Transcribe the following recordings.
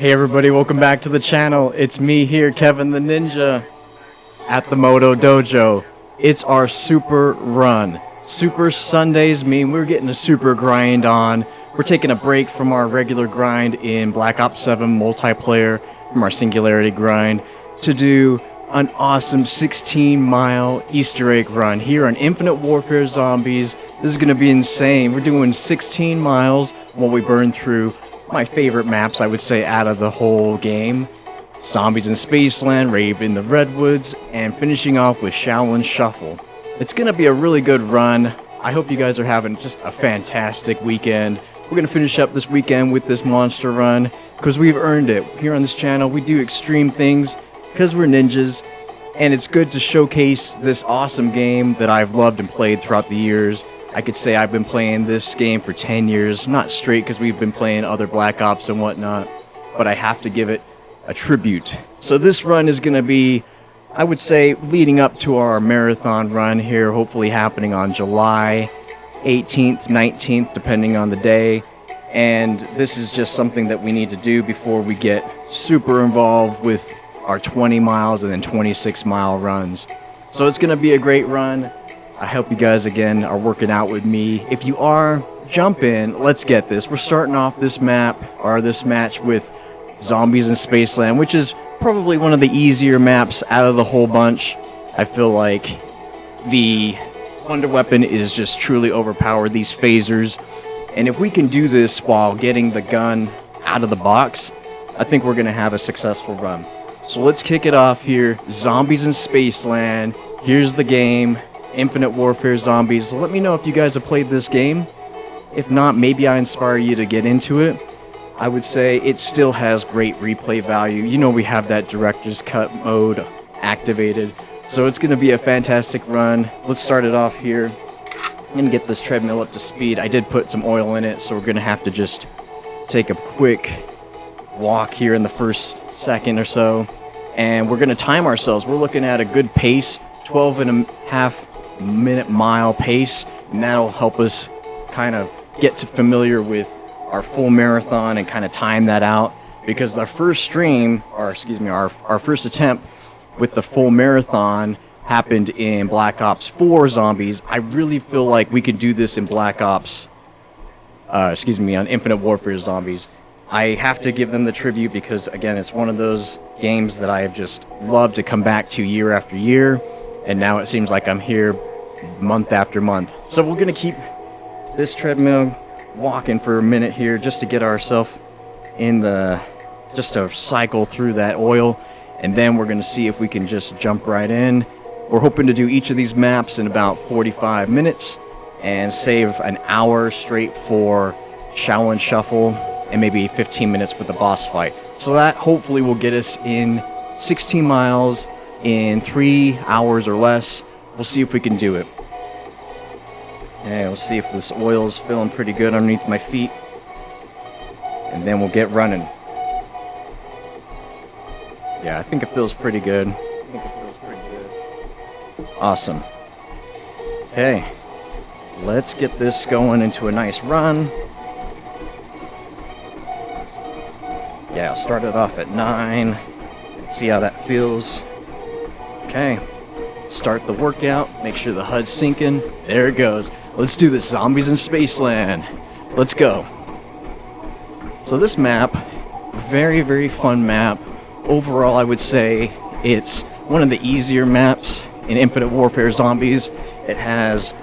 Hey everybody, welcome back to the channel. It's me here, Kevin the Ninja, at the Moto Dojo. It's our super run. Super Sundays mean we're getting a super grind on. We're taking a break from our regular grind in Black Ops 7 multiplayer, from our Singularity grind, to do an awesome 16-mile Easter egg run here on Infinite Warfare Zombies. This is going to be insane. We're doing 16 miles while we burn through my favorite maps, I would say, out of the whole game. Zombies in Spaceland, Rave in the Redwoods, and finishing off with Shaolin Shuffle. It's going to be a really good run. I hope you guys are having just a fantastic weekend. We're going to finish up this weekend with this monster run, because we've earned it. Here on this channel, we do extreme things, because we're ninjas, and it's good to showcase this awesome game that I've loved and played throughout the years. I could say I've been playing this game for 10 years, not straight because we've been playing other Black Ops and whatnot, but I have to give it a tribute. So this run is going to be, I would say, leading up to our marathon run here, hopefully happening on July 18th, 19th, depending on the day. And this is just something that we need to do before we get super involved with our 20 miles and then 26-mile runs. So it's going to be a great run. I hope you guys, again, are working out with me. If you are, jump in. Let's get this. We're starting off this map, or this match, with Zombies in Spaceland, which is probably one of the easier maps out of the whole bunch. I feel like the Wonder Weapon is just truly overpowered, these phasers. And if we can do this while getting the gun out of the box, I think we're going to have a successful run. So let's kick it off here. Zombies in Spaceland. Here's the game. Infinite Warfare Zombies. Let me know if you guys have played this game. If not, maybe I inspire you to get into it. I would say it still has great replay value. You know, we have that director's cut mode activated. So it's going to be a fantastic run. Let's start it off here. I'm going to get this treadmill up to speed. I did put some oil in it, so we're going to have to just take a quick walk here in the first second or so. And we're going to time ourselves. We're looking at a good pace, 12.5 minute mile pace, and that'll help us kind of get familiar with our full marathon and kind of time that out, because our first stream, or excuse me, our first attempt with the full marathon happened in Black Ops 4 Zombies. I really feel like we could do this in Black Ops, on Infinite Warfare Zombies. I have to give them the tribute because, again, it's one of those games that I have just loved to come back to year after year, and now it seems like I'm here month after month. So we're going to keep this treadmill walking for a minute here just to get ourselves in the, just to cycle through that oil, and then we're going to see if we can just jump right in. We're hoping to do each of these maps in about 45 minutes and save an hour straight for Shaolin Shuffle, and maybe 15 minutes for the boss fight. So that hopefully will get us in 16 miles in 3 hours or less. We'll see if we can do it. And we'll see if this oil's feeling pretty good underneath my feet. And then we'll get running. Yeah, I think it feels pretty good. Awesome. Okay, let's get this going into a nice run. Yeah, I'll start it off at 9. See how that feels. Okay, start the workout. Make sure the HUD's syncing. There it goes. Let's do this. Zombies in Spaceland. Let's go. So this map, very, very fun map. Overall, I would say it's one of the easier maps in Infinite Warfare Zombies. It has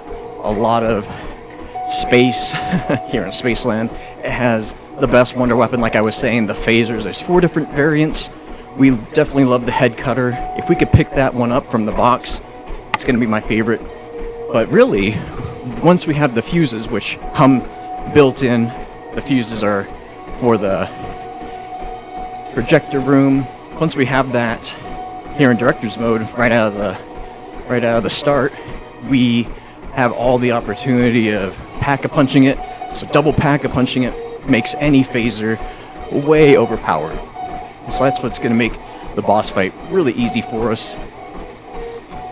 a lot of space here in Spaceland. It has the best wonder weapon, like I was saying, the phasers. There's 4 different variants. We definitely love the head cutter. If we could pick that one up from the box, it's going to be my favorite. But really, once we have the fuses, which come built in, the fuses are for the projector room. Once we have that here in director's mode, right out of the start, we have all the opportunity of pack-a-punching it. So double pack-a-punching it makes any phaser way overpowered. So that's what's going to make the boss fight really easy for us.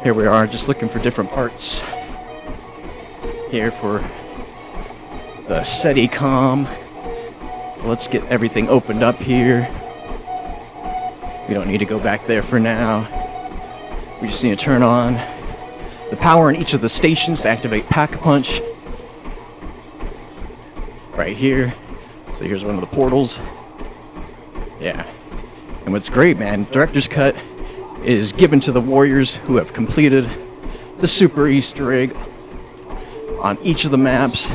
Here we are, just looking for different parts. Here for the SETI-COM. So let's get everything opened up here. We don't need to go back there for now. We just need to turn on the power in each of the stations to activate Pack-a-Punch. Right here. So here's one of the portals. Yeah. And what's great, man, Director's Cut is given to the warriors who have completed the super Easter egg on each of the maps.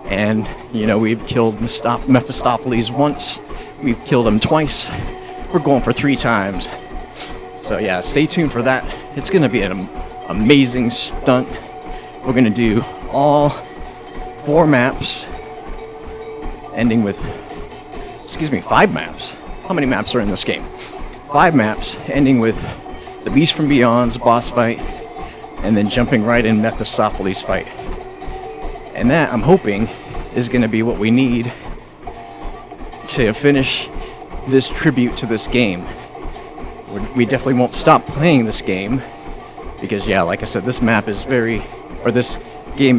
And, you know, we've killed Mephistopheles once. We've killed him twice. We're going for 3 times. So yeah, stay tuned for that. It's going to be an amazing stunt. We're going to do all 4 maps, ending with, 5 maps. How many maps are in this game? 5 maps, ending with the Beast from Beyond's boss fight, and then jumping right in Mephistopheles' fight. And that, I'm hoping, is going to be what we need to finish this tribute to this game. We definitely won't stop playing this game, because yeah, like I said, this game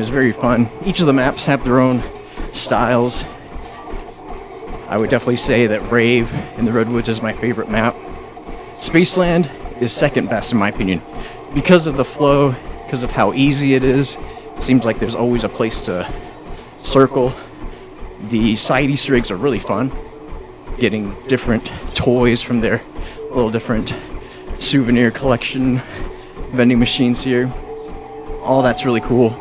is very fun. Each of the maps have their own styles. I would definitely say that Rave in the Redwoods is my favorite map. Spaceland is second best in my opinion. Because of the flow, because of how easy it is, it seems like there's always a place to circle. The side Easter eggs are really fun. Getting different toys from their little different souvenir collection vending machines here. All that's really cool.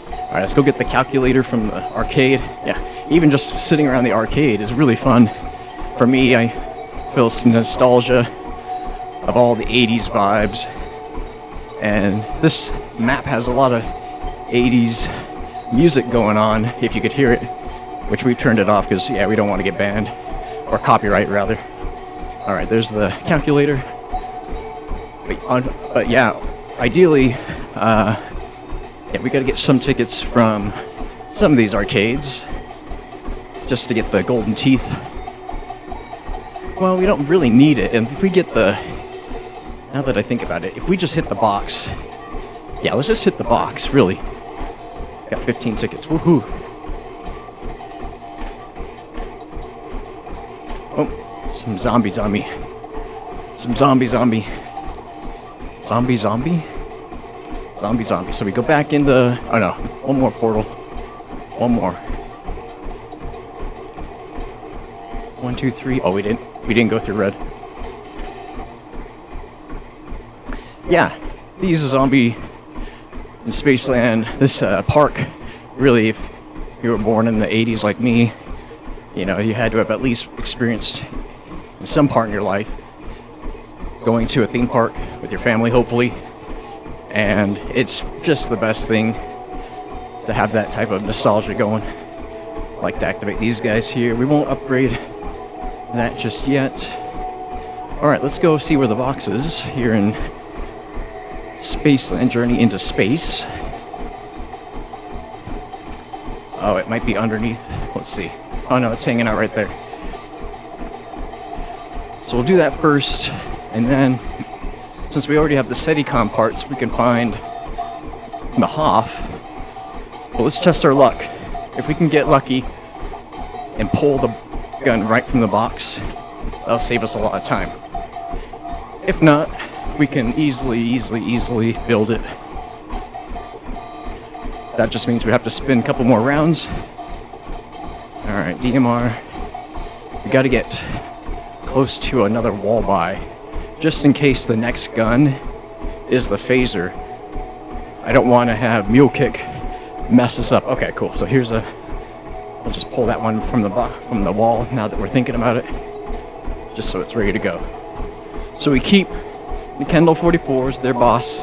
Alright, let's go get the calculator from the arcade. Yeah, even just sitting around the arcade is really fun. For me, I feel some nostalgia of all the 80s vibes. And this map has a lot of 80s music going on, if you could hear it. Which we've turned it off because, yeah, we don't want to get banned. Or copyright, rather. Alright, there's the calculator. But yeah, ideally, yeah, we gotta get some tickets from some of these arcades just to get the golden teeth. Well, we don't really need it, and if we get the... Now that I think about it, if we just hit the box... Yeah, let's just hit the box, really. Got 15 tickets, woohoo! Oh, some zombie. Some zombie. Zombie. So we go back into... Oh no, one more portal. One more. 1, 2, 3. Oh, we didn't go through red. Yeah, these are zombie in Spaceland. This park, really, if you were born in the 80s like me, you know, you had to have at least experienced in some part in your life going to a theme park with your family, hopefully. And it's just the best thing to have that type of nostalgia going. like to activate these guys here. We won't upgrade that just yet. Alright, let's go see where the box is here in Spaceland, Journey into Space. Oh, it might be underneath. Let's see. Oh no, it's hanging out right there. So we'll do that first, and then, since we already have the SETI-COM parts, we can find the Hoff. Well, let's test our luck. If we can get lucky and pull the gun right from the box, that'll save us a lot of time. If not, we can easily build it. That just means we have to spin a couple more rounds. Alright, DMR. We gotta get close to another wall by, just in case the next gun is the phaser. I don't want to have mule kick mess us up. Okay, cool. So here's a. We'll just pull that one from the wall now that we're thinking about it, just so it's ready to go. So we keep the Kendall 44s, their boss.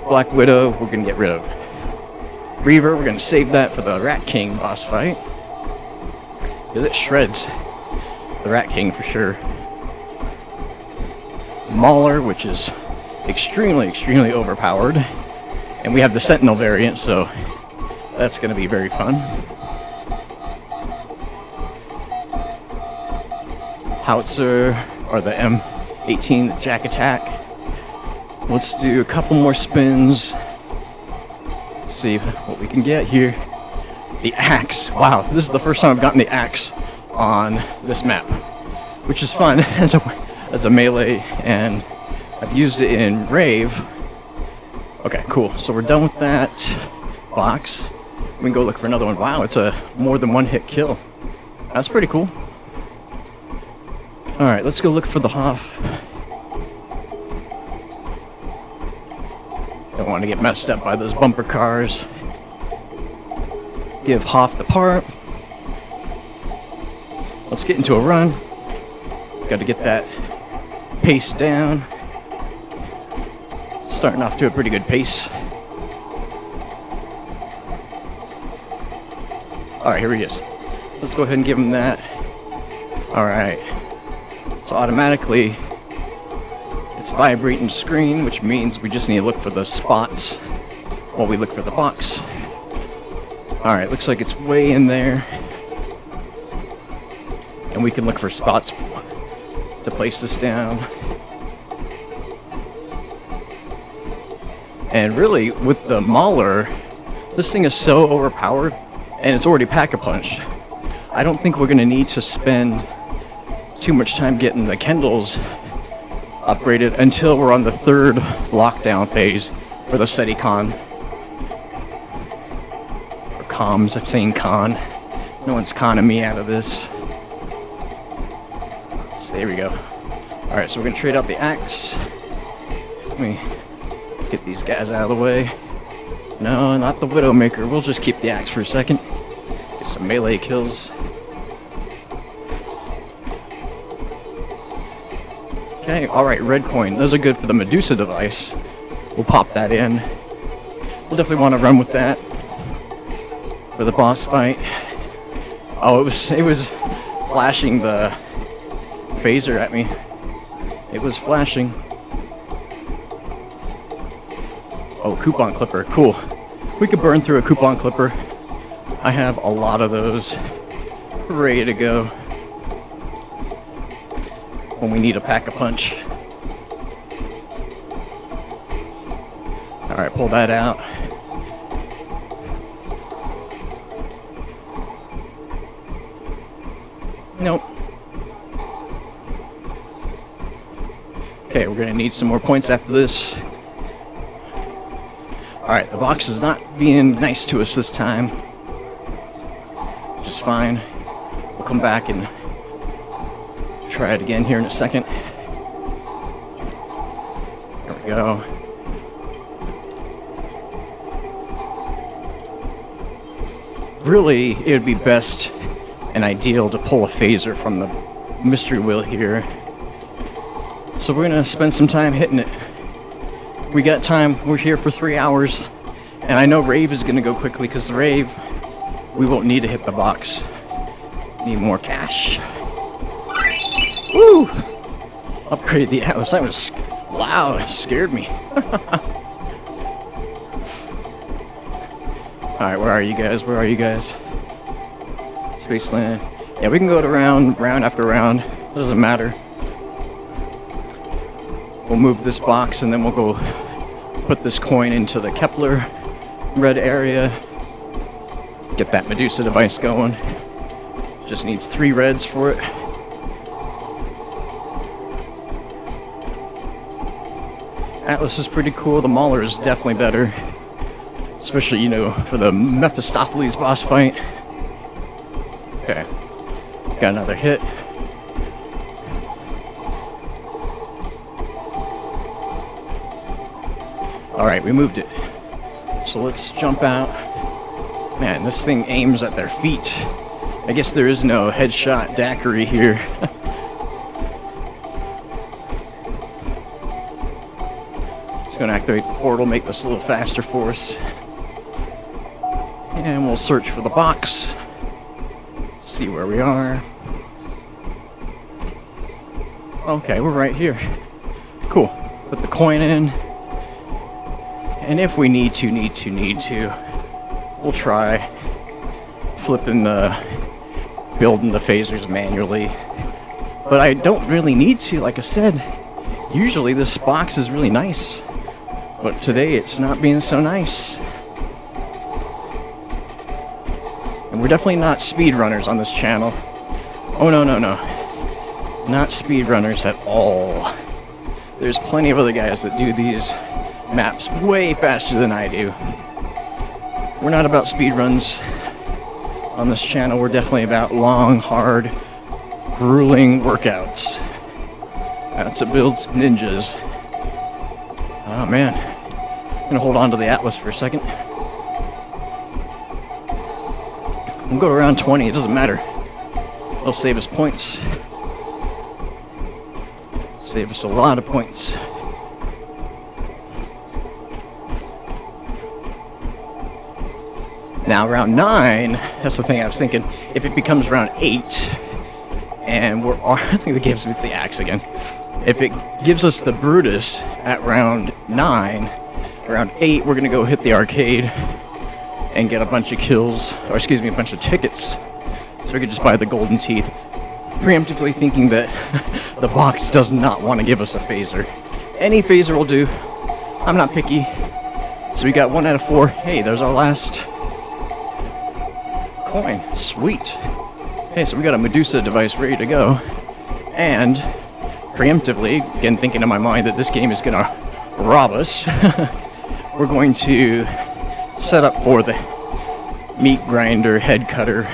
Black Widow, we're gonna get rid of. Reaver, we're gonna save that for the Rat King boss fight. Because it shreds the Rat King for sure. Mauler, which is extremely overpowered. And we have the Sentinel variant, so that's going to be very fun. Howitzer, or the M18 Jack Attack. Let's do a couple more spins. See what we can get here. The axe. Wow, this is the first time I've gotten the axe on this map, which is fun as a melee, and I've used it in Rave. Okay, cool. So we're done with that box. We can go look for another one. Wow, it's a more than one hit kill. That's pretty cool. Alright, let's go look for the Hoff. Don't want to get messed up by those bumper cars. Give Hoff the part. Let's get into a run. Got to get that pace down. Starting off to a pretty good pace. Alright, here he is. Let's go ahead and give him that. Alright. So automatically, it's vibrating screen, which means we just need to look for the spots while we look for the box. Alright, looks like it's way in there. And we can look for spots to place this down. And really, with the Mauler, this thing is so overpowered, and it's already pack-a-punched. I don't think we're going to need to spend too much time getting the Kendalls upgraded until we're on the third lockdown phase for the SETI-COM. Or comms, I'm saying con. No one's conning me out of this. So there we go. Alright, so we're going to trade out the axe. Let me get these guys out of the way. No, not the Widowmaker. We'll just keep the axe for a second. Get some melee kills. Okay, alright, red coin. Those are good for the Medusa device. We'll pop that in. We'll definitely want to run with that for the boss fight. Oh, it was flashing the phaser at me. It was flashing. Oh, coupon clipper, cool. We could burn through a coupon clipper. I have a lot of those ready to go when we need a pack-a-punch. Alright, pull that out. Nope. Okay, we're gonna need some more points after this. Alright, the box is not being nice to us this time. Which is fine. We'll come back and try it again here in a second. There we go. Really, it would be best and ideal to pull a phaser from the mystery wheel here. So we're gonna spend some time hitting it. We got time. We're here for 3 hours, and I know Rave is gonna go quickly because the Rave we won't need to hit the box. Need more cash. Woo! Upgrade the Atlas. That was wow, it scared me. Alright, where are you guys? Where are you guys? Spaceland. Yeah, we can go to round after round. It doesn't matter. We'll move this box and then we'll go put this coin into the Kepler red area. Get that Medusa device going. Just needs 3 reds for it. Atlas is pretty cool. The Mauler is definitely better. Especially, you know, for the Mephistopheles boss fight. Okay. Got another hit. Alright, we moved it. So let's jump out. Man, this thing aims at their feet. I guess there is no headshot daiquiri here. It's going to activate the portal, make this a little faster for us. And we'll search for the box. See where we are. Okay, we're right here. Cool. Put the coin in. And if we need to, we'll try building the phasers manually. But I don't really need to, like I said. Usually this box is really nice. But today it's not being so nice. And we're definitely not speedrunners on this channel. Oh, no. Not speedrunners at all. There's plenty of other guys that do these maps way faster than I do. We're not about speedruns on this channel. We're definitely about long, hard, grueling workouts. That's what builds ninjas. Oh, man. I'm gonna hold on to the Atlas for a second. We'll go to around 20, it doesn't matter. They'll save us points. Save us a lot of points. Now, round 9, that's the thing I was thinking. If it becomes round 8, and I think the gives us the axe again. If it gives us the Brutus at round 9, around 8, we're gonna go hit the arcade and get a bunch of kills, or excuse me, a bunch of tickets. So we could just buy the golden teeth, preemptively thinking that the box does not want to give us a phaser. Any phaser will do. I'm not picky. So we got 1 out of 4. Hey, there's our last coin. Sweet. Hey, so we got a Medusa device ready to go. And preemptively, again thinking in my mind that this game is gonna rob us, we're going to set up for the meat grinder, head cutter.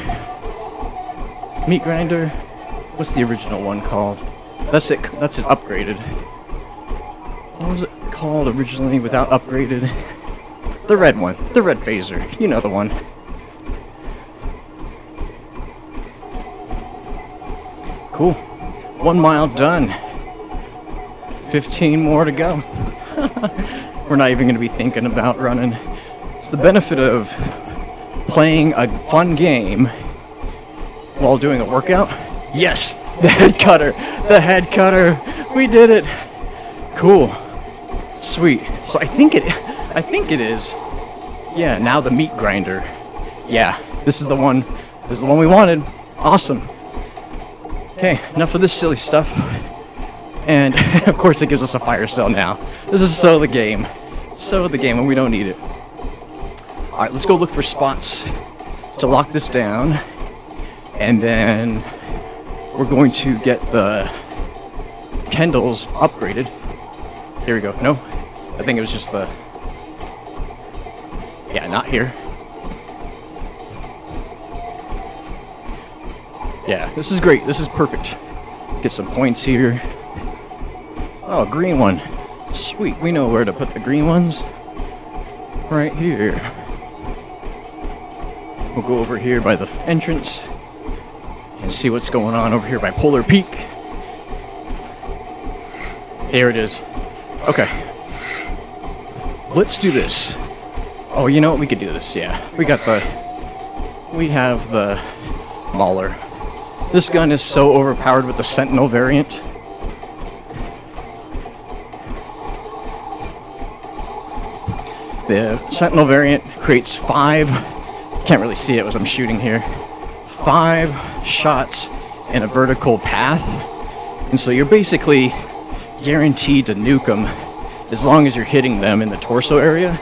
Meat grinder? What's the original one called? That's it upgraded. What was it called originally without upgraded? The red one. The red phaser. You know the one. Cool. 1 mile done. 15 more to go. We're not even going to be thinking about running. It's the benefit of playing a fun game while doing a workout. Yes, the head cutter. The head cutter. We did it. Cool. Sweet. So I think it is. Yeah, now the meat grinder. Yeah, this is the one. This is the one we wanted. Awesome. Okay, enough of this silly stuff. And of course it gives us a fire cell now. This is so the game. So the game, and we don't need it. Alright, let's go look for spots to lock this down. And then we're going to get the Kendalls upgraded. Here we go. No, I think it was just the... Yeah, not here. Yeah, this is great. This is perfect. Get some points here. Oh, green one. Sweet. We know where to put the green ones. Right here. We'll go over here by the entrance and see what's going on over here by Polar Peak. Here it is. Okay. Let's do this. Oh, you know what? We could do this. Yeah. We got the we have the Mauler. This gun is so overpowered with the Sentinel variant. The Sentinel variant creates 5, can't really see it as I'm shooting here, 5 shots in a vertical path. And so you're basically guaranteed to nuke them as long as you're hitting them in the torso area.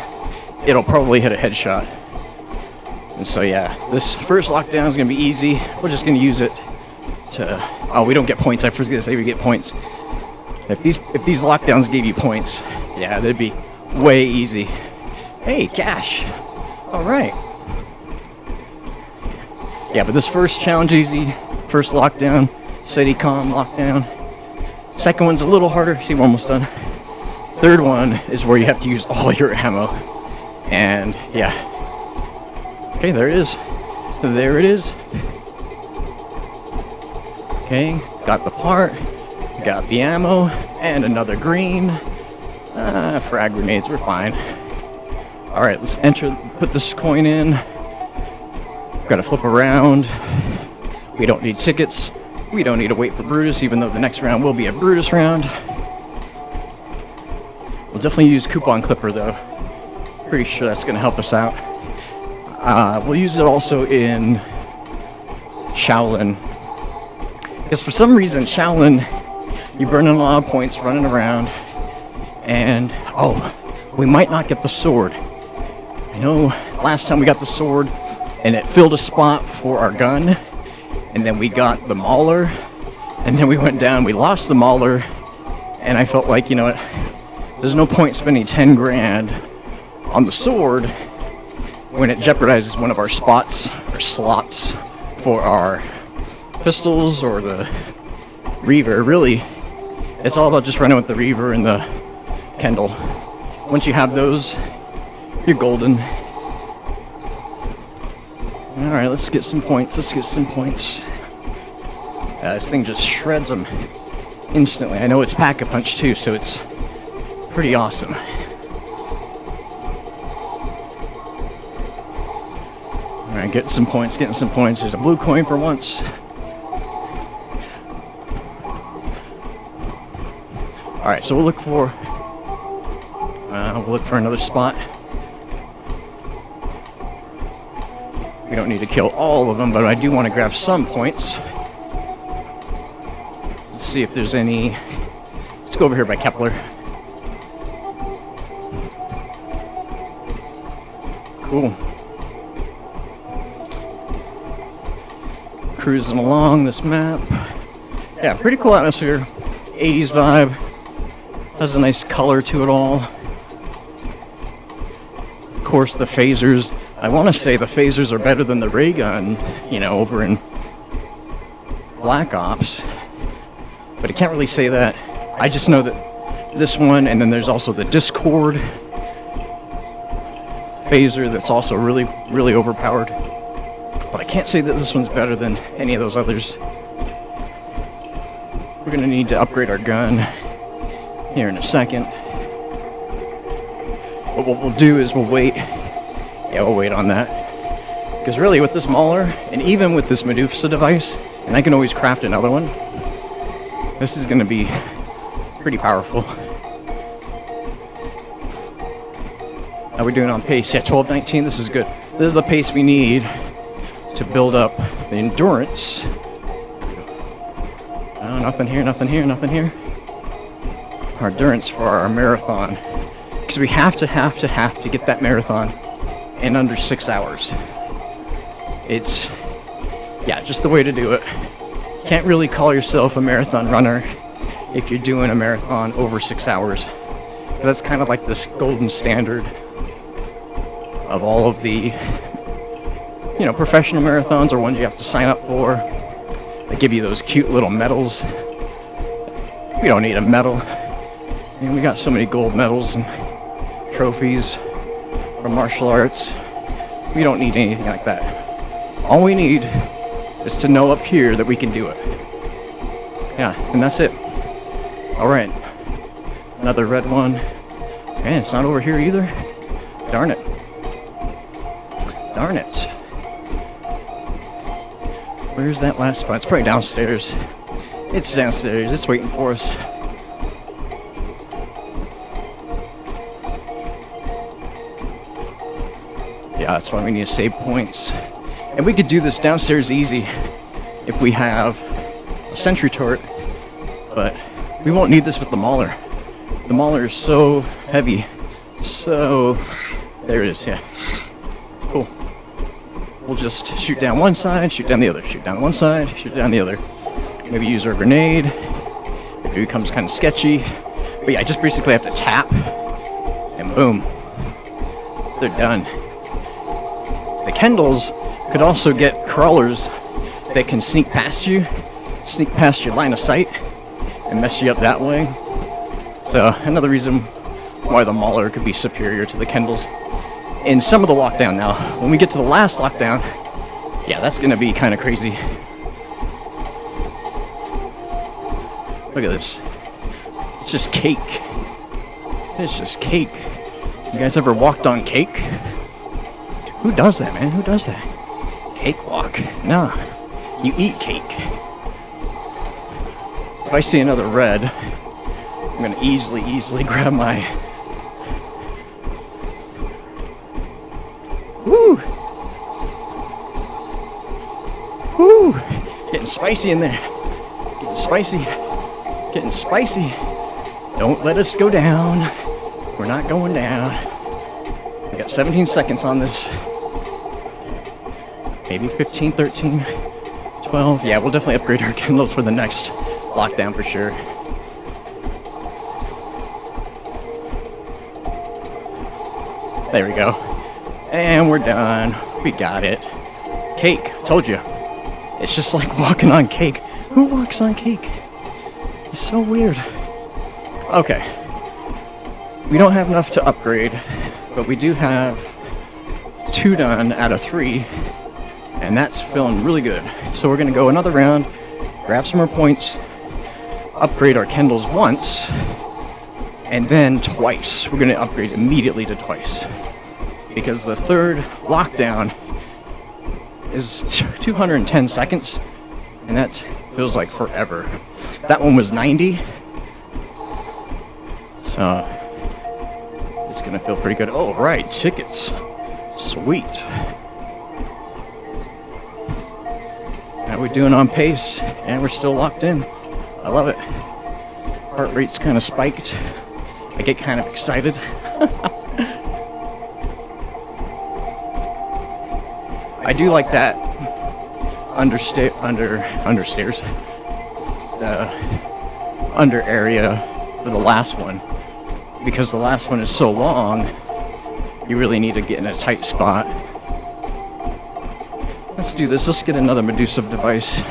It'll probably hit a headshot. And so yeah, this first lockdown is going to be easy. We're just going to use it to... Oh, we don't get points. I was going to say we get points. If these lockdowns gave you points, yeah, they'd be way easy. Hey, cash. All right. Yeah, but this first challenge easy. First lockdown, SETI-COM lockdown. Second one's a little harder. See, we're almost done. Third one is where you have to use all your ammo. And yeah. Okay, there it is. There it is. Okay, got the part, got the ammo, and another green. Frag grenades, we're fine. Alright, let's put this coin in. Gotta flip around. We don't need tickets. We don't need to wait for Brutus, even though the next round will be a Brutus round. We'll definitely use Coupon Clipper, though. Pretty sure that's gonna help us out. We'll use it also in Shaolin. Because for some reason, Shaolin, you burn in a lot of points running around. And, oh, we might not get the sword. I know last time we got the sword, and it filled a spot for our gun. And then we got the Mauler. And then we went down, we lost the Mauler. And I felt like, you know what, there's no point spending 10 grand on the sword when it jeopardizes one of our spots or slots for our pistols or the Reaver. Really, it's all about just running with the Reaver and the Kendall. Once you have those, you're golden. Alright, let's get some points. Let's get some points. This thing just shreds them instantly. I know it's Pack-a-Punch too, so it's pretty awesome. Alright, getting some points, getting some points. There's a blue coin for once. Alright, so we'll look for another spot. We don't need to kill all of them, but I do want to grab some points. Let's see if there's any. Let's go over here by Kepler. Cool. Cruising along this map. Yeah, pretty cool atmosphere. 80s vibe. Has a nice color to it all. Of course, the phasers. I want to say the phasers are better than the ray gun, you know, over in Black Ops. But I can't really say that. I just know that this one, and then there's also the Discord phaser that's also really, really overpowered. But I can't say that this one's better than any of those others. We're going to need to upgrade our gun here in a second. But what we'll do is we'll wait. Yeah, we'll wait on that. Because really with this Mauler, and even with this Medusa device, and I can always craft another one, this is going to be pretty powerful. How are we doing on pace? Yeah, 12:19, this is good. This is the pace we need to build up the endurance. Oh, nothing here, nothing here, nothing here. Our endurance for our marathon. Because we have to get that marathon in under 6 hours. It's, yeah, just the way to do it. Can't really call yourself a marathon runner if you're doing a marathon over 6 hours. That's kind of like this golden standard of all of the, you know, professional marathons or ones you have to sign up for. They give you those cute little medals. We don't need a medal. I mean, we got so many gold medals and trophies from martial arts. We don't need anything like that. All we need is to know up here that we can do it. Yeah, and that's it. Alright. Another red one. Man, it's not over here either. Darn it. Darn it. Where's that last spot? It's probably downstairs. It's downstairs. It's waiting for us. Yeah, that's why we need to save points. And we could do this downstairs easy if we have a sentry turret, but we won't need this with the Mauler. The Mauler is so heavy. So, there it is, yeah. Cool. We'll just shoot down one side, shoot down the other, shoot down one side, shoot down the other. Maybe use our grenade if it becomes kind of sketchy. But yeah, I just basically have to tap, and boom. They're done. The Kendalls could also get crawlers that can sneak past you, sneak past your line of sight, and mess you up that way. So another reason why the Mauler could be superior to the Kendalls in some of the lockdown. Now, when we get to the last lockdown, yeah, that's going to be kind of crazy. Look at this. It's just cake. It's just cake. You guys ever walked on cake? Who does that, man? Who does that? Cakewalk. Nah. You eat cake. If I see another red, I'm gonna easily grab my... Woo! Woo! Getting spicy in there. Getting spicy. Getting spicy. Don't let us go down. We're not going down. We got 17 seconds on this. Maybe 15, 13, 12. Yeah, we'll definitely upgrade our Kendalls for the next lockdown for sure. There we go. And we're done. We got it. Cake. Told you. It's just like walking on cake. Who walks on cake? It's so weird. Okay. We don't have enough to upgrade, but we do have 2 done out of 3, and that's feeling really good. So we're going to go another round, grab some more points, upgrade our Kendalls once, and then twice. We're going to upgrade immediately to twice, because the third lockdown is 210 seconds, and that feels like forever. That one was 90, so it's gonna feel pretty good. Oh, right, tickets. Sweet. How we doing on pace? And we're still locked in. I love it. Heart rate's kind of spiked. I get kind of excited. I do like that under area for the last one, because the last one is so long, you really need to get in a tight spot. Let's do this. Let's get another Medusa device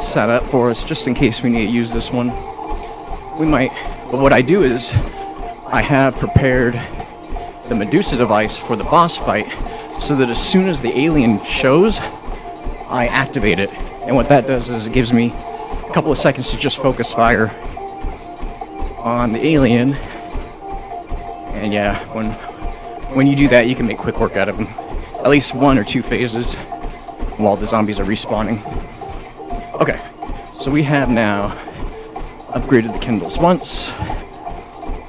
set up for us, just in case we need to use this one. We might, but what I do is I have prepared the Medusa device for the boss fight, so that as soon as the alien shows, I activate it. And what that does is it gives me a couple of seconds to just focus fire on the alien. And yeah, when you do that, you can make quick work out of them. At least 1 or 2 phases while the zombies are respawning. Okay, so we have now upgraded the Kendalls once.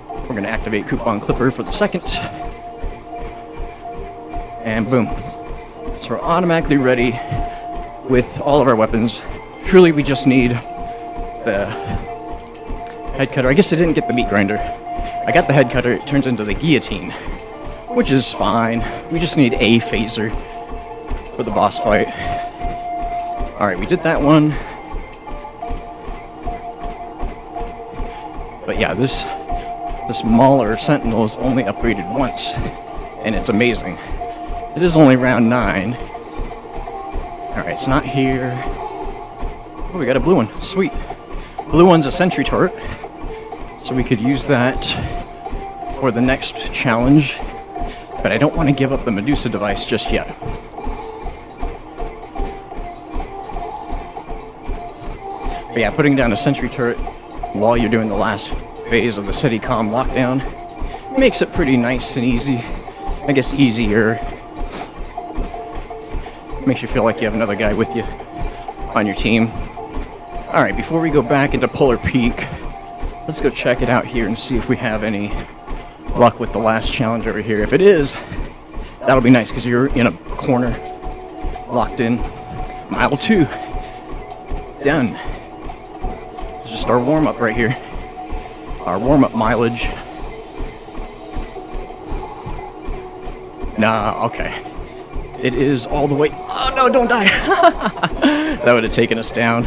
We're going to activate Coupon Clipper for the second. And boom. So we're automatically ready with all of our weapons. Truly, we just need the head cutter. I guess I didn't get the meat grinder. I got the head cutter. It turns into the guillotine, which is fine. We just need a phaser for the boss fight. Alright, we did that one. But yeah, this Mauler Sentinel is only upgraded once, and it's amazing. It is only round 9. Alright, it's not here. Oh, we got a blue one. Sweet. Blue one's a sentry turret, so we could use that for the next challenge. But I don't want to give up the Medusa device just yet. But yeah, putting down a sentry turret while you're doing the last phase of the SETI-COM lockdown makes it pretty nice and easy. I guess easier. Makes you feel like you have another guy with you. on your team. Alright, before we go back into Polar Peak, let's go check it out here and see if we have any luck with the last challenge over here. If it is, that'll be nice because you're in a corner, locked in. Mile 2. Done. It's just our warm-up right here. Our warm-up mileage. Nah, okay. It is all the way. Oh no, don't die. That would have taken us down.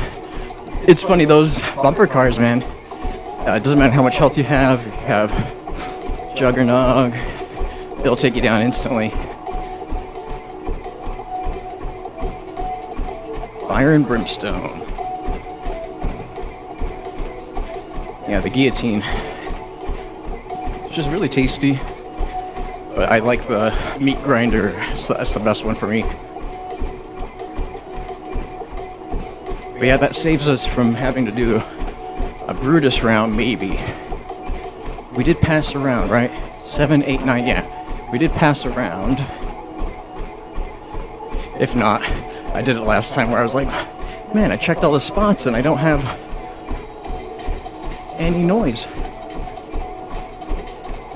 It's funny, those bumper cars, man. It doesn't matter how much health you have Juggernog, they'll take you down instantly. Fire and Brimstone. Yeah, the guillotine. It's just really tasty. But I like the meat grinder. That's the best one for me. But yeah, that saves us from having to do a Brutus round, maybe. We did pass around, right? 7, 8, 9, yeah. We did pass around. If not, I did it last time where I was like, man, I checked all the spots and I don't have any noise.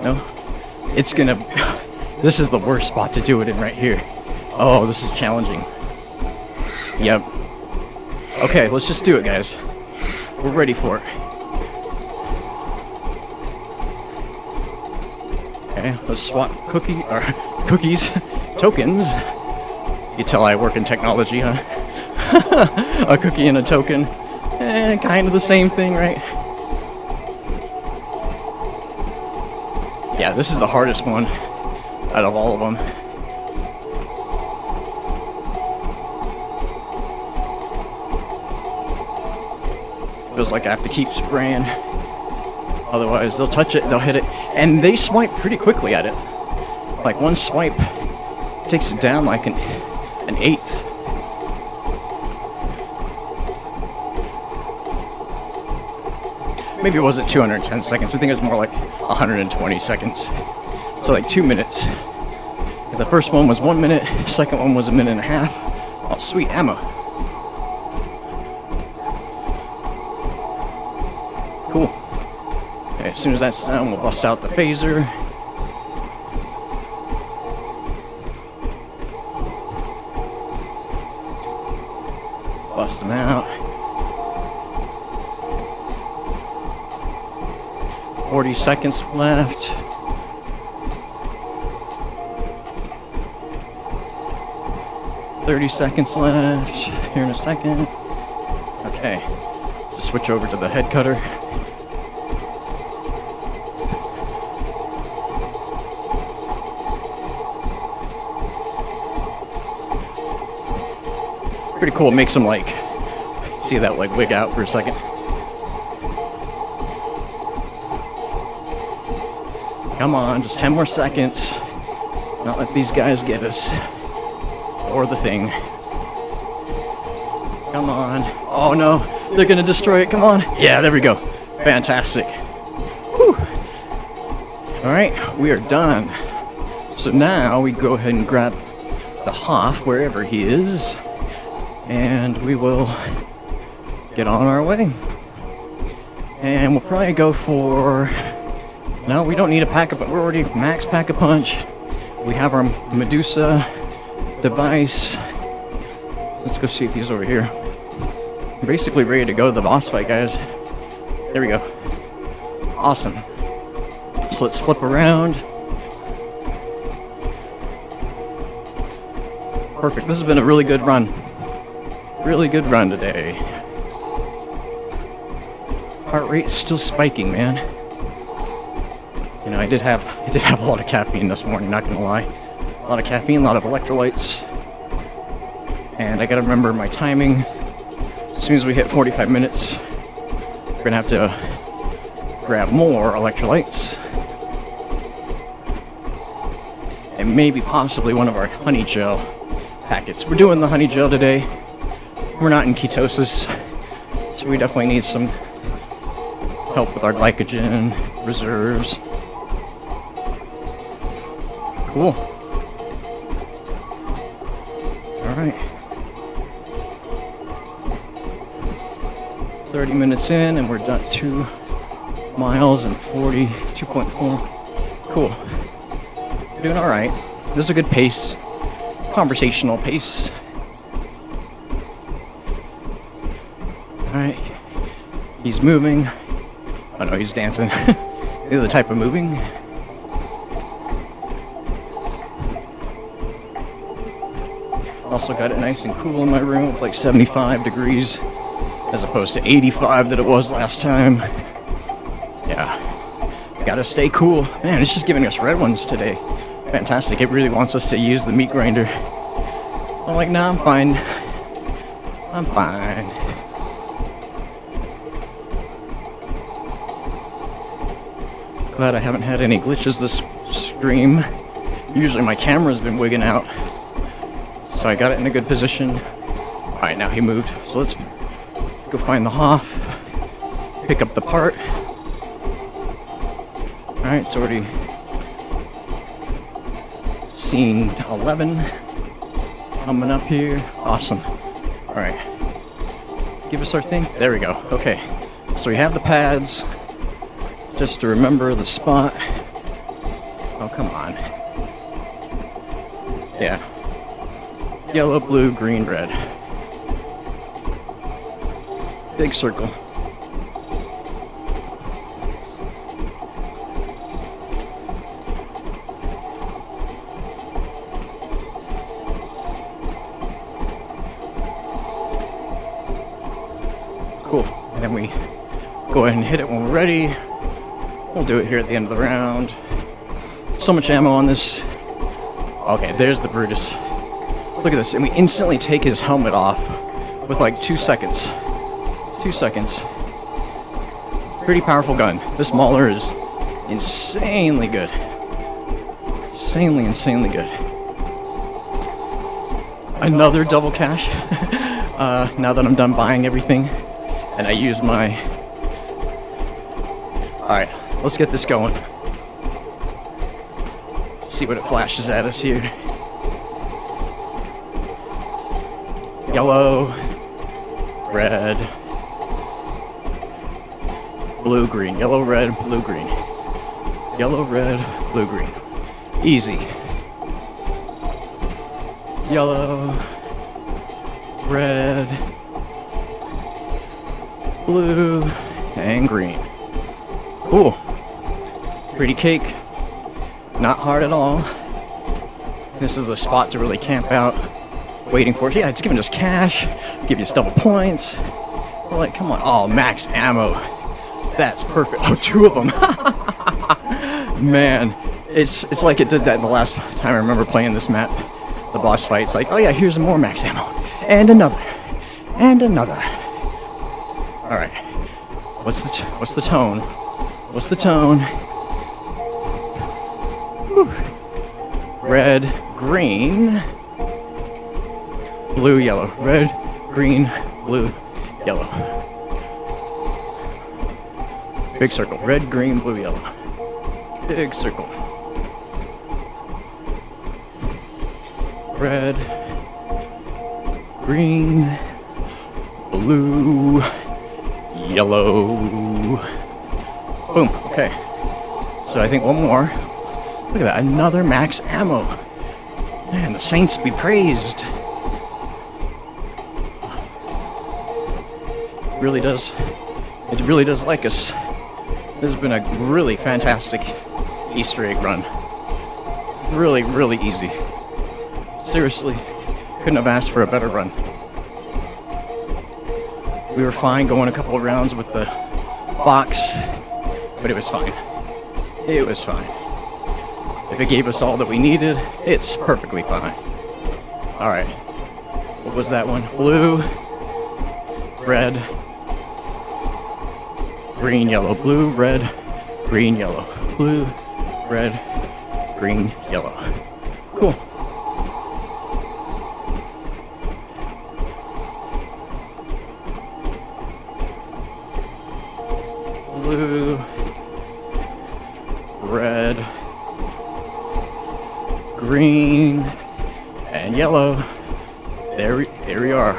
No? It's gonna... This is the worst spot to do it in right here. Oh, this is challenging. Yep. Okay, let's just do it, guys. We're ready for it. Okay, let's swap cookies, tokens. You tell I work in technology, huh? A cookie and a token. Kind of the same thing, right? Yeah, this is the hardest one out of all of them. Feels like I have to keep spraying. Otherwise, they'll touch it, they'll hit it. And they swipe pretty quickly at it. Like one swipe takes it down like an eighth. Maybe it wasn't 210 seconds. I think it's more like 120 seconds. So like 2 minutes. The first one was 1 minute, second one was 1.5 minutes. Oh, sweet ammo. Cool. Okay, as soon as that's done, we'll bust out the phaser. Bust them out. 40 seconds left. $30 left here in a second. Okay, just switch over to the head cutter. Pretty cool. It makes them like, see that like wig out for a second. Come on, just 10 more seconds. Not let these guys get us. Or the thing. Come on. Oh no, they're gonna destroy it. Come on. Yeah, there we go. Fantastic. Whew. Alright, we are done. So now we go ahead and grab the Hoff, wherever he is, and we will get on our way. And we'll probably go for... No, we don't need a pack-a-punch. We're already max pack-a-punch. We have our Medusa device. Let's go see if he's over here. I'm basically ready to go to the boss fight, guys. There we go. Awesome. So let's flip around. Perfect. This has been a really good run. Really good run today. Heart rate is still spiking, man. You know, I did have a lot of caffeine this morning, not gonna lie. A lot of caffeine, a lot of electrolytes. And I gotta remember my timing. As soon as we hit 45 minutes, we're gonna have to grab more electrolytes. And maybe possibly one of our honey gel packets. We're doing the honey gel today. We're not in ketosis, so we definitely need some help with our glycogen reserves. Cool. Alright. 30 minutes in, and we're done 2 miles and 42.4. Cool. We're doing all right. This is a good pace, conversational pace. All right. He's moving. Oh no, he's dancing. The other type of moving. Also got it nice and cool in my room. It's like 75 degrees as opposed to 85 that it was last time. Yeah. Gotta stay cool. Man, it's just giving us red ones today. Fantastic. It really wants us to use the meat grinder. I'm like, nah, I'm fine. I'm fine. Glad I haven't had any glitches this stream. Usually my camera's been wigging out. So I got it in a good position. Alright, now he moved. So let's go find the Hoff. Pick up the part. Alright, it's already scene 11. Coming up here. Awesome. Alright. Give us our thing. There we go. Okay. So we have the pads. Just to remember the spot. Oh, come on. Yeah. Yellow, blue, green, red. Big circle. Cool. And then we go ahead and hit it when we're ready. We'll do it here at the end of the round. So much ammo on this. Okay, there's the Brutus. Look at this, and we instantly take his helmet off with like 2 seconds. 2 seconds. Pretty powerful gun. This Mauler is insanely good. Insanely good. Another double cash. Now that I'm done buying everything, and I use my... Alright, let's get this going. See what it flashes at us here. Yellow, red, blue, green. Yellow, red, blue, green. Yellow, red, blue, green. Easy. Yellow, red, blue, and green. Cool. Pretty cake. Not hard at all. This is the spot to really camp out. Waiting for it. Yeah, it's giving us cash. Give us double points. We're like, come on. Oh, max ammo. That's perfect. Oh, 2 of them. Man, it's like it did that the last time I remember playing this map. The boss fight. It's like, oh yeah, here's more max ammo. And another. And another. Alright. What's the tone? What's the tone? Whew. Red, green, blue, yellow. Red, green, blue, yellow. Big circle. Red, green, blue, yellow. Big circle. Red, green, blue, yellow. Boom. Okay. So I think one more. Look at that. Another max ammo. Man, the saints be praised. It really does like us. This has been a really fantastic Easter egg run. Really, really easy. Seriously, couldn't have asked for a better run. We were fine going a couple of rounds with the box, but it was fine. It was fine. If it gave us all that we needed, it's perfectly fine. Alright. What was that one? Blue, red, green, yellow. Blue, red, green, yellow. Blue, red, green, yellow. Cool. Blue, red, green, and yellow. There we are.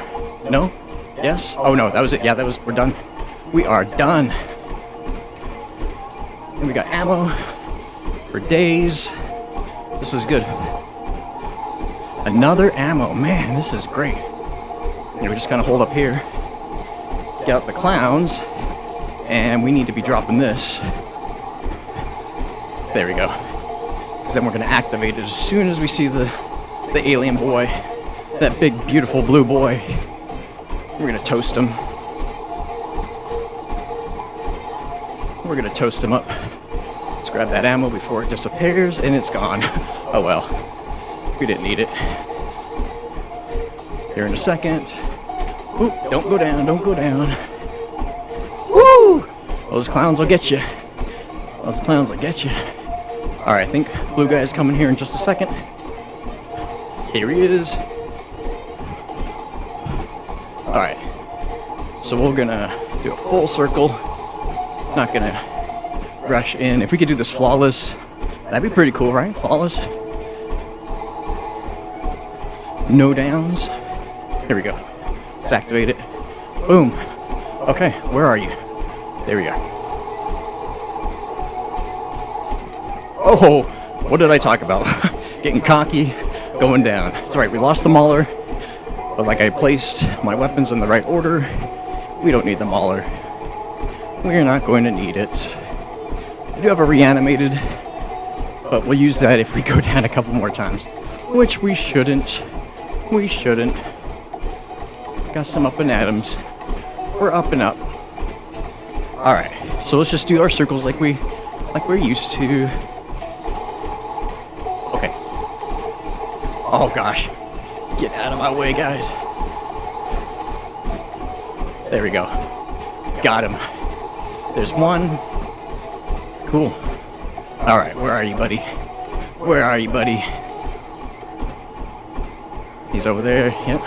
No? Yes? Oh no, that was it. Yeah, we're done. We are done. And we got ammo for days. This is good. Another ammo. Man, this is great. And we just kind of hold up here, get out the clowns, and we need to be dropping this. There we go. Because then we're going to activate it as soon as we see the alien boy. That big, beautiful blue boy. We're going to toast him. We're going to toast him up. Let's grab that ammo before it disappears, and it's gone. Oh well. We didn't need it. Here in a second. Oop, don't go down, don't go down. Woo! Those clowns will get you. Those clowns will get you. Alright, I think blue guy's coming here in just a second. Here he is. Alright. So we're gonna do a full circle. Not gonna rush in. If we could do this flawless, that'd be pretty cool, right? Flawless. No downs. Here we go. Let's activate it. Boom. Okay, where are you? There we go. Oh, what did I talk about? Getting cocky, going down. That's right, we lost the mauler. But like I placed my weapons in the right order, we don't need the mauler. We're not going to need it. We do have a reanimated, but we'll use that if we go down a couple more times. Which we shouldn't. We shouldn't. Got some up and atoms. We're up and up. Alright, so let's just do our circles like we're used to. Okay. Oh gosh. Get out of my way, guys. There we go. Got him. There's one. Cool. Alright, where are you, buddy? Where are you, buddy? He's over there. Yep.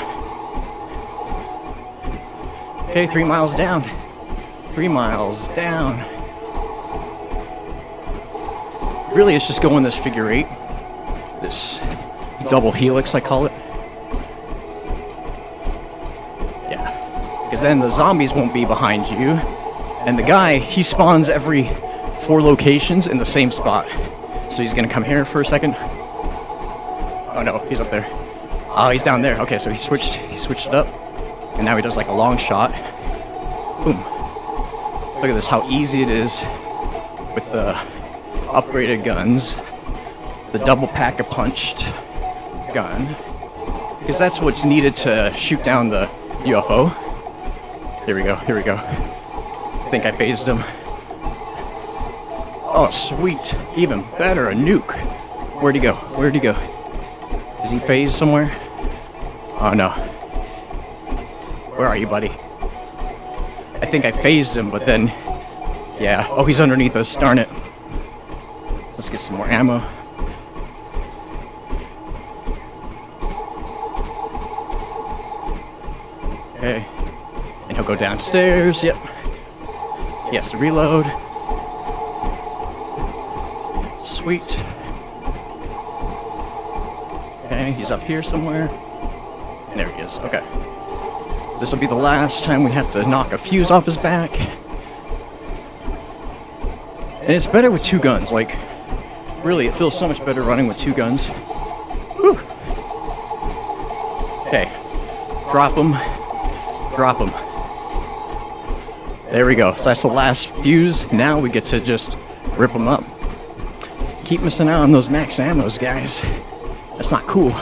Okay, 3 miles down. 3 miles down. Really, it's just going this figure 8. This double helix, I call it. Yeah. Because then the zombies won't be behind you. And the guy, he spawns every 4 locations in the same spot. So he's gonna come here for a second. Oh no, he's up there. Oh, he's down there. Okay, so he switched it up. And now he does like a long shot. Boom. Look at this, how easy it is with the upgraded guns. The double pack-a-punched gun. Because that's what's needed to shoot down the UFO. Here we go, here we go. I think I phased him. Oh, sweet. Even better, a nuke. Where'd he go? Where'd he go? Is he phased somewhere? Oh no. Where are you, buddy? I think I phased him, but then... Yeah. Oh, he's underneath us. Darn it. Let's get some more ammo. Okay. And he'll go downstairs. Yep. He has to reload. Sweet. Okay, he's up here somewhere. And there he is. Okay. This will be the last time we have to knock a fuse off his back. And it's better with 2 guns. Like, really, it feels so much better running with 2 guns. Whew. Okay. Drop him. Drop him. There we go. So that's the last fuse. Now we get to just rip them up. Keep missing out on those max ammos, guys. That's not cool.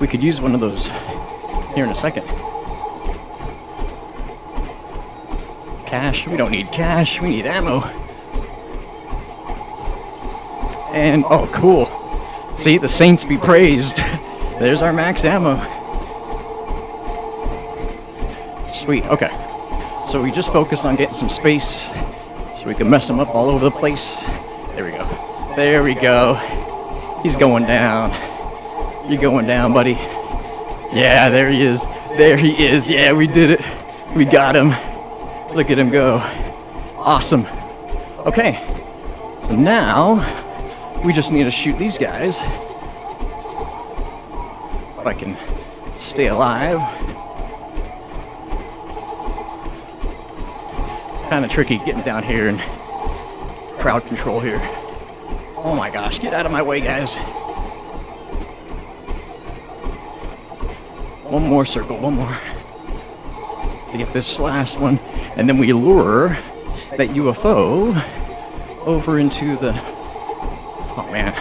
We could use one of those here in a second. Cash. We don't need cash. We need ammo. And, oh, cool. See, the saints be praised. There's our max ammo. Sweet. Okay. So we just focus on getting some space so we can mess them up all over the place. There we go. There we go. He's going down. You're going down, buddy. Yeah, there he is. There he is. Yeah, we did it. We got him. Look at him go. Awesome. Okay. So now, we just need to shoot these guys. If I can stay alive. kind of tricky getting down here and crowd control here. Oh my gosh, get out of my way, guys. One more circle, one more. To get this last one, and then we lure that UFO over into the... Oh man,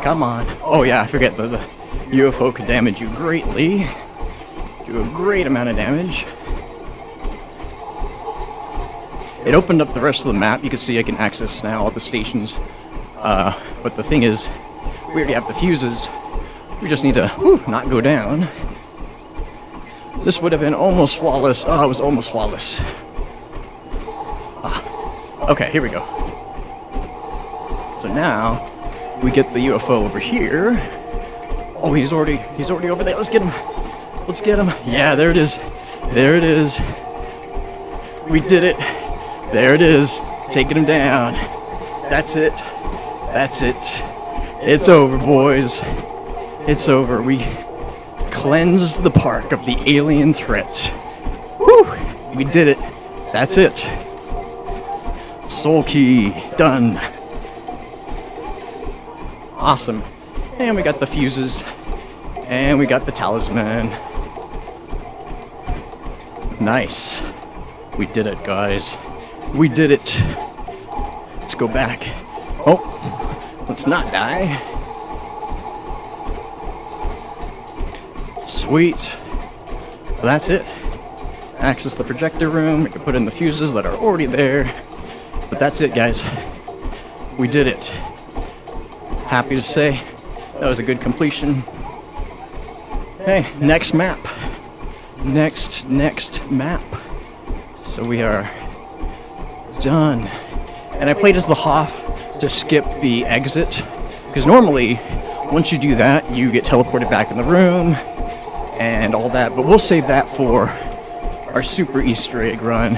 come on. Oh yeah, I forget the UFO could damage you greatly. Do a great amount of damage. It opened up the rest of the map. You can see I can access now all the stations. But the thing is, we already have the fuses. We just need to not go down. This would have been almost flawless. Oh, it was almost flawless. Okay, here we go. So now we get the UFO over here. Oh, he's already over there. Let's get him. Let's get him. Yeah, there it is. There it is. We did it. There it is. Taking him down. That's it. That's it. It's over, boys. It's over. We cleansed the park of the alien threat. Woo! We did it. That's it. Soul key. Done. Awesome. And we got the fuses. And we got the talisman. Nice. We did it, guys. We did it. Let's go back. Oh, let's not die. Sweet. So that's it. Access the projector room. We can put in the fuses that are already there. But that's it, guys. We did it. Happy to say that was a good completion. Okay, next map. Next map. So we are done. And I played as the Hoff to skip the exit. Because normally, once you do that, you get teleported back in the room and all that. But we'll save that for our super Easter egg run.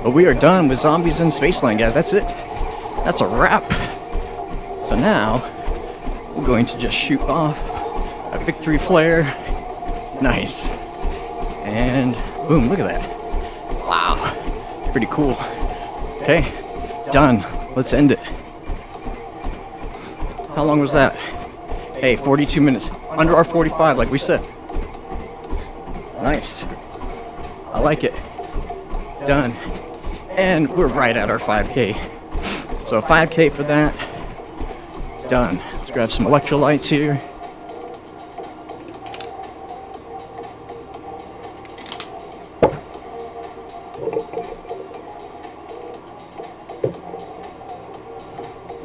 But we are done with zombies in Spaceland, guys. That's it. That's a wrap. So now, we're going to just shoot off a victory flare. Nice. And boom, look at that. Wow. Pretty cool. Okay, done. Let's end it. How long was that? Hey, 42 minutes. Under our 45, like we said. Nice. I like it. Done. And we're right at our 5K. So 5K for that. Done. Let's grab some electrolytes here.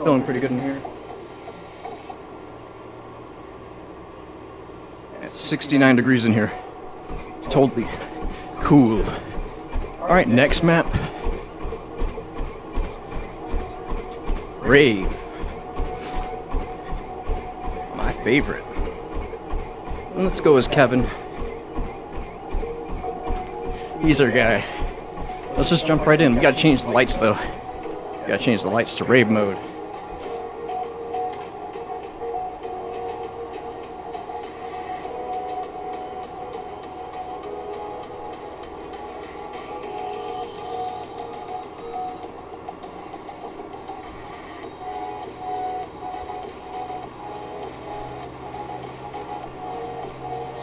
Feeling pretty good in here. It's 69 degrees in here. Totally cool. Alright, next map. Rave. My favorite. Let's go as Kevin. He's our guy. Let's just jump right in. We gotta change the lights though. We gotta change the lights to Rave mode.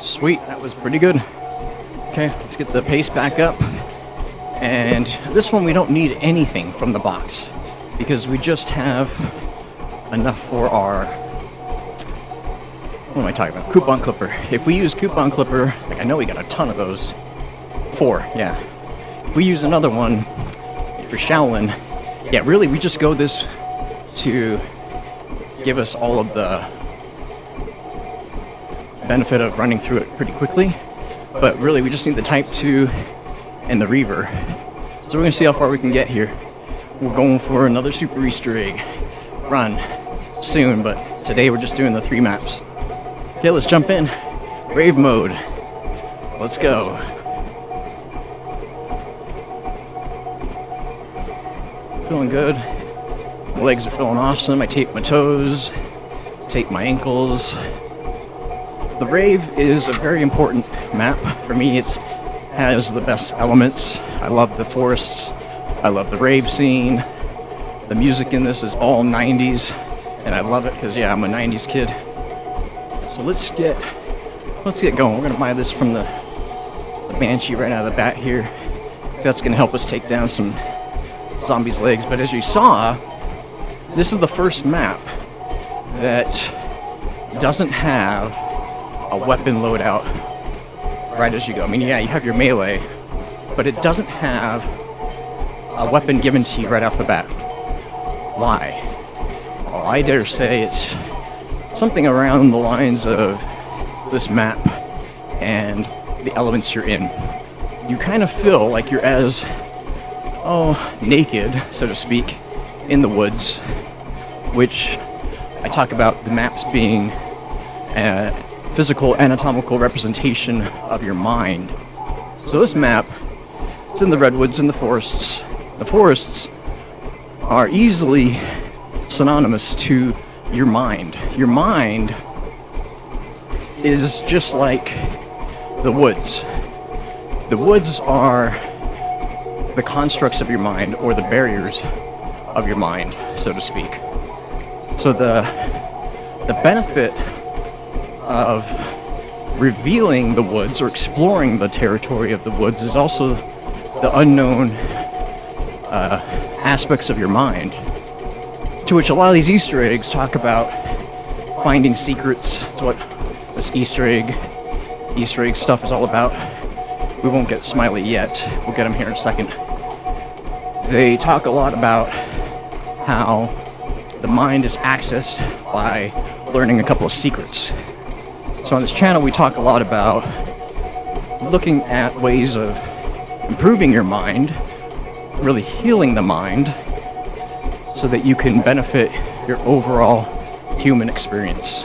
Sweet, that was pretty good. Okay, let's get the pace back up. And this one we don't need anything from the box because we just have enough for our, what am I talking about? Coupon clipper. If we use coupon clipper, like I know we got a ton of those. 4, yeah. If we use another one for Shaolin, yeah, really we just go this to give us all of the benefit of running through it pretty quickly, but really we just need the Type 2 and the Reaver. So we're gonna see how far we can get here. We're going for another super Easter egg run soon, but today we're just doing the 3 maps. Okay, let's jump in. Rave mode. Let's go. Feeling good. My legs are feeling awesome. I taped my toes, taped my ankles. The Rave is a very important map. For me, it has the best elements. I love the forests, I love the rave scene. The music in this is all 90s, and I love it because, yeah, I'm a 90s kid. So let's get going. We're gonna buy this from the Banshee right out of the bat here. That's gonna help us take down some zombies' legs. But as you saw, this is the first map that doesn't have a weapon loadout right as you go. I mean, yeah, you have your melee, but it doesn't have a weapon given to you right off the bat. Why? Well, I dare say it's something around the lines of this map and the elements you're in. You kind of feel like you're as, naked, so to speak, in the woods, which I talk about the maps being a physical anatomical representation of your mind. So this map, it's in the Redwoods and the forests. The forests are easily synonymous to your mind. Your mind is just like the woods. The woods are the constructs of your mind, or the barriers of your mind, so to speak. So the benefit of revealing the woods or exploring the territory of the woods is also the unknown aspects of your mind, to which a lot of these Easter eggs talk about finding secrets. That's what this Easter egg stuff is all about. We won't get Smiley yet. We'll get him here in a second. They talk a lot about how the mind is accessed by learning a couple of secrets. So on this channel, we talk a lot about looking at ways of improving your mind, really healing the mind, so that you can benefit your overall human experience.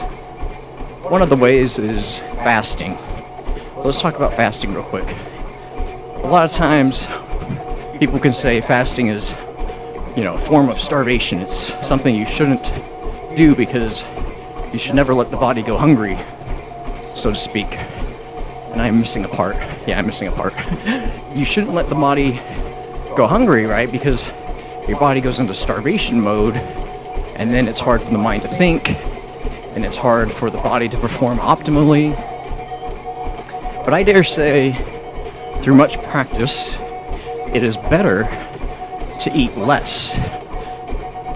One of the ways is fasting. Let's talk about fasting real quick. A lot of times, people can say fasting is, a form of starvation. It's something you shouldn't do because you should never let the body go hungry, so to speak. And I'm missing a part. Yeah, I'm missing a part. You shouldn't let the body go hungry, right? Because your body goes into starvation mode, and then it's hard for the mind to think, and it's hard for the body to perform optimally. But I dare say, through much practice, it is better to eat less,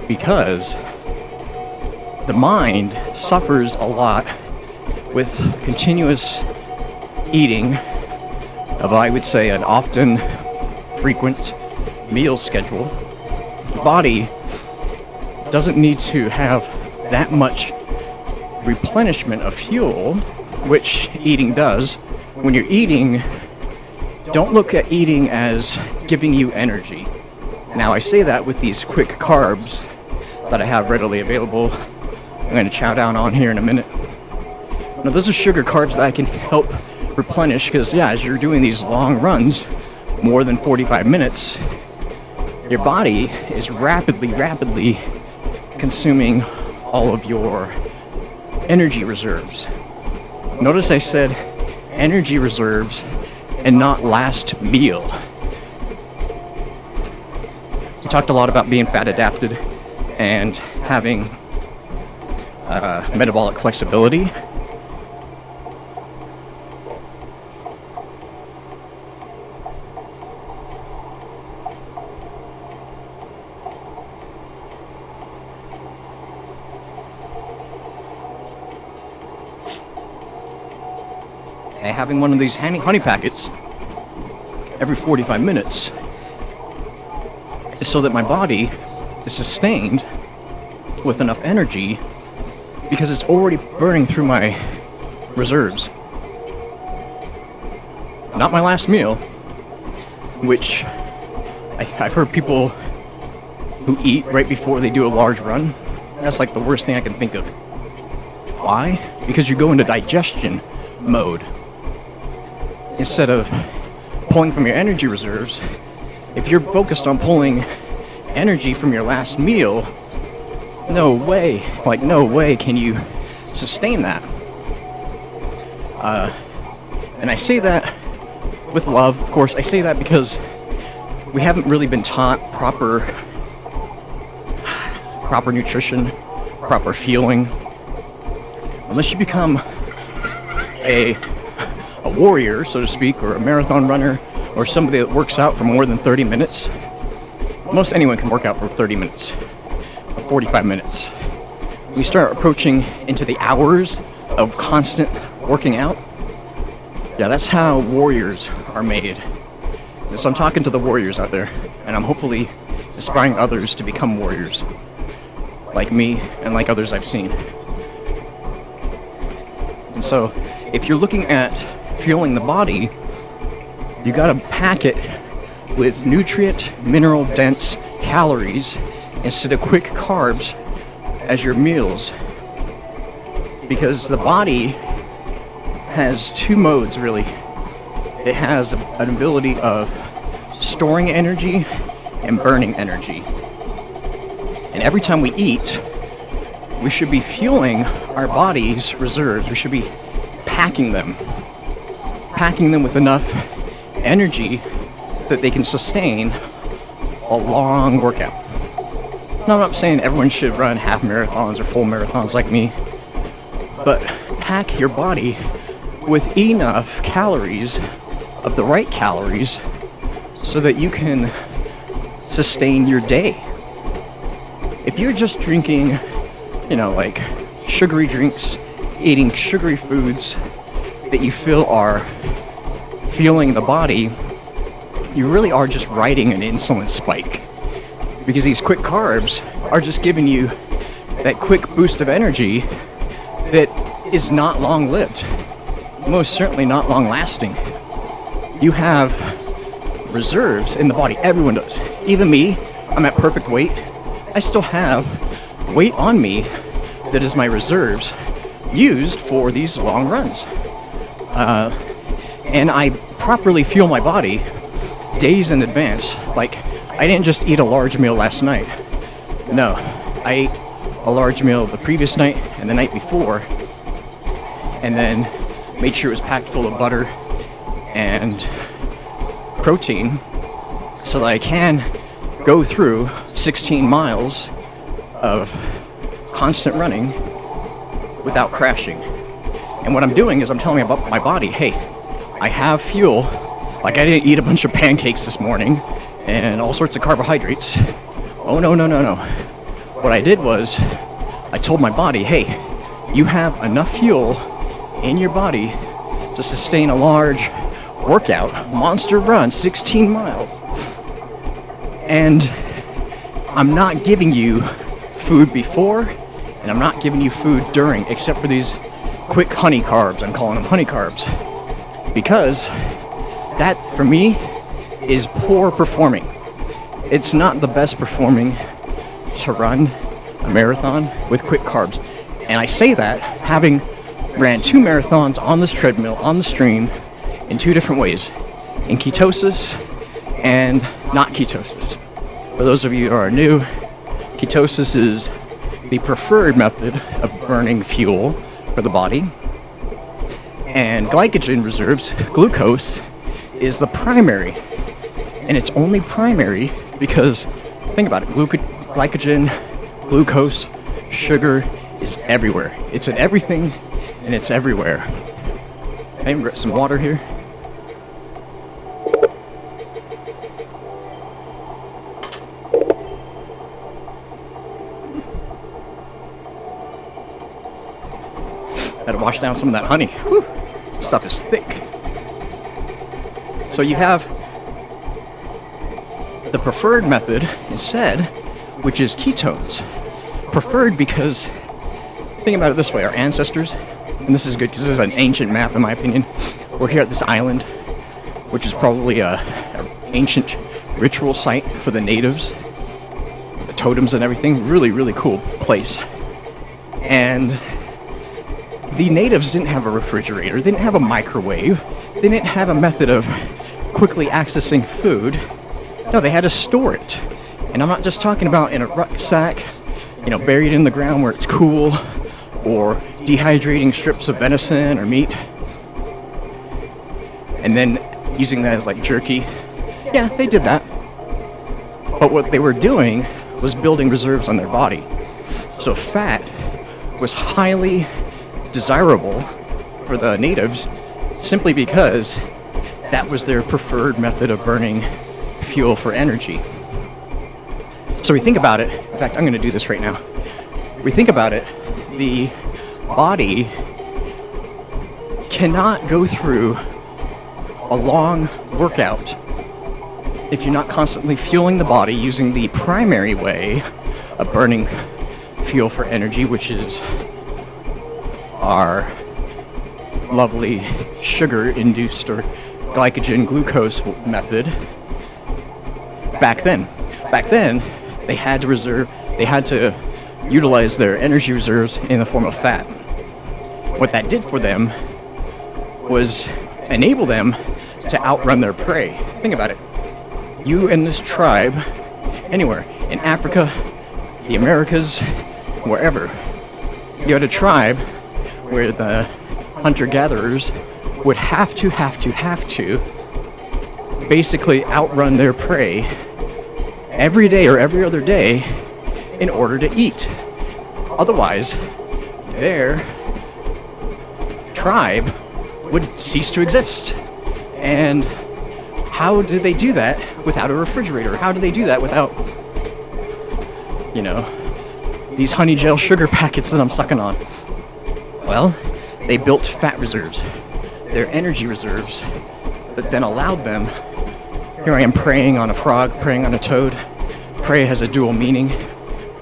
because the mind suffers a lot with continuous eating of, I would say, an often frequent meal schedule. The body doesn't need to have that much replenishment of fuel, which eating does. When you're eating, don't look at eating as giving you energy. Now, I say that with these quick carbs that I have readily available. I'm going to chow down on here in a minute. Now, those are sugar carbs that I can help replenish, because, yeah, as you're doing these long runs, more than 45 minutes, your body is rapidly consuming all of your energy reserves. Notice I said energy reserves and not last meal. We talked a lot about being fat adapted and having metabolic flexibility. Having one of these honey packets every 45 minutes is so that my body is sustained with enough energy, because it's already burning through my reserves. Not my last meal, which I've heard people who eat right before they do a large run. That's like the worst thing I can think of. Why? Because you go into digestion mode. Instead of pulling from your energy reserves, if you're focused on pulling energy from your last meal, no way can you sustain that. And I say that with love, of course. I say that because we haven't really been taught proper nutrition, proper fueling. Unless you become a warrior, so to speak, or a marathon runner, or somebody that works out for more than 30 minutes. Most anyone can work out for 30 minutes, 45 minutes. We start approaching into the hours of constant working out. Yeah, that's how warriors are made. So I'm talking to the warriors out there, and I'm hopefully inspiring others to become warriors, like me and like others I've seen. And so, if you're looking at fueling the body, you gotta pack it with nutrient, mineral-dense calories instead of quick carbs as your meals. Because the body has two modes, really. It has an ability of storing energy and burning energy. And every time we eat, we should be fueling our body's reserves. We should be packing them with enough energy that they can sustain a long workout. Now, I'm not saying everyone should run half marathons or full marathons like me, but pack your body with enough calories, of the right calories, so that you can sustain your day. If you're just drinking, like sugary drinks, eating sugary foods that you feel are fueling the body, you really are just riding an insulin spike. Because these quick carbs are just giving you that quick boost of energy that is not long-lived. Most certainly not long-lasting. You have reserves in the body. Everyone does. Even me, I'm at perfect weight. I still have weight on me that is my reserves used for these long runs. And I properly fuel my body days in advance. Like, I didn't just eat a large meal last night. No, I ate a large meal the previous night and the night before, and then made sure it was packed full of butter and protein so that I can go through 16 miles of constant running without crashing. And what I'm doing is I'm telling my body, hey, I have fuel. Like, I didn't eat a bunch of pancakes this morning and all sorts of carbohydrates. Oh, no. What I did was I told my body, hey, you have enough fuel in your body to sustain a large workout, monster run, 16 miles. And I'm not giving you food before, and I'm not giving you food during, except for these quick honey carbs. I'm calling them honey carbs. Because that, for me, is poor performing. It's not the best performing to run a marathon with quick carbs. And I say that having ran 2 marathons on this treadmill, on the stream, in 2 different ways. In ketosis and not ketosis. For those of you who are new, ketosis is the preferred method of burning fuel for the body. And glycogen reserves, glucose, is the primary. And it's only primary because, think about it, glycogen, glucose, sugar is everywhere. It's in everything, and it's everywhere. I even got some water here. Had to wash down some of that honey. Whew. This stuff is thick. So you have the preferred method instead, which is ketones. Preferred because, think about it this way, our ancestors, and this is good because this is an ancient map in my opinion, we're here at this island, which is probably an ancient ritual site for the natives, the totems and everything. Really, really cool place. And the natives didn't have a refrigerator, they didn't have a microwave, they didn't have a method of quickly accessing food. No, they had to store it. And I'm not just talking about in a rucksack, buried in the ground where it's cool, or dehydrating strips of venison or meat, and then using that as like jerky. Yeah, they did that. But what they were doing was building reserves on their body. So fat was highly desirable for the natives simply because that was their preferred method of burning fuel for energy. So we think about it, in fact, I'm going to do this right now. We think about it, the body cannot go through a long workout if you're not constantly fueling the body using the primary way of burning fuel for energy, which is our lovely sugar-induced or glycogen glucose method. Back then, they had to utilize their energy reserves in the form of fat. What that did for them was enable them to outrun their prey. Think about it. You and this tribe, anywhere, in Africa, the Americas, wherever, you had a tribe where the hunter-gatherers would have to basically outrun their prey every day or every other day in order to eat. Otherwise, their tribe would cease to exist. And how did they do that without a refrigerator? How do they do that without, these honey gel sugar packets that I'm sucking on? Well, they built fat reserves, their energy reserves, that then allowed them. Here I am preying on a frog, preying on a toad. Prey has a dual meaning.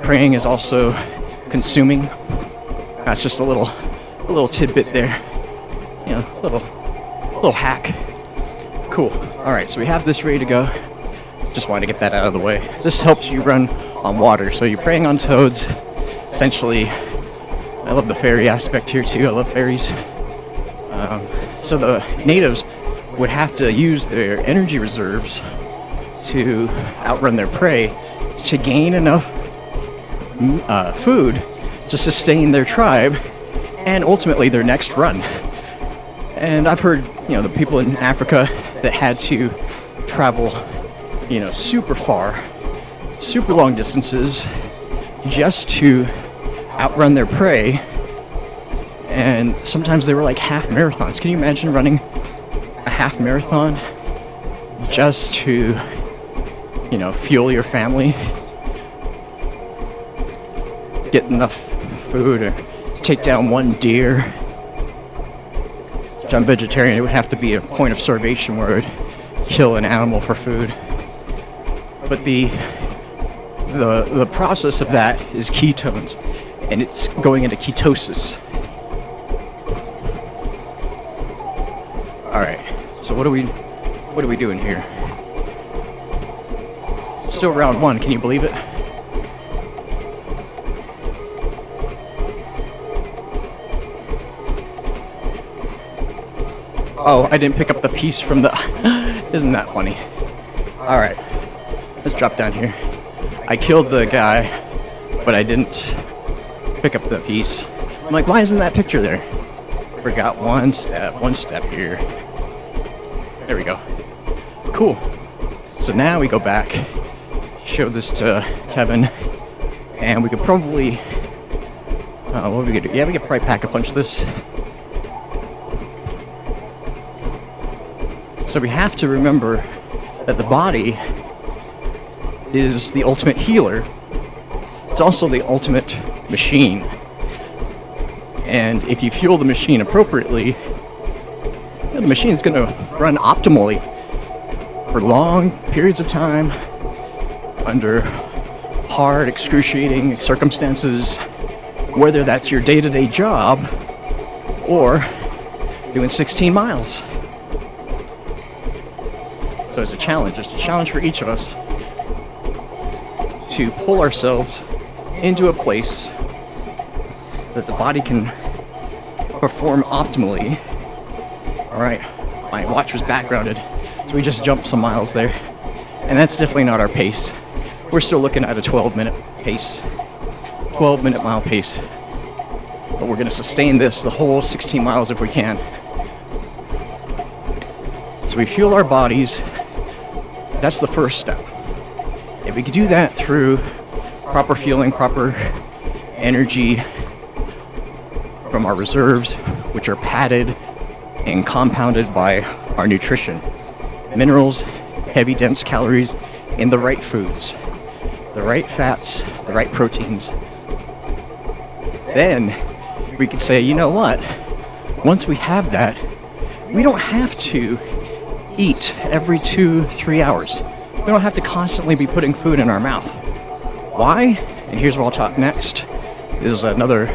Preying is also consuming. That's just a little tidbit there. Little hack. Cool. Alright, so we have this ready to go. Just wanted to get that out of the way. This helps you run on water. So you're preying on toads. Essentially, I love the fairy aspect here too. I love fairies. So the natives would have to use their energy reserves to outrun their prey to gain enough food to sustain their tribe and ultimately their next run. And I've heard, the people in Africa that had to travel, super far, super long distances just to outrun their prey. And sometimes they were like half marathons. Can you imagine running a half marathon just to, fuel your family? Get enough food or take down one deer. Which I'm vegetarian, it would have to be a point of starvation where it would kill an animal for food. But the process of that is ketones, and it's going into ketosis. Alright, so what are we doing here? Still round one, can you believe it? Oh, I didn't pick up the piece from the... Isn't that funny? Alright, let's drop down here. I killed the guy, but I didn't pick up the piece. I'm like, why isn't that picture there? Forgot one step here. There we go. Cool. So now we go back, show this to Kevin, and we could probably... what are we gonna do? Yeah, we could probably pack a punch this. So we have to remember that the body is the ultimate healer. It's also the ultimate machine. And if you fuel the machine appropriately, the machine is going to run optimally for long periods of time under hard, excruciating circumstances, whether that's your day-to-day job or doing 16 miles. So it's a challenge. It's a challenge for each of us to pull ourselves into a place that the body can perform optimally. Alright, my watch was backgrounded, so we just jumped some miles there. And that's definitely not our pace. We're still looking at a 12-minute pace. 12-minute mile pace. But we're going to sustain this the whole 16 miles if we can. So we fuel our bodies. That's the first step. And we could do that through proper fueling, proper energy from our reserves, which are padded and compounded by our nutrition. Minerals, heavy, dense calories, in the right foods, the right fats, the right proteins. Then we could say, you know what? Once we have that, we don't have to eat every 2-3 hours. We don't have to constantly be putting food in our mouth. Why? And here's what I'll talk next. This is another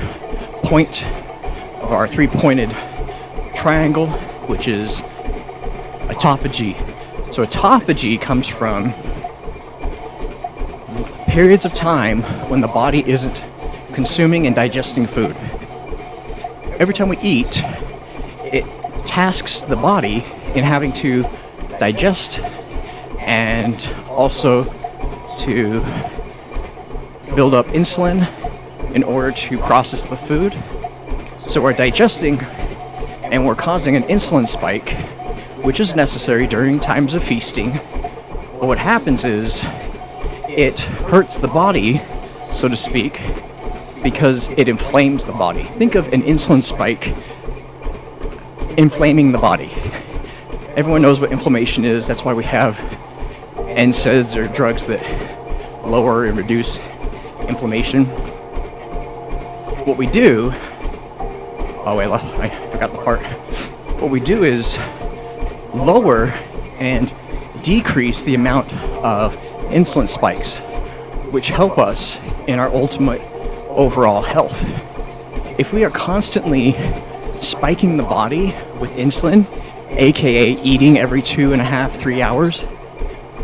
point of our three-pointed triangle, which is autophagy. So autophagy comes from periods of time when the body isn't consuming and digesting food. Every time we eat, it tasks the body in having to digest and also to build up insulin in order to process the food. So we're digesting and we're causing an insulin spike, which is necessary during times of feasting. But what happens is it hurts the body, so to speak, because it inflames the body. Think of an insulin spike inflaming the body. Everyone knows what inflammation is. That's why we have NSAIDs, or drugs that lower and reduce inflammation. What we do, I forgot the part. What we do is lower and decrease the amount of insulin spikes, which help us in our ultimate overall health. If we are constantly spiking the body with insulin, aka eating every 2.5-3 hours,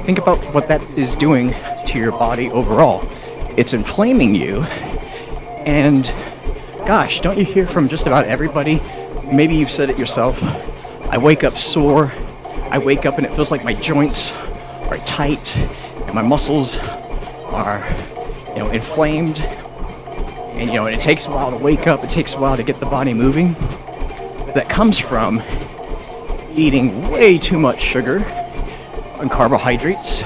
think about what that is doing to your body overall. It's inflaming you, and gosh, don't you hear from just about everybody? Maybe you've said it yourself. I wake up sore. I wake up and it feels like my joints are tight and my muscles are, inflamed. And, and it takes a while to wake up. It takes a while to get the body moving. That comes from eating way too much sugar and carbohydrates,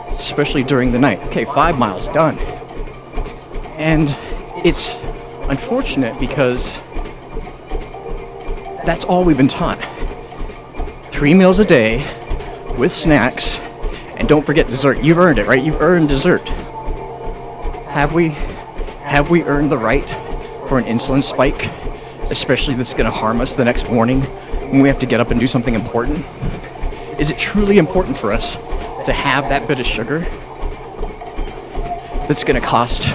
especially during the night. Okay, 5 miles done. And it's unfortunate because that's all we've been taught. 3 meals a day with snacks, and don't forget dessert. You've earned it, right? You've earned dessert. Have we earned the right for an insulin spike, especially that's going to harm us the next morning when we have to get up and do something important? Is it truly important for us to have that bit of sugar that's going to cost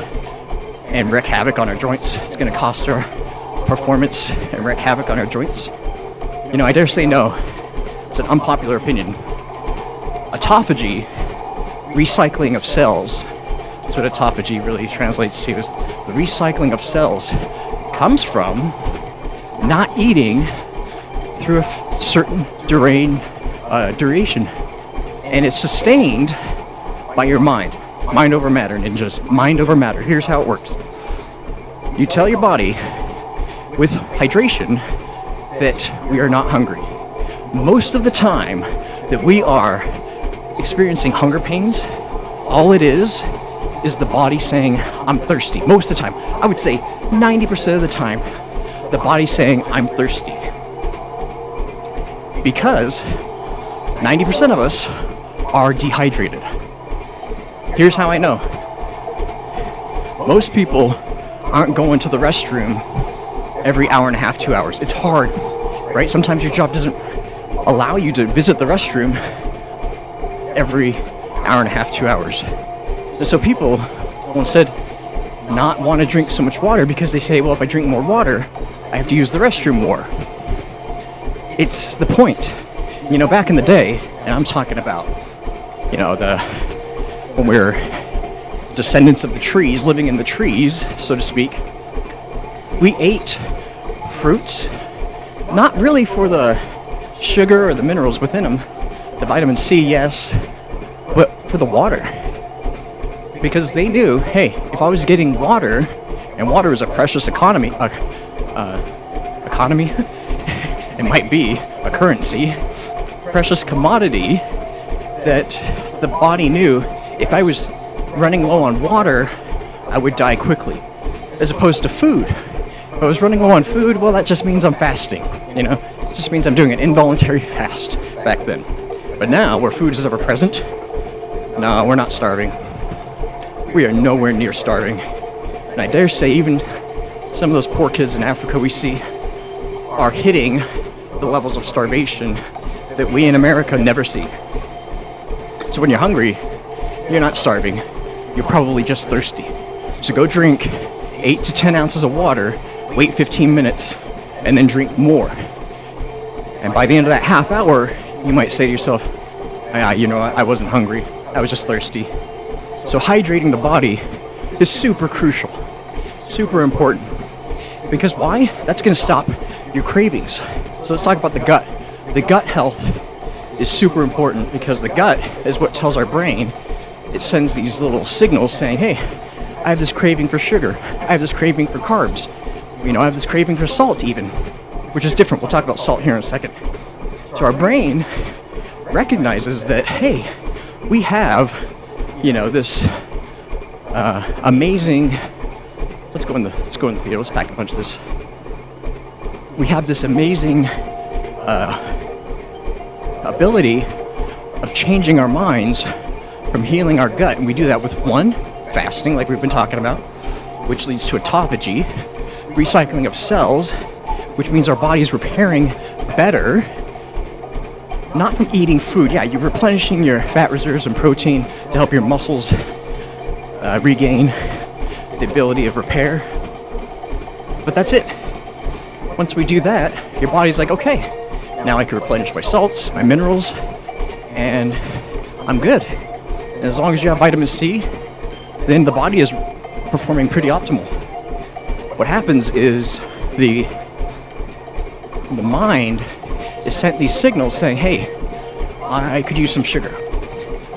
and wreak havoc on our joints? It's going to cost our performance and wreak havoc on our joints? I dare say no. It's an unpopular opinion. Autophagy, recycling of cells, that's what autophagy really translates to, is the recycling of cells, comes from not eating through a certain duration. And it's sustained by your mind. Mind over matter, ninjas. Mind over matter. Here's how it works. You tell your body with hydration that we are not hungry. Most of the time that we are experiencing hunger pains, all it is the body saying, I'm thirsty. Most of the time. I would say 90% of the time, the body's saying, I'm thirsty. Because 90% of us are dehydrated. Here's how I know. Most people aren't going to the restroom every hour and a half, 2 hours. It's hard, right? Sometimes your job doesn't allow you to visit the restroom every hour and a half, 2 hours. And so people will instead not want to drink so much water because they say, well, if I drink more water, I have to use the restroom more. It's the point. Back in the day, and I'm talking about, when we're descendants of the trees, living in the trees, so to speak, we ate fruits, not really for the sugar or the minerals within them, the vitamin C, yes, but for the water. Because they knew, hey, if I was getting water, and water is a precious economy, it might be a currency, precious commodity, that the body knew if I was running low on water, I would die quickly. As opposed to food. If I was running low on food, well, that just means I'm fasting, you know? It just means I'm doing an involuntary fast back then. But now, where food is ever present, no, we're not starving. We are nowhere near starving. And I dare say even some of those poor kids in Africa we see are hitting the levels of starvation that we in America never see. So when you're hungry, you're not starving. You're probably just thirsty. So go drink 8 to 10 ounces of water, wait 15 minutes, and then drink more. And by the end of that half hour, you might say to yourself, you know, I wasn't hungry, I was just thirsty. So hydrating the body is super crucial, super important. Because why? That's going to stop your cravings. So let's talk about the gut. The gut health is super important because the gut is what tells our brain. It sends these little signals saying, hey, I have this craving for sugar. I have this craving for carbs. You know, I have this craving for salt even, which is different. We'll talk about salt here in a second. So our brain recognizes that, hey, we have, you know, this amazing, let's go in the theater, let's pack a bunch of this. We have this amazing ability of changing our minds from healing our gut, and we do that with one, fasting, like we've been talking about, which leads to autophagy, recycling of cells, which means our body's repairing better, not from eating food. Yeah, you're replenishing your fat reserves and protein to help your muscles regain the ability of repair, but that's it. Once we do that, your body's like, okay, now I can replenish my salts, my minerals, and I'm good. And as long as you have vitamin C, then the body is performing pretty optimal. What happens is the mind is sent these signals saying, hey, I could use some sugar.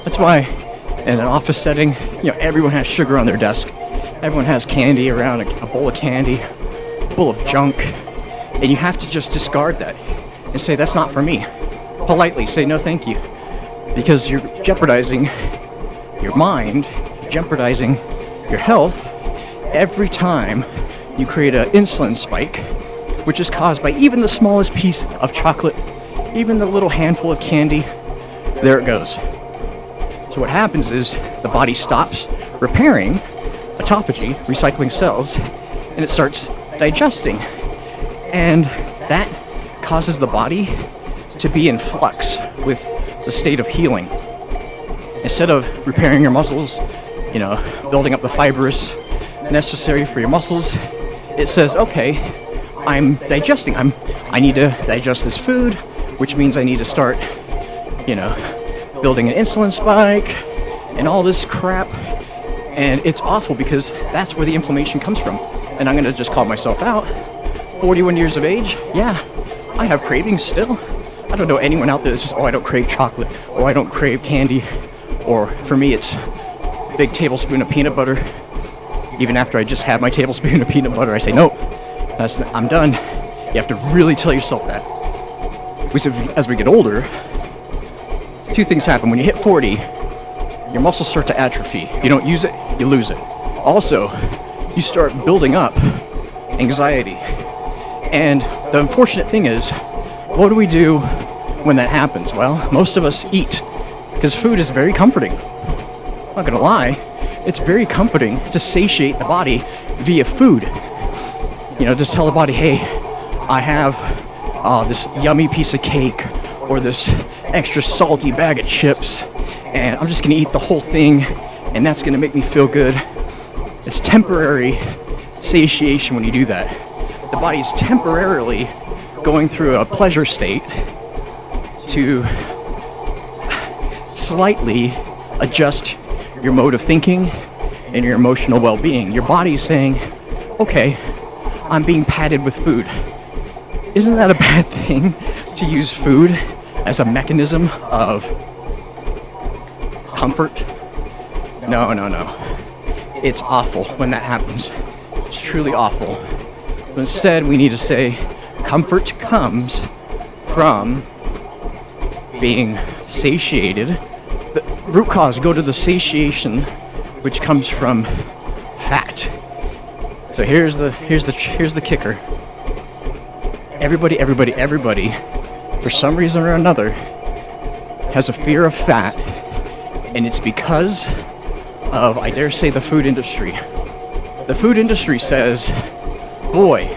That's why in an office setting, you know, everyone has sugar on their desk. Everyone has candy around, a bowl of candy, a bowl of junk, and you have to just discard that and say, that's not for me. Politely say, no thank you, because you're jeopardizing your mind, jeopardizing your health every time you create an insulin spike, which is caused by even the smallest piece of chocolate, even the little handful of candy. There it goes. So what happens is the body stops repairing, autophagy, recycling cells, and it starts digesting. And that causes the body to be in flux with the state of healing. Instead of repairing your muscles, you know, building up the fibers necessary for your muscles, it says, okay, I'm digesting. I need to digest this food, which means I need to start, you know, building an insulin spike and all this crap. And it's awful because that's where the inflammation comes from. And I'm going to just call myself out. 41 years of age, yeah, I have cravings still. I don't know anyone out there that says, oh, I don't crave chocolate, or I don't crave candy, or for me it's a big tablespoon of peanut butter. Even after I just had my tablespoon of peanut butter, I say, nope, I'm done. You have to really tell yourself that. As we get older, two things happen. When you hit 40, your muscles start to atrophy. If you don't use it, you lose it. Also, you start building up anxiety. And the unfortunate thing is, what do we do when that happens? Well, most of us eat, because food is very comforting. I'm not gonna lie, it's very comforting to satiate the body via food. You know, just tell the body, hey, I have this yummy piece of cake, or this extra salty bag of chips, and I'm just gonna eat the whole thing, and that's gonna make me feel good. It's temporary satiation when you do that. The body's temporarily going through a pleasure state to slightly adjust your mode of thinking and your emotional well-being. Your body's saying, okay, I'm being patted with food. Isn't that a bad thing to use food as a mechanism of comfort? No. It's awful when that happens. It's truly awful. But instead, we need to say, comfort comes from being satiated. The root cause, go to the satiation which comes from fat. So here's the kicker. Everybody, for some reason or another, has a fear of fat, and it's because of, I dare say, the food industry. The food industry says, boy,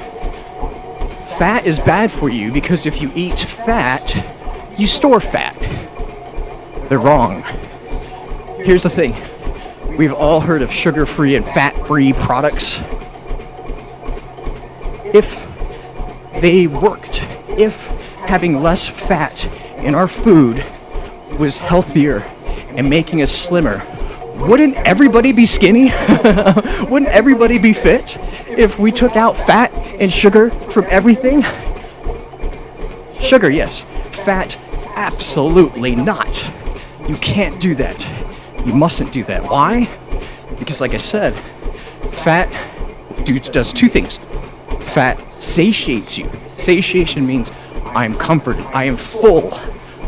fat is bad for you because if you eat fat, you store fat. They're wrong. Here's the thing. We've all heard of sugar-free and fat-free products. If they worked, if having less fat in our food was healthier and making us slimmer, wouldn't everybody be skinny? Wouldn't everybody be fit if we took out fat and sugar from everything? Sugar, yes. Fat, absolutely not. You can't do that. You mustn't do that. Why? Because like I said, fat does two things. Fat satiates you. Satiation means I'm comforted. I am full.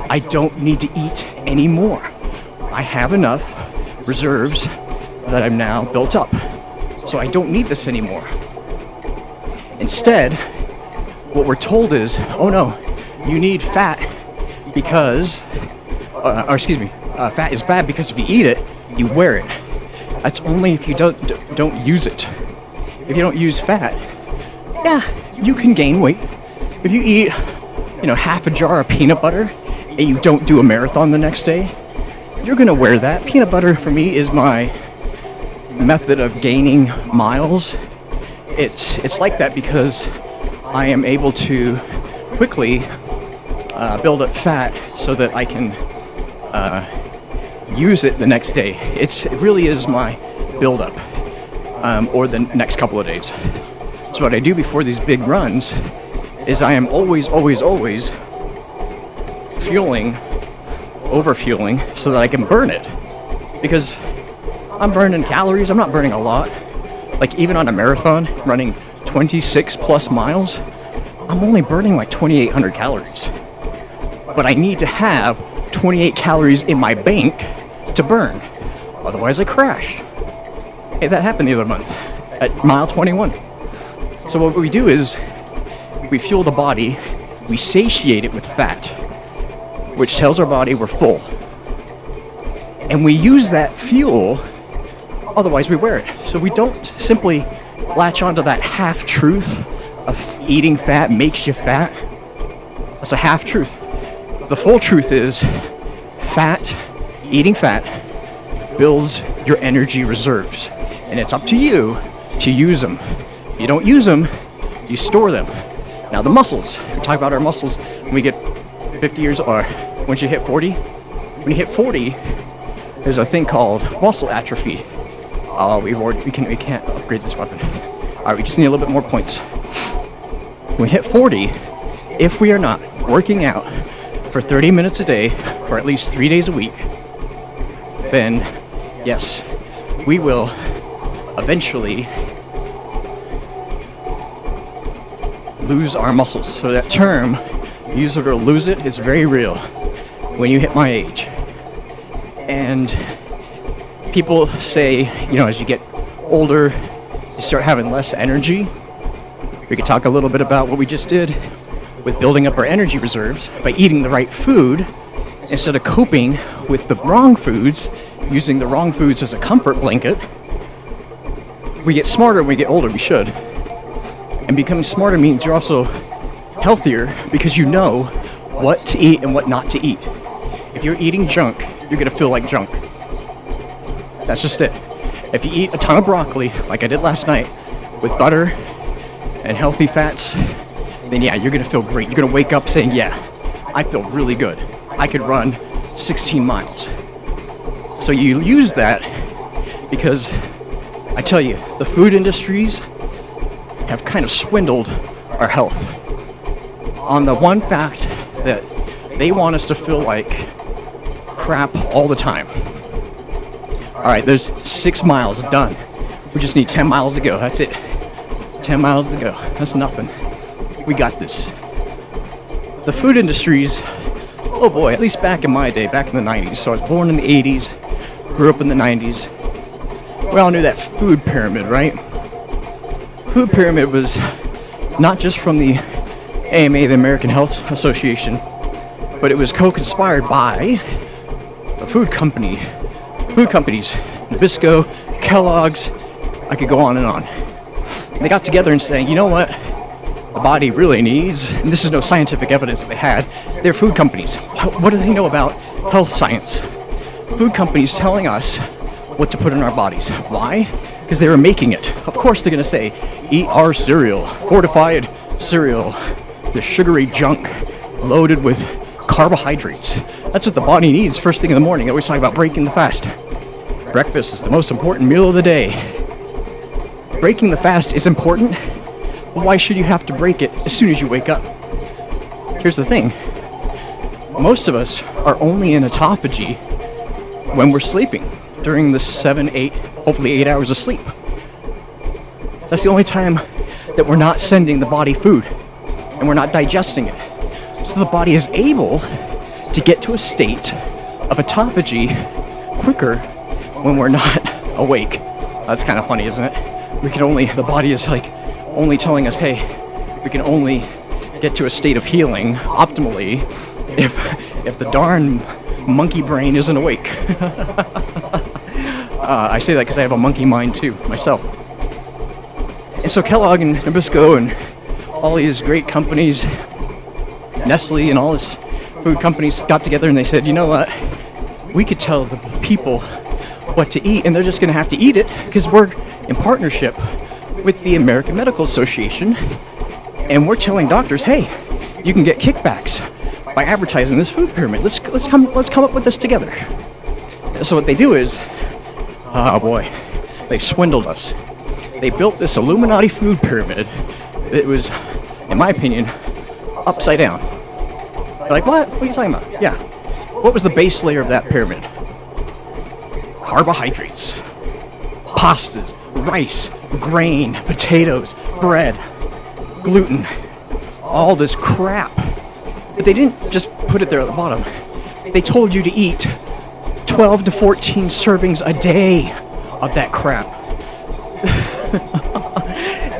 I don't need to eat anymore. I have enough reserves that I'm now built up. So I don't need this anymore. Instead, what we're told is, oh no, you need fat because, fat is bad because if you eat it, you wear it. That's only if you don't use it. If you don't use fat, yeah, you can gain weight. If you eat, half a jar of peanut butter and you don't do a marathon the next day, you're gonna wear that. Peanut butter for me is my method of gaining miles. It's like that because I am able to quickly build up fat so that I can use it the next day. It really is my build-up, or the next couple of days. So what I do before these big runs is I am always overfueling so that I can burn it. Because I'm burning calories, I'm not burning a lot. Like even on a marathon, running 26 plus miles, I'm only burning like 2,800 calories. But I need to have 28 calories in my bank to burn. Otherwise I crash. Hey, that happened the other month at mile 21. So what we do is we fuel the body, we satiate it with fat, which tells our body we're full. And we use that fuel, otherwise we wear it. So we don't simply latch onto that half-truth of eating fat makes you fat. That's a half-truth. The full truth is eating fat builds your energy reserves. And it's up to you to use them. If you don't use them, you store them. Now the muscles, we talk about our muscles when we get 50 years, or once you hit 40. When you hit 40, there's a thing called muscle atrophy. We can't upgrade this weapon. All right, we just need a little bit more points. When we hit 40, if we are not working out for 30 minutes a day for at least 3 days a week, then yes, we will eventually lose our muscles. So that term, use it or lose it, is very real when you hit my age. And people say, as you get older, you start having less energy. We could talk a little bit about what we just did with building up our energy reserves by eating the right food instead of coping with the wrong foods, using the wrong foods as a comfort blanket. We get smarter when we get older, we should. And becoming smarter means you're also healthier because you know what to eat and what not to eat. If you're eating junk, you're gonna feel like junk. That's just it. If you eat a ton of broccoli, like I did last night, with butter and healthy fats, then yeah, you're gonna feel great. You're gonna wake up saying, yeah, I feel really good. I could run 16 miles. So you use that because I tell you, the food industries have kind of swindled our health on the one fact that they want us to feel like crap all the time. All right, there's 6 miles done. We just need 10 miles to go. That's it. 10 miles to go. That's nothing. We got this. The food industries, oh boy, at least back in my day, back in the 90s. So I was born in the 80s, grew up in the 90s. We all knew that food pyramid, right? Food pyramid was not just from the AMA, the American Health Association, but it was co-conspired by the food companies, Nabisco, Kellogg's, I could go on and on. They got together and saying, you know what the body really needs, and this is no scientific evidence that they had, they're food companies. What do they know about health science? Food companies telling us what to put in our bodies. Why? Because they were making it. Of course they're going to say, eat our cereal, fortified cereal, the sugary junk loaded with carbohydrates. That's what the body needs first thing in the morning. I always talk about breaking the fast. Breakfast is the most important meal of the day. Breaking the fast is important. Why should you have to break it as soon as you wake up? Here's the thing. Most of us are only in autophagy when we're sleeping during the 7, 8, hopefully 8 hours of sleep. That's the only time that we're not sending the body food and we're not digesting it. So the body is able to get to a state of autophagy quicker when we're not awake. That's kind of funny, isn't it? The body is like only telling us, hey, we can only get to a state of healing optimally if the darn monkey brain isn't awake. I say that because I have a monkey mind too, myself. And so Kellogg and Nabisco and all these great companies, Nestle and all these food companies got together and they said, you know what, we could tell the people what to eat and they're just going to have to eat it because we're in partnership with the American Medical Association and we're telling doctors, hey, you can get kickbacks by advertising this food pyramid. Let's come up with this together. So what they do is, oh boy, they swindled us. They built this Illuminati food pyramid. It was, in my opinion, upside down. You're like, what? What are you talking about? Yeah. What was the base layer of that pyramid? Carbohydrates, pastas, rice, grain, potatoes, bread, gluten, all this crap. But they didn't just put it there at the bottom. They told you to eat 12 to 14 servings a day of that crap.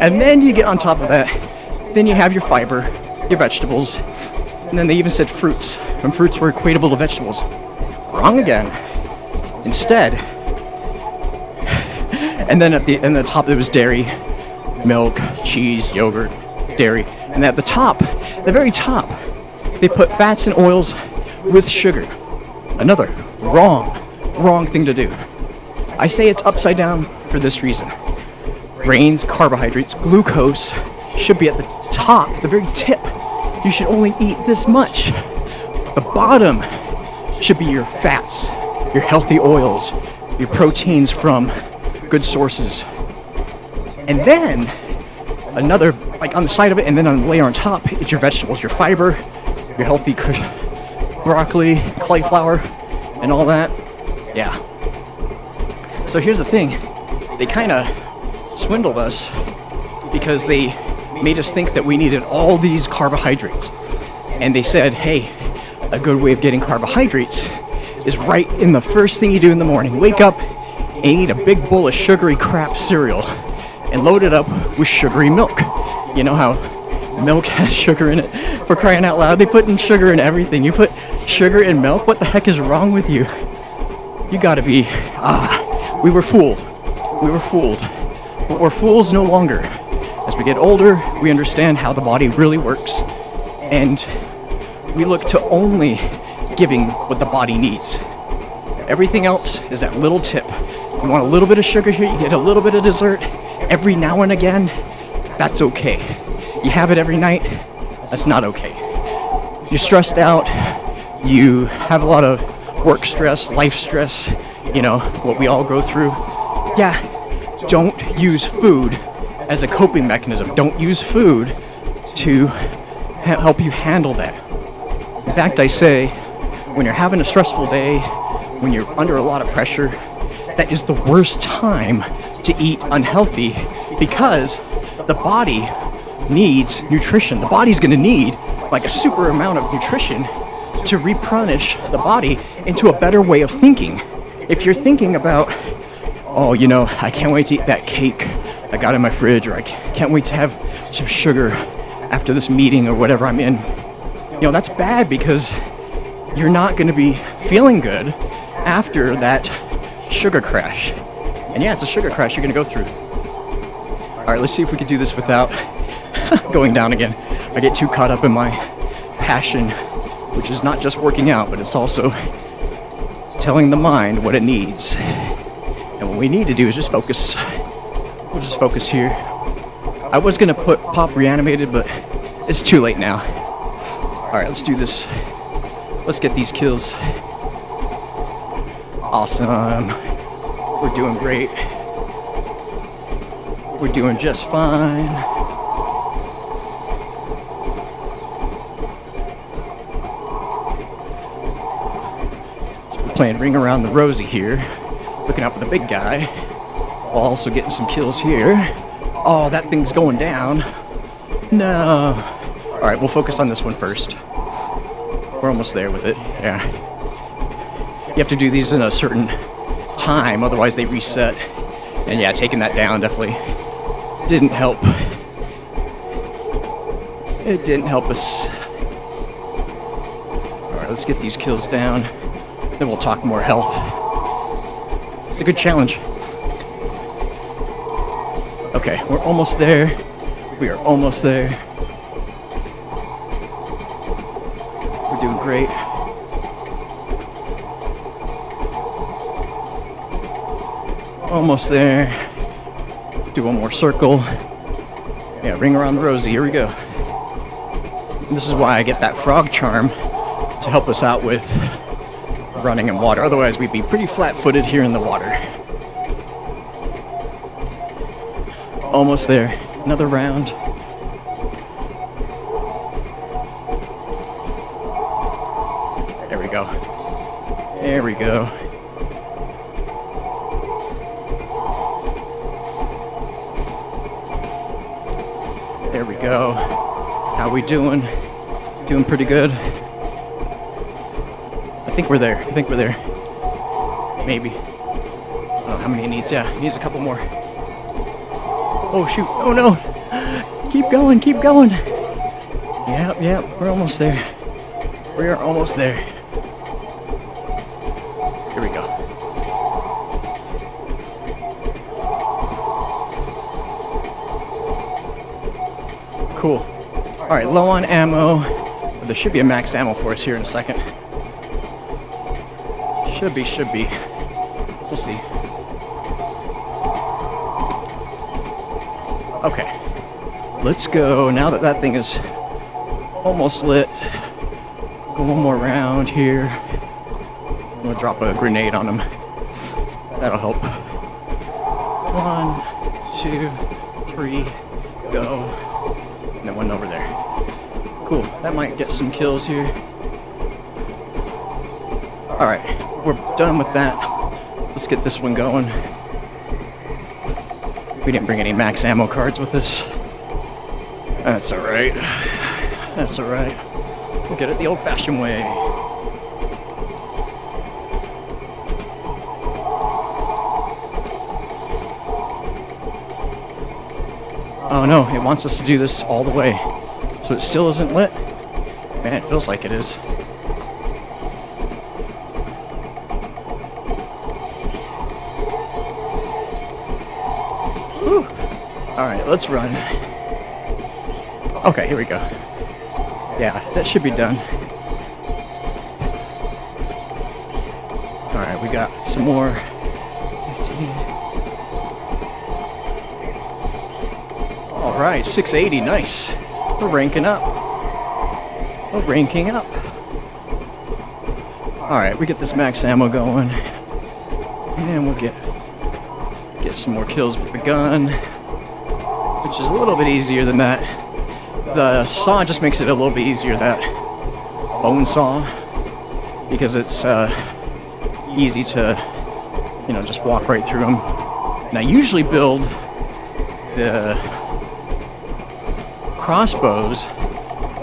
And then you get on top of that, then you have your fiber, your vegetables, and then they even said fruits, and fruits were equatable to vegetables. Wrong again. Instead, and then at the top there was dairy, milk, cheese, yogurt, dairy, and at the top, the very top, they put fats and oils with sugar. Another wrong thing to do. I say it's upside down for this reason. Grains, carbohydrates, glucose should be at the top, the very tip. You should only eat this much. The bottom should be your fats, your healthy oils, your proteins from good sources. And then another, like on the side of it, and then on the layer on top, it's your vegetables, your fiber, your healthy broccoli, cauliflower, and all that. Yeah. So here's the thing. They kind of swindled us because they made us think that we needed all these carbohydrates. And they said, hey, a good way of getting carbohydrates is right in the first thing you do in the morning. Wake up and eat a big bowl of sugary crap cereal and load it up with sugary milk. You know how milk has sugar in it? For crying out loud, they put in sugar in everything. You put sugar in milk? What the heck is wrong with you? You gotta be, we were fooled. We were fooled. But we're fools no longer. As we get older, we understand how the body really works. And we look to only giving what the body needs. Everything else is that little tip. You want a little bit of sugar here, you get a little bit of dessert every now and again, that's okay. You have it every night, that's not okay. You're stressed out, you have a lot of work stress, life stress, you know, what we all go through. Yeah, don't use food as a coping mechanism. Don't use food to help you handle that. In fact, I say, when you're having a stressful day, when you're under a lot of pressure, that is the worst time to eat unhealthy because the body needs nutrition. The body's going to need like a super amount of nutrition to replenish the body into a better way of thinking. If you're thinking about oh, you know, I can't wait to eat that cake I got in my fridge, or I can't wait to have some sugar after this meeting or whatever I'm in. You know, that's bad because you're not going to be feeling good after that sugar crash. And yeah, it's a sugar crash you're going to go through. All right, let's see if we can do this without going down again. I get too caught up in my passion, which is not just working out, but it's also telling the mind what it needs. And what we need to do is just focus. We'll just focus here. I was gonna put Pop Reanimated, but it's too late now. Alright, let's do this. Let's get these kills. Awesome. We're doing great. We're doing just fine. So we're playing Ring Around the Rosie here. Looking out for the big guy. While also getting some kills here. Oh, that thing's going down. No. Alright, we'll focus on this one first. We're almost there with it. Yeah. You have to do these in a certain time, otherwise they reset. And yeah, taking that down definitely didn't help. It didn't help us. Alright, let's get these kills down. Then we'll talk more health. It's a good challenge. Okay, we're almost there. We are almost there. We're doing great. Almost there. Do one more circle. Yeah, Ring Around the Rosie. Here we go. And this is why I get that frog charm to help us out with running in water. Otherwise, we'd be pretty flat-footed here in the water. Almost there. Another round. There we go. There we go. There we go. How we doing? Doing pretty good. I think we're there. I think we're there. Maybe. I don't know how many it needs. Yeah, it needs a couple more. Oh shoot, oh no! Keep going, keep going! Yep, we're almost there. We are almost there. Here we go. Cool. Alright, low on ammo. There should be a max ammo for us here in a second. Should be. We'll see. Okay, let's go. Now that that thing is almost lit, go one more round here. I'm gonna drop a grenade on him. That'll help. 1, 2, 3, go. And then one over there. Cool, that might get some kills here. Alright, we're done with that. Let's get this one going. We didn't bring any max ammo cards with us. That's alright. That's alright. We'll get it the old-fashioned way. Oh no, it wants us to do this all the way. So it still isn't lit? Man, it feels like it is. Alright, let's run. Okay, here we go. Yeah, that should be done. Alright, we got some more. 15. Alright, 680, nice. We're ranking up. We're ranking up. Alright, we get this max ammo going. And we'll get some more kills with the gun. Which is a little bit easier than that. The saw just makes it a little bit easier, that bone saw, because it's easy to, you know, just walk right through them. And I usually build the crossbows,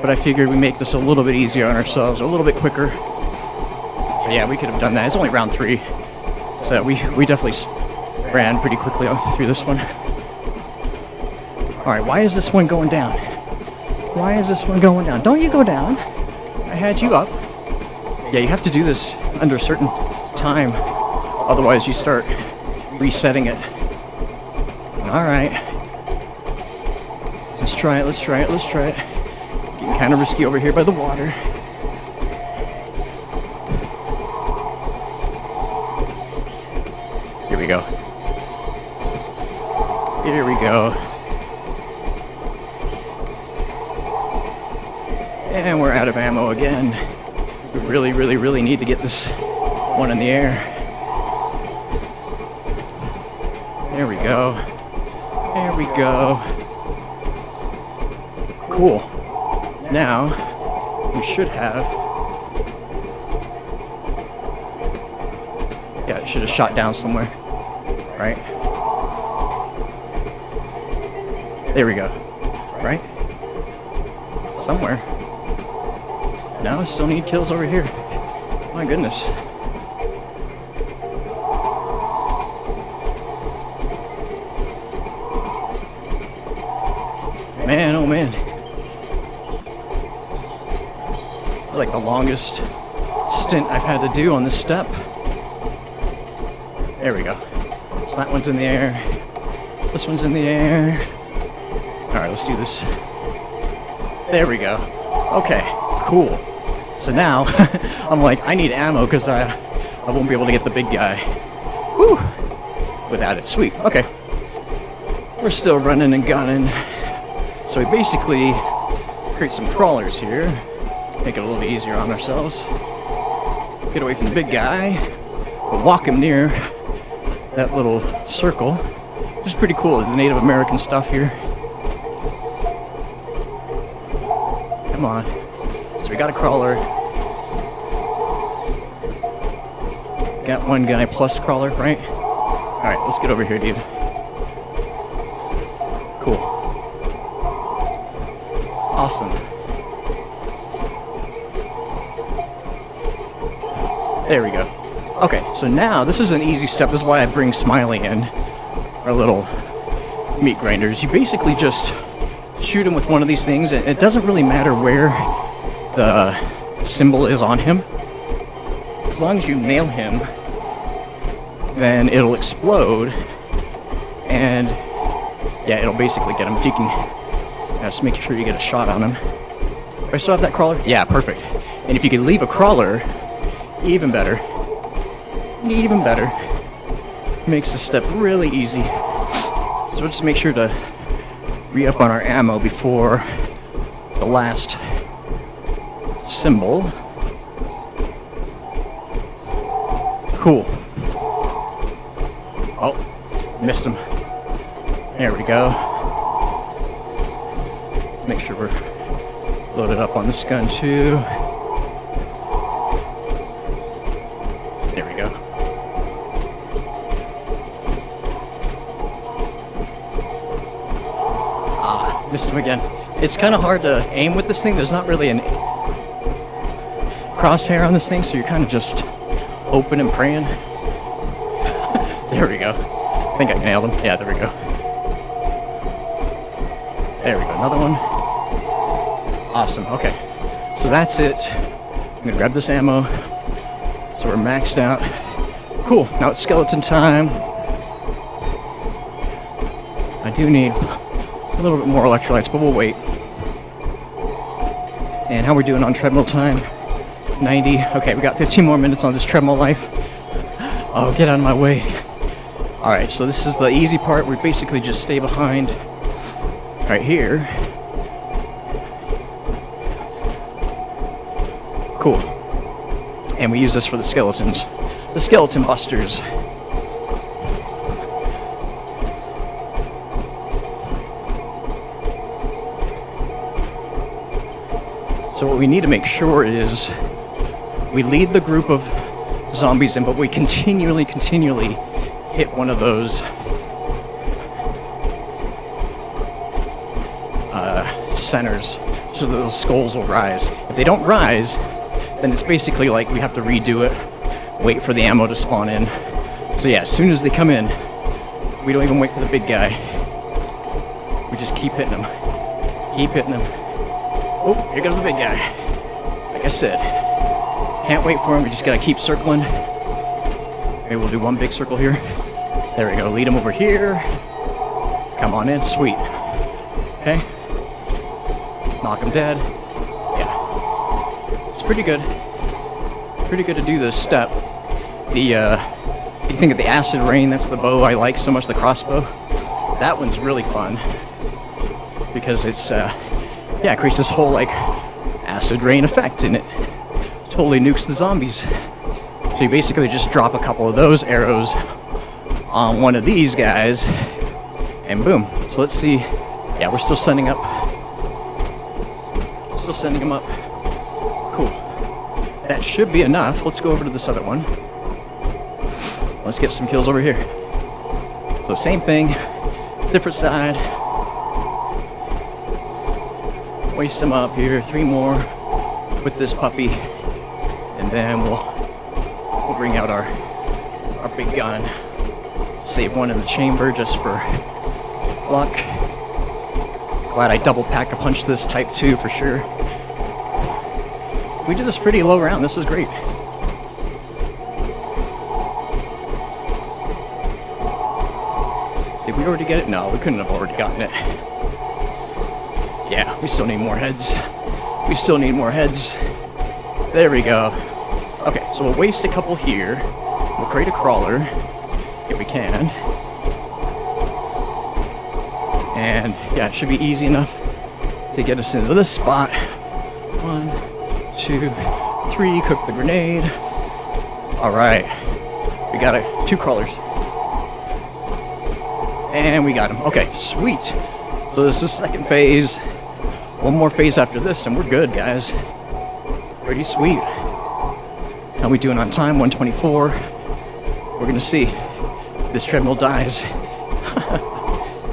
but I figured we make this a little bit easier on ourselves, a little bit quicker. But yeah, we could have done that. It's only round 3, so we definitely ran pretty quickly through this one. Alright, why is this one going down? Why is this one going down? Don't you go down. I had you up. Yeah, you have to do this under a certain time. Otherwise you start resetting it. Alright. Let's try it, let's try it, let's try it. Getting kind of risky over here by the water. Here we go. Here we go. And we're out of ammo again. We really, really, really need to get this one in the air. There we go. There we go. Cool. Now, we should have... Yeah, it should have shot down somewhere. Right? There we go. Right? Somewhere. Now I still need kills over here. My goodness. Man, oh man. It's like the longest stint I've had to do on this step. There we go. So that one's in the air. This one's in the air. Alright, let's do this. There we go. Okay, cool. So now, I'm like, I need ammo because I won't be able to get the big guy. Woo! Without it. Sweet. Okay. We're still running and gunning. So we basically create some crawlers here. Make it a little bit easier on ourselves. Get away from the big guy. But walk him near that little circle. Which is pretty cool. The Native American stuff here. Come on. So we got a crawler. Got one guy plus crawler, right? Alright, let's get over here, dude. Cool. Awesome. There we go. Okay, so now this is an easy step. This is why I bring Smiley in. Our little meat grinders. You basically just shoot him with one of these things, and it doesn't really matter where the symbol is on him. As long as you nail him, then it'll explode, and yeah, it'll basically get him. If you can just make sure you get a shot on him. Do I still have that crawler? Yeah, perfect. And if you could leave a crawler, even better. Even better. Makes the step really easy. So we'll just make sure to re-up on our ammo before the last symbol. Cool. Oh, missed him. There we go. Let's make sure we're loaded up on this gun too. There we go. Missed him again. It's kind of hard to aim with this thing. There's not really an crosshair on this thing, so you're kind of just open and praying. There we go. I think I nailed him. Yeah, there we go. There we go. Another one. Awesome. Okay. So that's it. I'm going to grab this ammo. So we're maxed out. Cool. Now it's skeleton time. I do need a little bit more electrolytes, but we'll wait. And how we're doing on treadmill time? 90. Okay, we got 15 more minutes on this treadmill life. Oh, get out of my way. Alright, so this is the easy part. We basically just stay behind right here. Cool. And we use this for the skeletons. The skeleton busters. So what we need to make sure is we lead the group of zombies in, but we continually hit one of those centers so that those skulls will rise. If they don't rise, then it's basically like we have to redo it, wait for the ammo to spawn in. So yeah, as soon as they come in, We don't even wait for the big guy. We just keep hitting him. Keep hitting him. Oh, here comes the big guy. Like I said, can't wait for him. We just gotta keep circling. Maybe we'll do one big circle here. There we go. Lead him over here. Come on in. Sweet. Okay. Knock him dead. Yeah. It's pretty good. Pretty good to do this step. You think of the acid rain, that's the bow I like so much, the crossbow. That one's really fun because it's it creates this whole like acid rain effect and it totally nukes the zombies. So you basically just drop a couple of those arrows on one of these guys and boom. So let's see. Yeah, we're still sending up. Still sending them up. Cool. That should be enough. Let's go over to this other one. Let's get some kills over here. So same thing, different side. Waste them up here. 3 more with this puppy, and then we'll bring out our big gun. Save one in the chamber just for luck. Glad I double pack a punch this type 2 for sure. We did this pretty low round. This is great. Did we already get it? No, we couldn't have already gotten it. Yeah, we still need more heads. We still need more heads. There we go. Okay, so we'll waste a couple here. We'll create a crawler, if we can. And yeah, it should be easy enough to get us into this spot. 1, 2, 3, cook the grenade. All right, we got 2 crawlers. And we got him. Okay, sweet. So this is the second phase. One more phase after this, and we're good, guys. Pretty sweet. How we doing on time? 1:24. We're gonna see if this treadmill dies.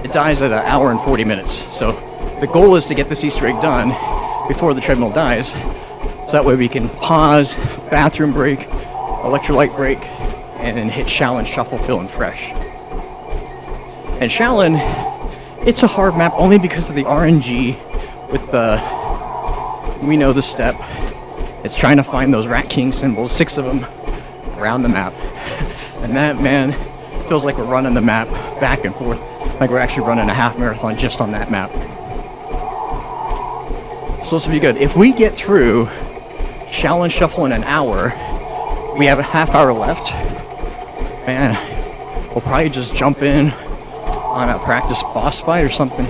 It dies at 1 hour and 40 minutes. So the goal is to get this Easter egg done before the treadmill dies. So that way we can pause, bathroom break, electrolyte break, and then hit Shaolin Shuffle feeling fresh. And Shaolin, it's a hard map only because of the RNG with we know the step. It's trying to find those Rat King symbols, 6 of them around the map. And that, man, feels like we're running the map back and forth, like we're actually running a half marathon just on that map. So this will be good. If we get through Shaolin Shuffle in an hour, we have a half hour left. Man, we'll probably just jump in on a practice boss fight or something.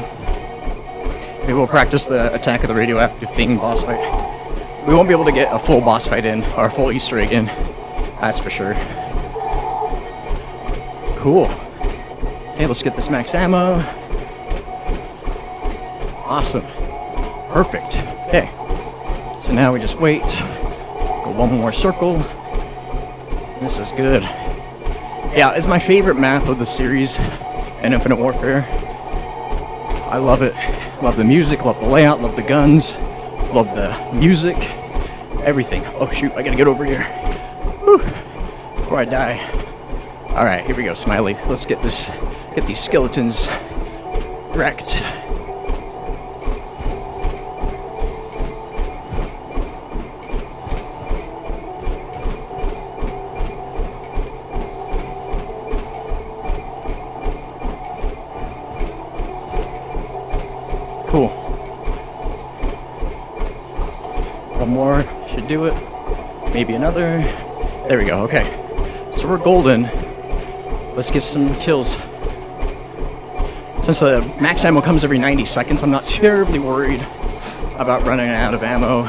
Maybe we'll practice the Attack of the Radioactive Thing boss fight. We won't be able to get a full boss fight in, or a full Easter egg in, that's for sure. Cool. Okay, let's get this max ammo. Awesome. Perfect. Okay. So now we just wait. Go one more circle. This is good. Yeah, it's my favorite map of the series. And Infinite Warfare. I love it. Love the music, love the layout, love the guns, love the music, everything. Oh shoot, I gotta get over here. Whew. Before I die. Alright, here we go, Smiley. Let's get these skeletons wrecked. Cool. One more should do it. Maybe another. There we go. Okay. So we're golden. Let's get some kills. Since the max ammo comes every 90 seconds, I'm not terribly worried about running out of ammo.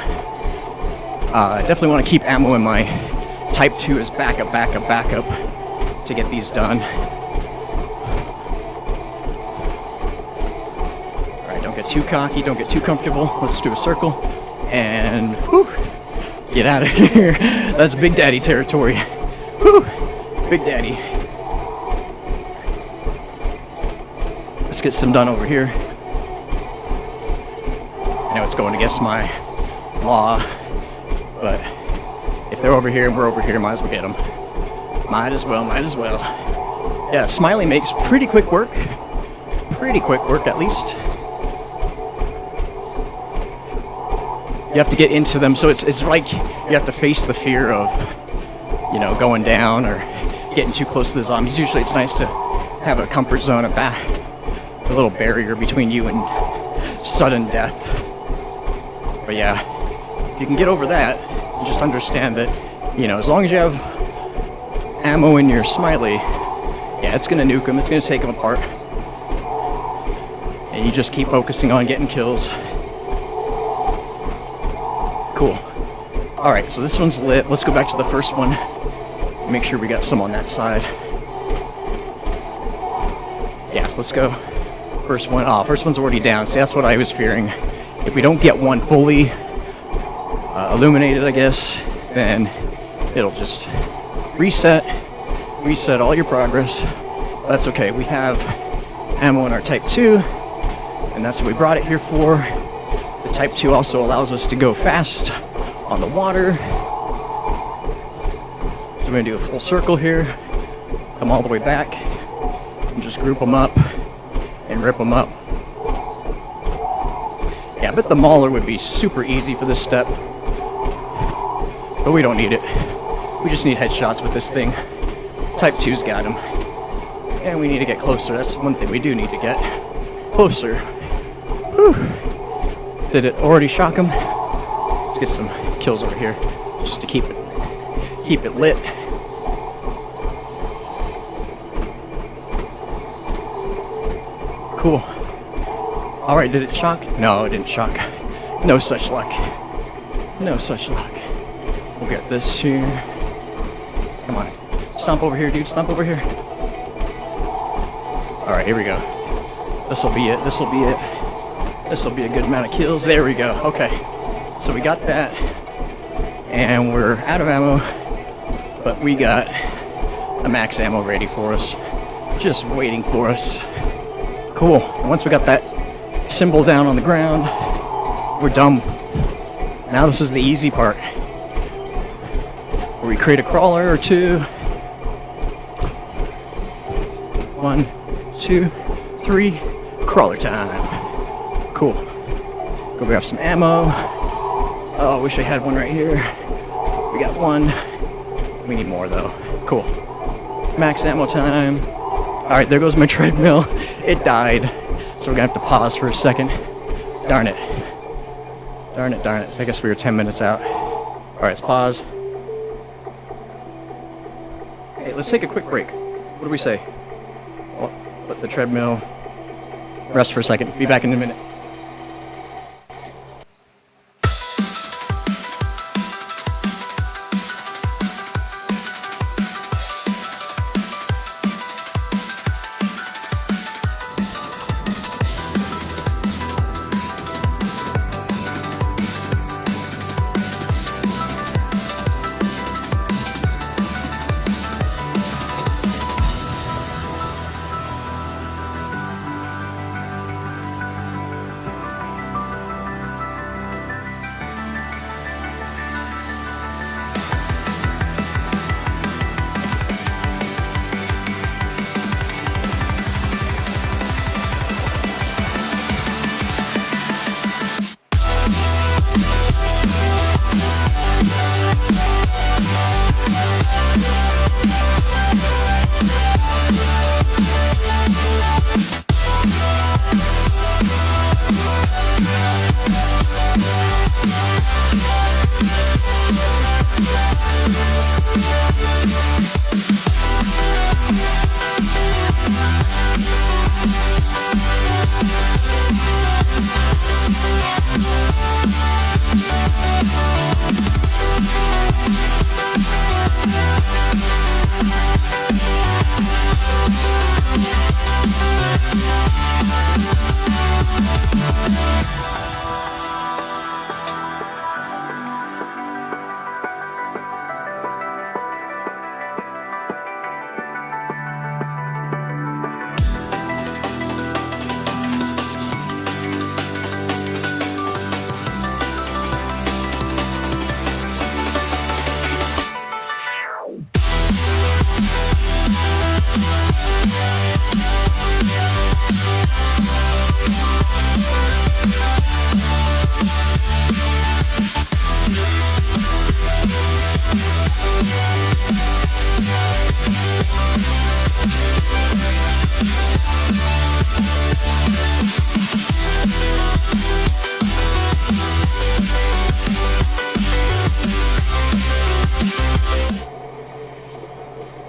I definitely want to keep ammo in my Type 2 as backup to get these done. Don't get too cocky, don't get too comfortable. Let's do a circle and whew, get out of here. That's Big Daddy territory. Whew, Big Daddy. Let's get some done over here. I know it's going against my law, but if they're over here and we're over here, might as well get them. Might as well. Yeah, Smiley makes pretty quick work. Pretty quick work, at least. You have to get into them, so it's like you have to face the fear of, you know, going down or getting too close to the zombies. Usually it's nice to have a comfort zone, a little barrier between you and sudden death. But yeah, if you can get over that, you just understand that, you know, as long as you have ammo in your Smiley, yeah, it's gonna nuke them, it's gonna take them apart. And you just keep focusing on getting kills. Cool. Alright, so this one's lit. Let's go back to the first one. Make sure we got some on that side. Yeah, let's go. First one. Oh, first one's already down. See, that's what I was fearing. If we don't get one fully illuminated, I guess, then it'll just reset all your progress. That's okay. We have ammo in our Type 2, and that's what we brought it here for. The Type 2 also allows us to go fast on the water. So we're going to do a full circle here, come all the way back, and just group them up and rip them up. Yeah, I bet the Mauler would be super easy for this step, but we don't need it. We just need headshots with this thing. Type 2's got them. And we need to get closer. That's one thing we do need to get closer. Whew. Did it already shock him? Let's get some kills over here just to keep it lit. Cool. Alright, did it shock? No, it didn't shock. No such luck. No such luck. We'll get this here. Come on. Stomp over here, dude. Stomp over here. Alright, here we go. This'll be it. This'll be it. This'll be a good amount of kills. There we go. Okay. So we got that. And we're out of ammo. But we got a max ammo ready for us. Just waiting for us. Cool. And once we got that symbol down on the ground, we're done. Now this is the easy part, where we create a crawler or two. 1, 2, 3, crawler time. Cool. Go grab some ammo. Oh, I wish I had one right here. We got one. We need more though. Cool. Max ammo time. Alright, there goes my treadmill. It died. So we're gonna have to pause for a second. Darn it. Darn it, darn it. I guess we were 10 minutes out. Alright, let's pause. Hey, let's take a quick break. What do we say? Well, let the treadmill rest for a second. Be back in a minute.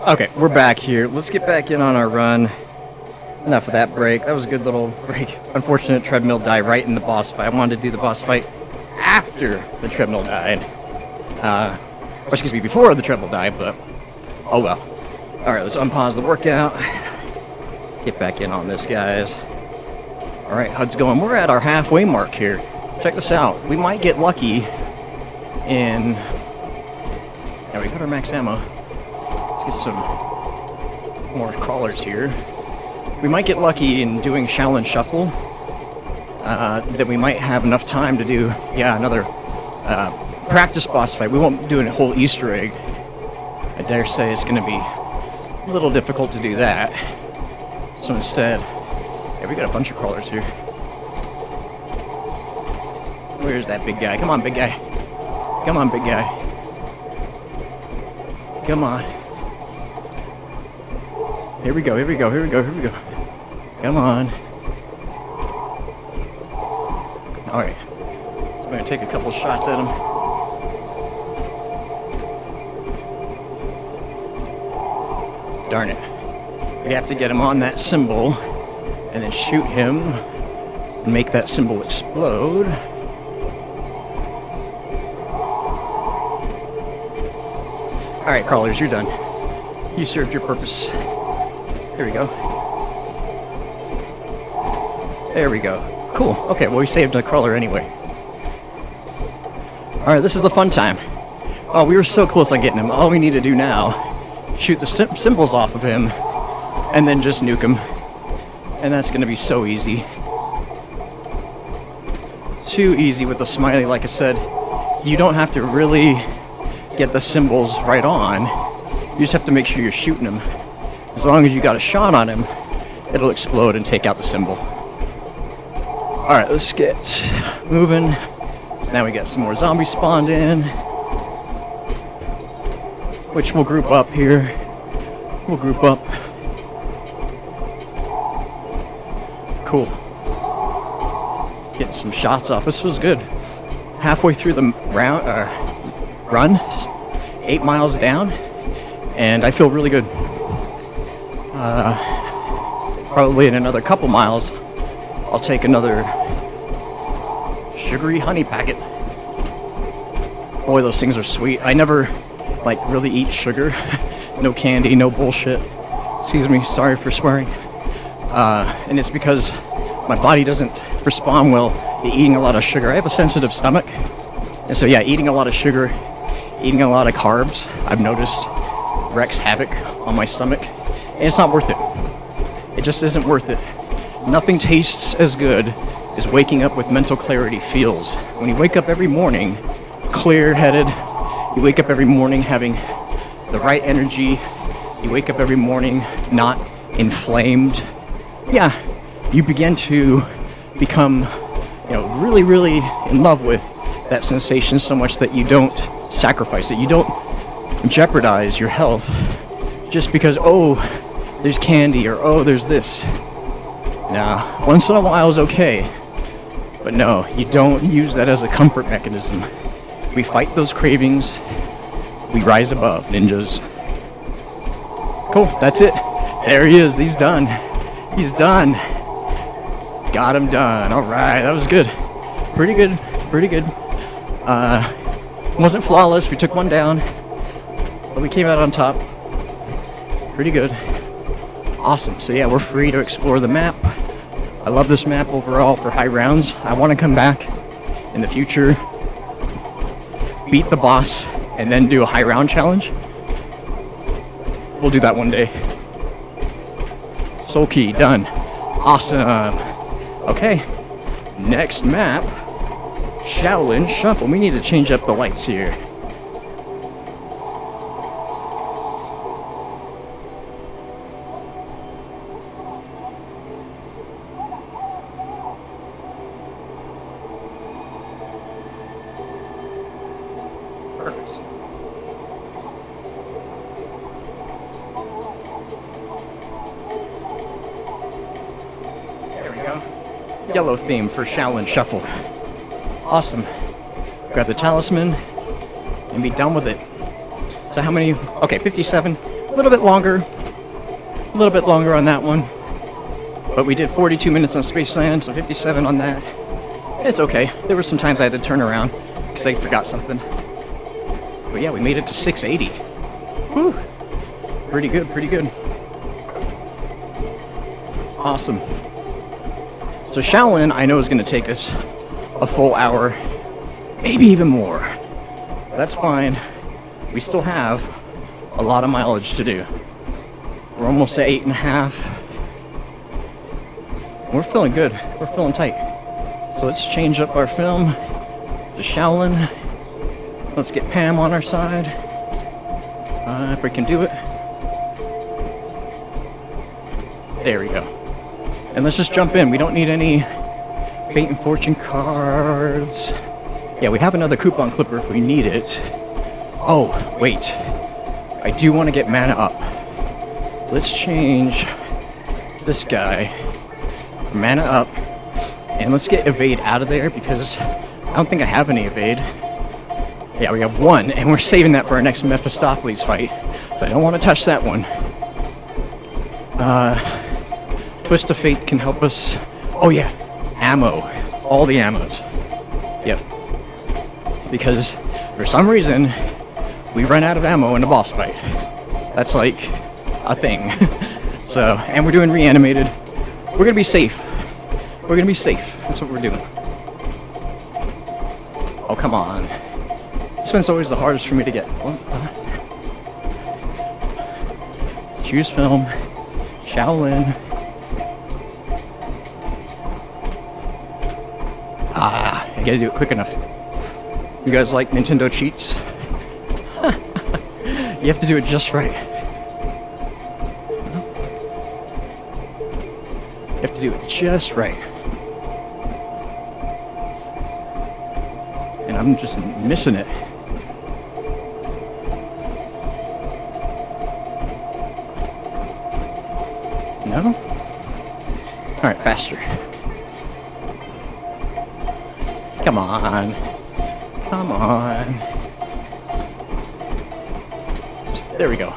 Okay, we're back here. Let's get back in on our run. Enough of that break. That was a good little break. Unfortunate treadmill died right in the boss fight. I wanted to do the boss fight after the treadmill died. Or excuse me, before the treadmill died, but oh well. Alright, let's unpause the workout. Get back in on this, guys. Alright, HUD's going. We're at our halfway mark here. Check this out. We might get lucky in... There we got our max ammo. Let's get some more crawlers here. We might get lucky in doing Shaolin Shuffle. That we might have enough time to do, another practice boss fight. We won't do a whole Easter egg. I dare say it's going to be a little difficult to do that. So instead, we got a bunch of crawlers here. Where's that big guy? Come on, big guy. Come on, big guy. Come on. Here we go, here we go, here we go, here we go. Come on. Alright. I'm going to take a couple shots at him. Darn it. We have to get him on that symbol and then shoot him and make that symbol explode. Alright, crawlers, you're done. You served your purpose. Here we go. There we go. Cool. Okay, well, we saved a crawler anyway. Alright, this is the fun time. Oh, we were so close on getting him. All we need to do now, shoot the symbols off of him, and then just nuke him. And that's going to be so easy. Too easy with the smiley, like I said. You don't have to really get the symbols right on. You just have to make sure you're shooting them. As long as you got a shot on him, it'll explode and take out the symbol. Alright, let's get moving. So now we got some more zombies spawned in, which we'll group up here. We'll group up. Cool. Getting some shots off. This was good. Halfway through the run, 8 miles down, and I feel really good. Probably in another couple miles, I'll take another sugary honey packet. Boy, those things are sweet. I never, really eat sugar. No candy, no bullshit. Excuse me, sorry for swearing. And it's because my body doesn't respond well to eating a lot of sugar. I have a sensitive stomach. And so yeah, eating a lot of sugar, eating a lot of carbs, I've noticed wreaks havoc on my stomach. And it's not worth it. It just isn't worth it. Nothing tastes as good as waking up with mental clarity feels. When you wake up every morning clear-headed, you wake up every morning having the right energy, you wake up every morning not inflamed, you begin to become, really, really in love with that sensation so much that you don't sacrifice it. You don't jeopardize your health just because, there's candy, or there's this. Now, once in a while is okay, but no, you don't use that as a comfort mechanism. We fight those cravings, we rise above, ninjas. Cool, that's it. There he is, he's done. He's done. Got him done. Alright, that was good. Pretty good, pretty good. Wasn't flawless, we took one down, but we came out on top. Pretty good. Awesome. So yeah, we're free to explore the map. I love this map overall for high rounds. I want to come back in the future, beat the boss, and then do a high round challenge. We'll do that one day. Soul key, done. Awesome. Okay, next map, Shaolin Shuffle. We need to change up the lights here. Yellow theme for Shaolin Shuffle. Awesome. Grab the Talisman and be done with it. So how many? Okay, 57. little bit longer on that one. But we did 42 minutes on Spaceland, so 57 on that. It's okay. There were some times I had to turn around because I forgot something. But yeah, we made it to 680. Whew. Pretty good, pretty good. Awesome. So Shaolin, I know, is going to take us a full hour, maybe even more. That's fine. We still have a lot of mileage to do. We're almost at 8.5. We're feeling good. We're feeling tight. So let's change up our film to Shaolin. Let's get Pam on our side. If we can do it. There we go. And let's just jump in. We don't need any Fate and Fortune cards. Yeah, we have another coupon clipper if we need it. Oh, wait. I do want to get mana up. Let's change this guy. Mana up. And let's get evade out of there because I don't think I have any evade. Yeah, we have one, and we're saving that for our next Mephistopheles fight. So I don't want to touch that one. Twist of Fate can help us. Oh yeah, ammo. All the ammos. Yep. Because for some reason, we run out of ammo in a boss fight. That's like a thing. So, and we're doing reanimated. We're gonna be safe. We're gonna be safe. That's what we're doing. Oh, come on. This one's always the hardest for me to get. Choose film. Shaolin. I gotta do it quick enough. You guys like Nintendo cheats? You have to do it just right. You have to do it just right. And I'm just missing it. No? Alright, faster. Come on. Come on. There we go.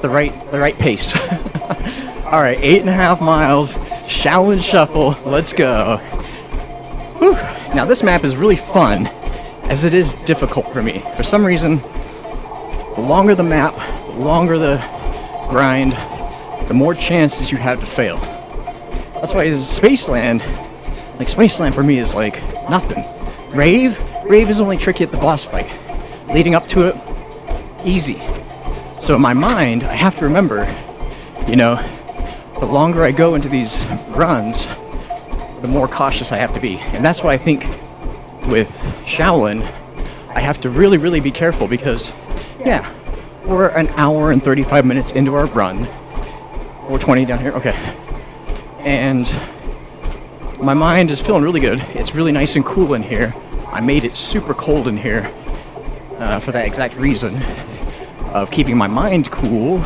The right pace. Alright, 8.5 miles. Shaolin Shuffle. Let's go. Whew. Now this map is really fun, as it is difficult for me. For some reason, the longer the map, the longer the grind, the more chances you have to fail. That's why Spaceland, like Spaceland for me is like nothing. Rave is only tricky at the boss fight. Leading up to it, easy. So in my mind, I have to remember, you know, the longer I go into these runs, the more cautious I have to be. And that's why I think with Shaolin, I have to really, really be careful because, yeah, we're an hour and 35 minutes into our run. 420 down here, okay. And my mind is feeling really good. It's really nice and cool in here. I made it super cold in here for that exact reason of keeping my mind cool.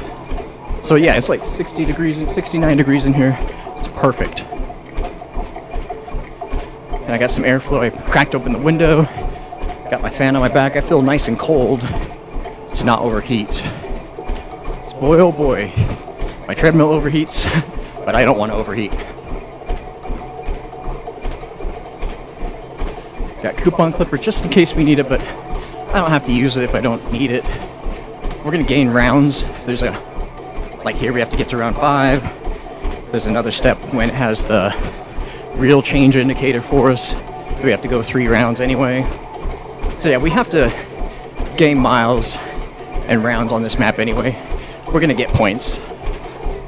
So yeah, it's like 60 degrees, 69 degrees in here. It's perfect. And I got some airflow. I cracked open the window. Got my fan on my back. I feel nice and cold to not overheat. It's boy, oh boy. My treadmill overheats, but I don't want to overheat. Got coupon clipper just in case we need it, but I don't have to use it if I don't need it. We're gonna gain rounds. There's a, like here we have to get to round 5. There's another step when it has the real change indicator for us. We have to go 3 rounds anyway. So yeah, we have to gain miles and rounds on this map anyway. We're gonna get points.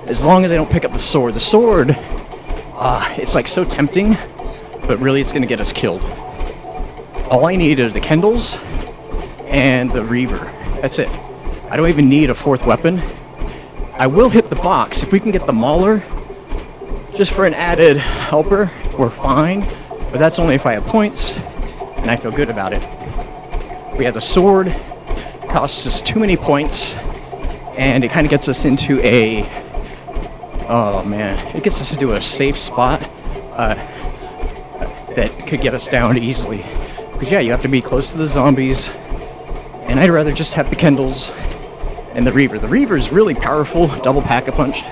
As long as I don't pick up the sword. The sword, it's like so tempting, but really it's gonna get us killed. All I need are the Kendalls and the Reaver. That's it. I don't even need a 4th weapon. I will hit the box. If we can get the Mauler, just for an added helper, we're fine. But that's only if I have points, and I feel good about it. We have the sword, costs us too many points, and it kind of gets us into a, oh man, it gets us into a safe spot that could get us down easily. Because yeah, you have to be close to the zombies, and I'd rather just have the Kendalls and the Reaver. The Reaver is really powerful, double pack-a-punch.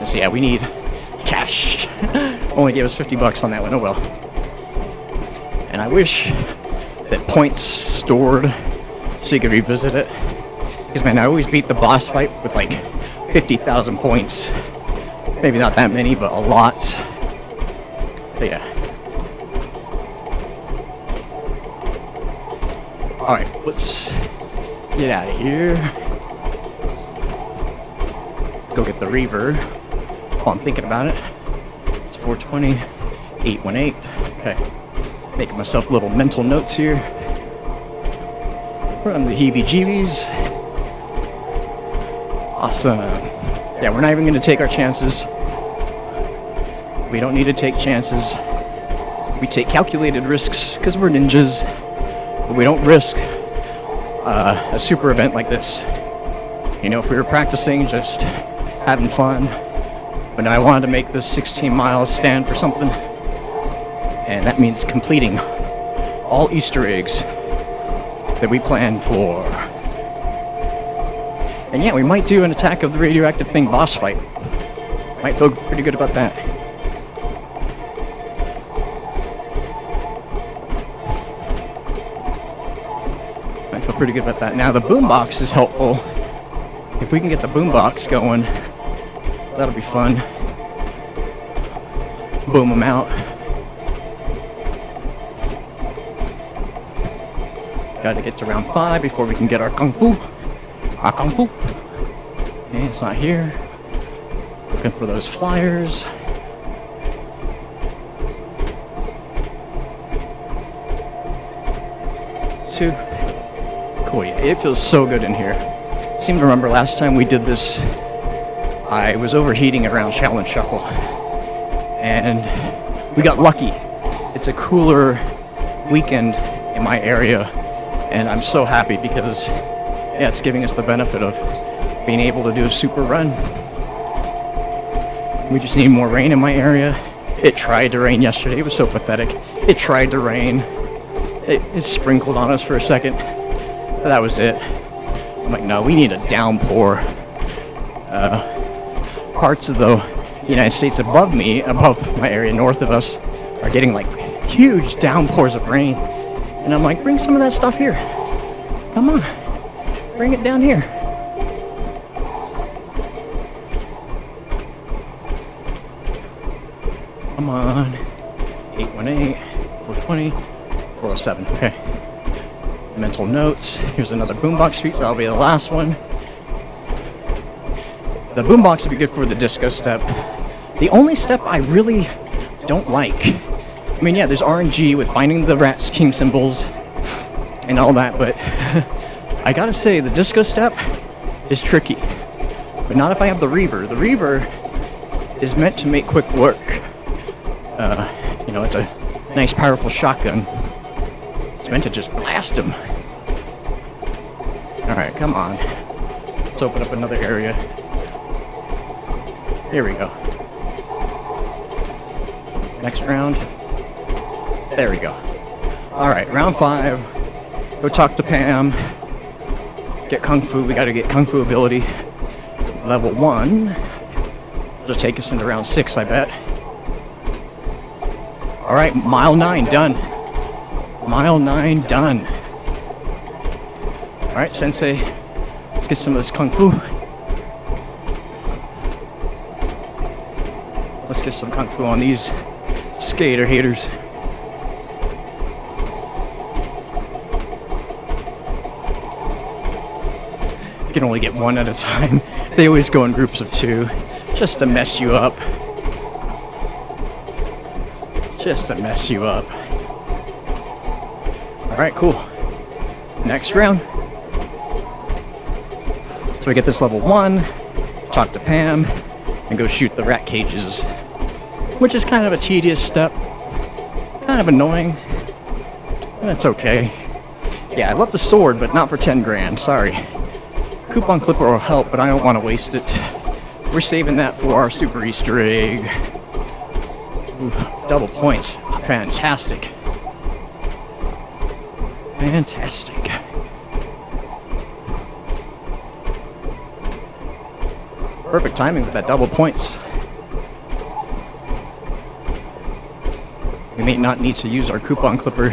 So yeah, we need cash. Only gave us 50 bucks on that one, oh well. And I wish that points stored so you could revisit it. Because man, I always beat the boss fight with like 50,000 points. Maybe not that many, but a lot. But yeah. Alright, let's get out of here. Let's go get the Reaver. While I'm thinking about it. It's 420, 818. Okay. Making myself little mental notes here. Run the heebie-jeebies. Awesome. Yeah, we're not even going to take our chances. We don't need to take chances. We take calculated risks because we're ninjas. But we don't risk a super event like this. You know, if we were practicing, just having fun. But I wanted to make this 16 miles stand for something. And that means completing all Easter eggs that we planned for. And yeah, we might do an Attack of the Radioactive Thing boss fight. Might feel pretty good about that. Might feel pretty good about that. Now the Boombox is helpful. If we can get the Boombox going, that'll be fun. Boom them out. Gotta get to round 5 before we can get our Kung Fu. Our Kung Fu. Okay, it's not here. Looking for those flyers. Two. Cool, yeah, it feels so good in here. I seem to remember last time we did this, I was overheating around Shaolin Shuffle. And we got lucky. It's a cooler weekend in my area. And I'm so happy because, yeah, it's giving us the benefit of being able to do a super run. We just need more rain in my area. It tried to rain yesterday. It was so pathetic. It tried to rain. It sprinkled on us for a second. But that was it. I'm like, no, we need a downpour. Parts of the United States above me, above my area north of us, are getting like huge downpours of rain. And I'm like, bring some of that stuff here. Come on. Bring it down here. Come on. 818, 420, 407. Okay. Mental notes. Here's another Boombox feat. That'll be the last one. The Boombox would be good for the disco step. The only step I really don't like. I mean, yeah, there's RNG with finding the Rat's King symbols and all that, but I gotta say, the disco step is tricky. But not if I have the Reaver. The Reaver is meant to make quick work. You know, it's a nice, powerful shotgun. It's meant to just blast him. Alright, come on. Let's open up another area. Here we go. Next round. There we go. Alright, round 5. Go talk to Pam. Get Kung Fu. We gotta get Kung Fu ability. Level 1. It'll take us into round 6, I bet. Alright, mile 9 done. Mile 9 done. Alright, Sensei. Let's get some of this Kung Fu. Let's get some Kung Fu on these skater haters. You can only get one at a time. They always go in groups of 2, just to mess you up. Just to mess you up. Alright, cool. Next round. So we get this level 1, talk to Pam, and go shoot the rat cages. Which is kind of a tedious step. Kind of annoying. That's okay. Yeah, I love the sword, but not for 10 grand, sorry. Coupon clipper will help, but I don't want to waste it. We're saving that for our super Easter egg. Ooh, double points. Fantastic. Fantastic. Perfect timing with that double points. We may not need to use our coupon clipper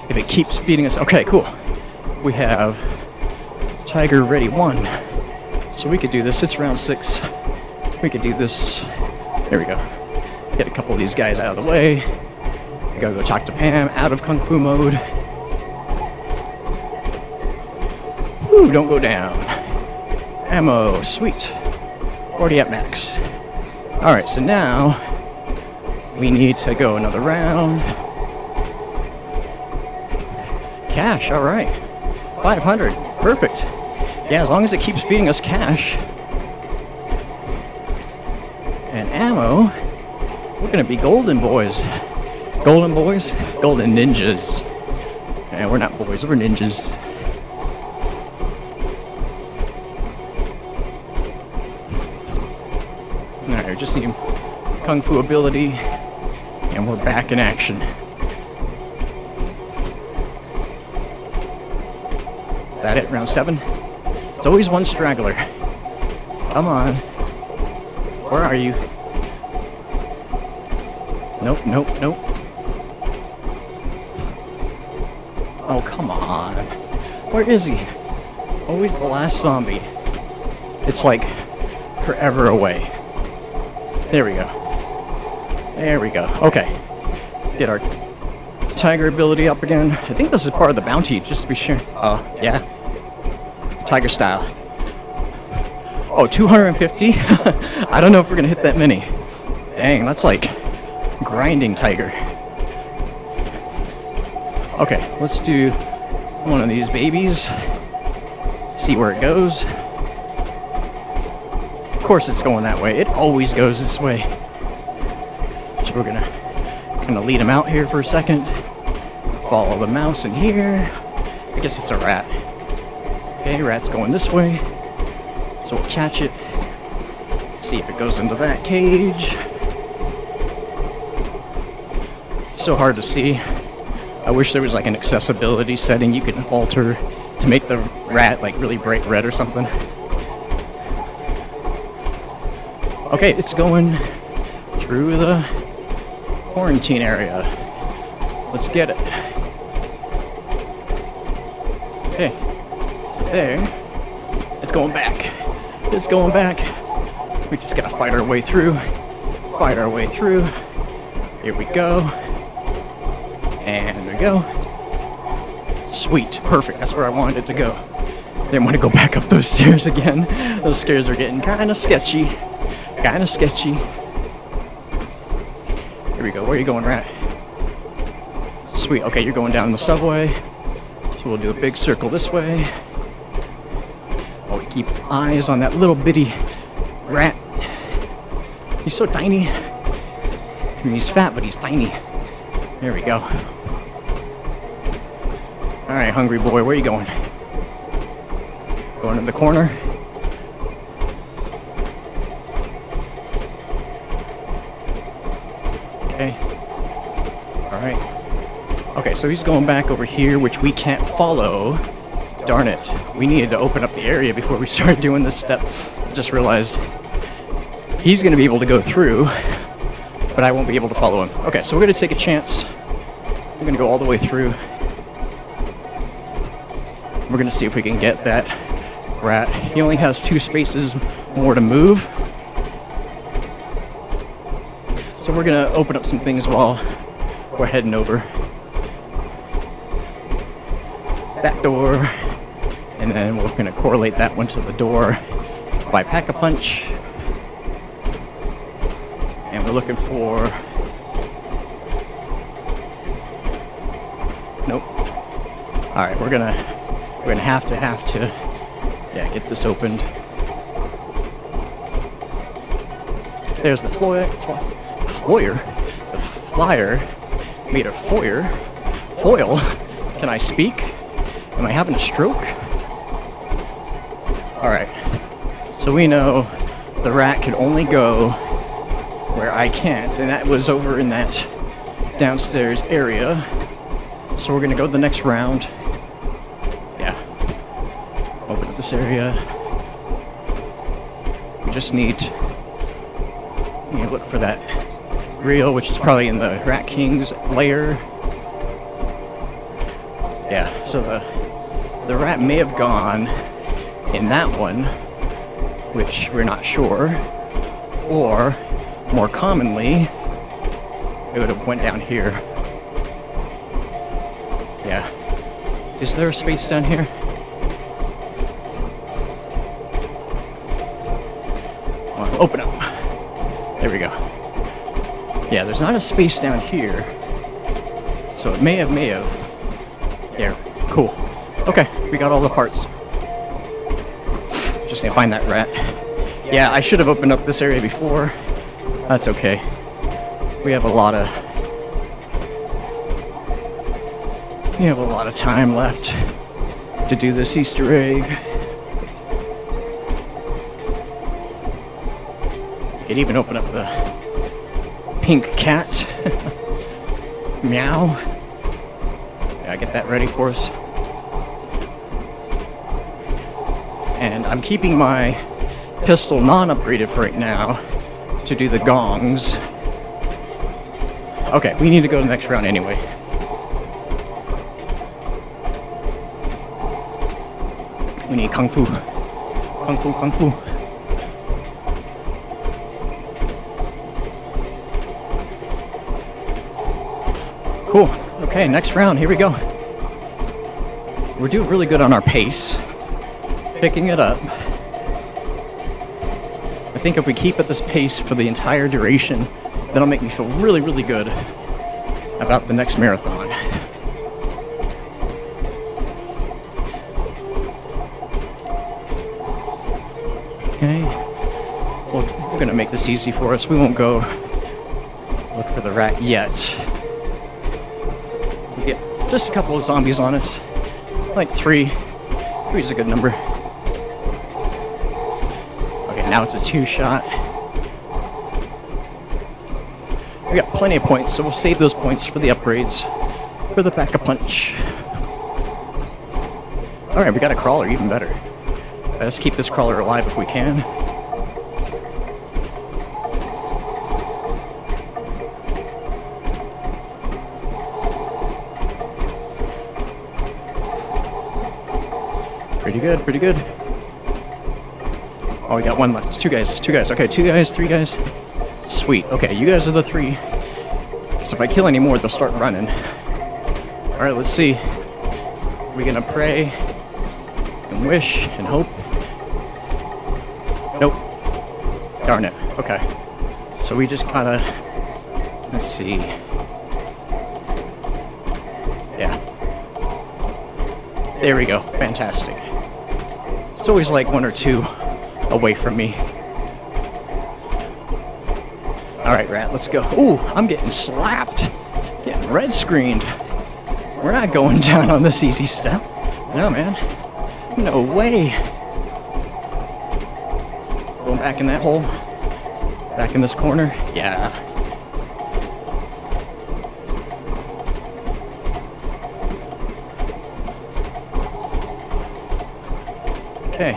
if it keeps feeding us. Okay, cool. We have Tiger ready 1. So we could do this. It's round 6. We could do this. There we go. Get a couple of these guys out of the way. I gotta go talk to Pam out of Kung Fu mode. Ooh, don't go down. Ammo, sweet. Already at max. Alright, so now we need to go another round. Cash, alright. 500, perfect. Yeah, as long as it keeps feeding us cash. And ammo, we're gonna be golden boys. Golden boys, golden ninjas. And we're not boys, we're ninjas. Alright, we just need Kung Fu ability, and we're back in action. Is that it? Round 7? It's always one straggler. Come on. Where are you? Nope, nope, nope. Oh, come on. Where is he? Always the last zombie. It's like forever away. There we go. There we go. Okay. Get our tiger ability up again. I think this is part of the bounty, just to be sure. Oh, yeah. Tiger style. Oh, 250? I don't know if we're gonna hit that many. Dang, that's like grinding tiger. Okay, let's do one of these babies. See where it goes. Of course it's going that way. It always goes this way. So we're gonna kind of lead him out here for a second. Follow the mouse in here. I guess it's a rat. Okay, rat's going this way. So we'll catch it. See if it goes into that cage. So hard to see. I wish there was like an accessibility setting you could alter to make the rat like really bright red or something. Okay, it's going through the quarantine area. Let's get it. Okay, so there. It's going back. It's going back. We just gotta fight our way through. Fight our way through. Here we go. And there we go. Sweet, perfect. That's where I wanted it to go. Didn't want to go back up those stairs again. Those stairs are getting kind of sketchy. Kind of sketchy. Here we go. Where are you going, rat? Sweet. Okay, you're going down the subway. So we'll do a big circle this way. Oh, we keep eyes on that little bitty rat. He's so tiny. I mean, he's fat, but he's tiny. There we go. Alright, hungry boy, where are you going? Going to the corner. Okay. Alright. Okay, so he's going back over here, which we can't follow. Darn it. We needed to open up the area before we started doing this step. I just realized he's going to be able to go through, but I won't be able to follow him. Okay, so we're going to take a chance. We're going to go all the way through. We're going to see if we can get that rat. He only has 2 spaces more to move. So we're going to open up some things while we're heading over. That door. And then we're going to correlate that one to the door by Pack-a-Punch. And we're looking for... Nope. Alright, we're gonna have to yeah, get this opened. There's the flyer. The flyer made of foil. Can I speak? Am I having a stroke? Alright. So we know the rat can only go where I can't, and that was over in that downstairs area. So we're gonna go the next round. Yeah. Open up this area. We just need to look for that reel, which is probably in the Rat King's lair. Yeah, so the rat may have gone in that one, which we're not sure, or more commonly, it would have went down here. Yeah. Is there a space down here? Well, open up. There we go. Yeah, there's not a space down here. So it may have. There. Cool. Okay, we got all the parts. Just gonna find that rat. Yeah, I should have opened up this area before. That's okay. We have a lot of time left to do this Easter egg. You could even open up the pink cat. Meow. Yeah, get that ready for us. And I'm keeping my pistol non-upgraded for right now to do the gongs. Okay, we need to go to the next round anyway. We need Kung Fu. Kung Fu, Kung Fu. Cool. Okay, next round. Here we go. We're doing really good on our pace. Picking it up. I think if we keep at this pace for the entire duration, that'll make me feel really, really good about the next marathon. Okay. Well, we're gonna make this easy for us. We won't go look for the rat yet. We get just a couple of zombies on us. Like 3. 3 is a good number. Okay, now it's a 2-shot. We got plenty of points, so we'll save those points for the upgrades. For the pack-a-punch. Alright, we got a crawler, even better. Let's keep this crawler alive if we can. Pretty good, pretty good. Oh, we got one left. Two guys. Okay, 2 guys, 3 guys. Sweet. Okay, you guys are the 3. So if I kill any more, they'll start running. Alright, let's see. We're gonna pray and wish and hope. Nope. Darn it. Okay. So we just gotta... Let's see. Yeah. There we go. Fantastic. It's always like 1 or 2 away from me. Alright, rat, let's go. Ooh, I'm getting slapped. Getting red screened. We're not going down on this easy step. No, man. No way. Going back in that hole. Back in this corner. Yeah. Okay.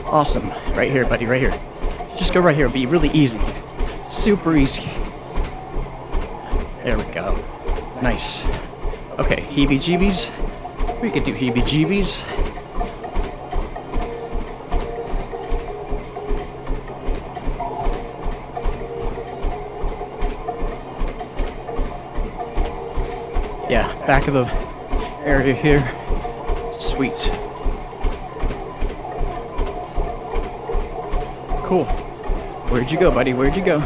Awesome. Right here, buddy, right here. Just go right here. It'll be really easy. Super easy. There we go. Nice. Okay, heebie-jeebies. We could do heebie-jeebies. Yeah, back of the area here. Sweet. Cool. Where'd you go, buddy? Where'd you go?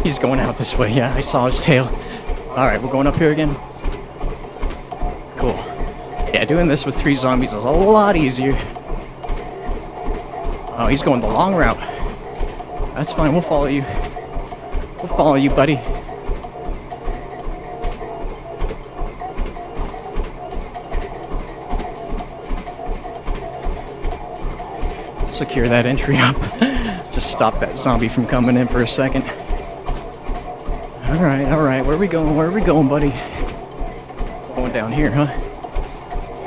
He's going out this way. Yeah, I saw his tail. Alright, we're going up here again. Cool. Yeah, doing this with 3 zombies is a lot easier. Oh, he's going the long route. That's fine, we'll follow you. We'll follow you, buddy. Secure that entry up. Just stop that zombie from coming in for a second. Alright, where are we going, buddy? Going down here, huh?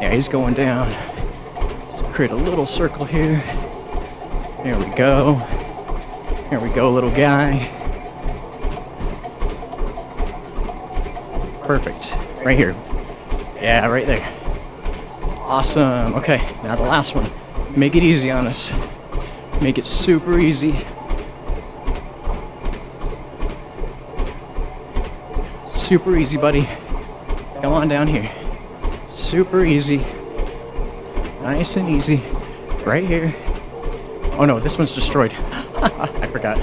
Yeah, he's going down. create a little circle here. There we go. Here we go, little guy. Perfect. Right here. Yeah, right there. Awesome. Okay, now the last one. Make it easy on us. Make it super easy. Super easy, buddy. Come on down here. Super easy. Nice and easy. Right here. Oh no, this one's destroyed. I forgot.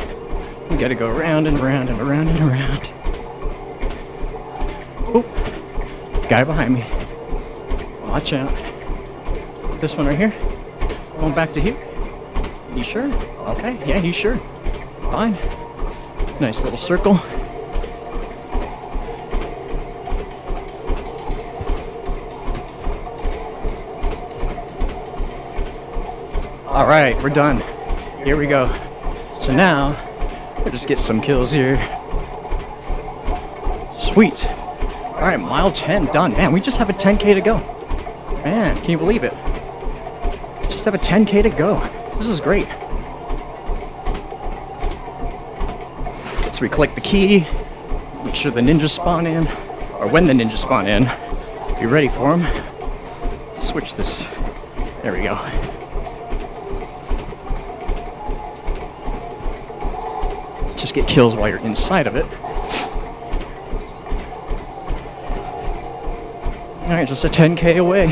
We gotta go around and around and around and around. Oop. Guy behind me. Watch out. This one right here. Going back to here. You sure? Okay, yeah, he's sure. Fine. Nice little circle. Alright, we're done. Here we go. So now, we'll just get some kills here. Sweet. Alright, mile 10 done. Man, we just have a 10K to go. Man, can you believe it? Just have a 10K to go. This is great. So we collect the key, make sure the ninjas spawn in, or when the ninjas spawn in, be ready for them. Switch this. There we go. Just get kills while you're inside of it. Alright, just a 10K away.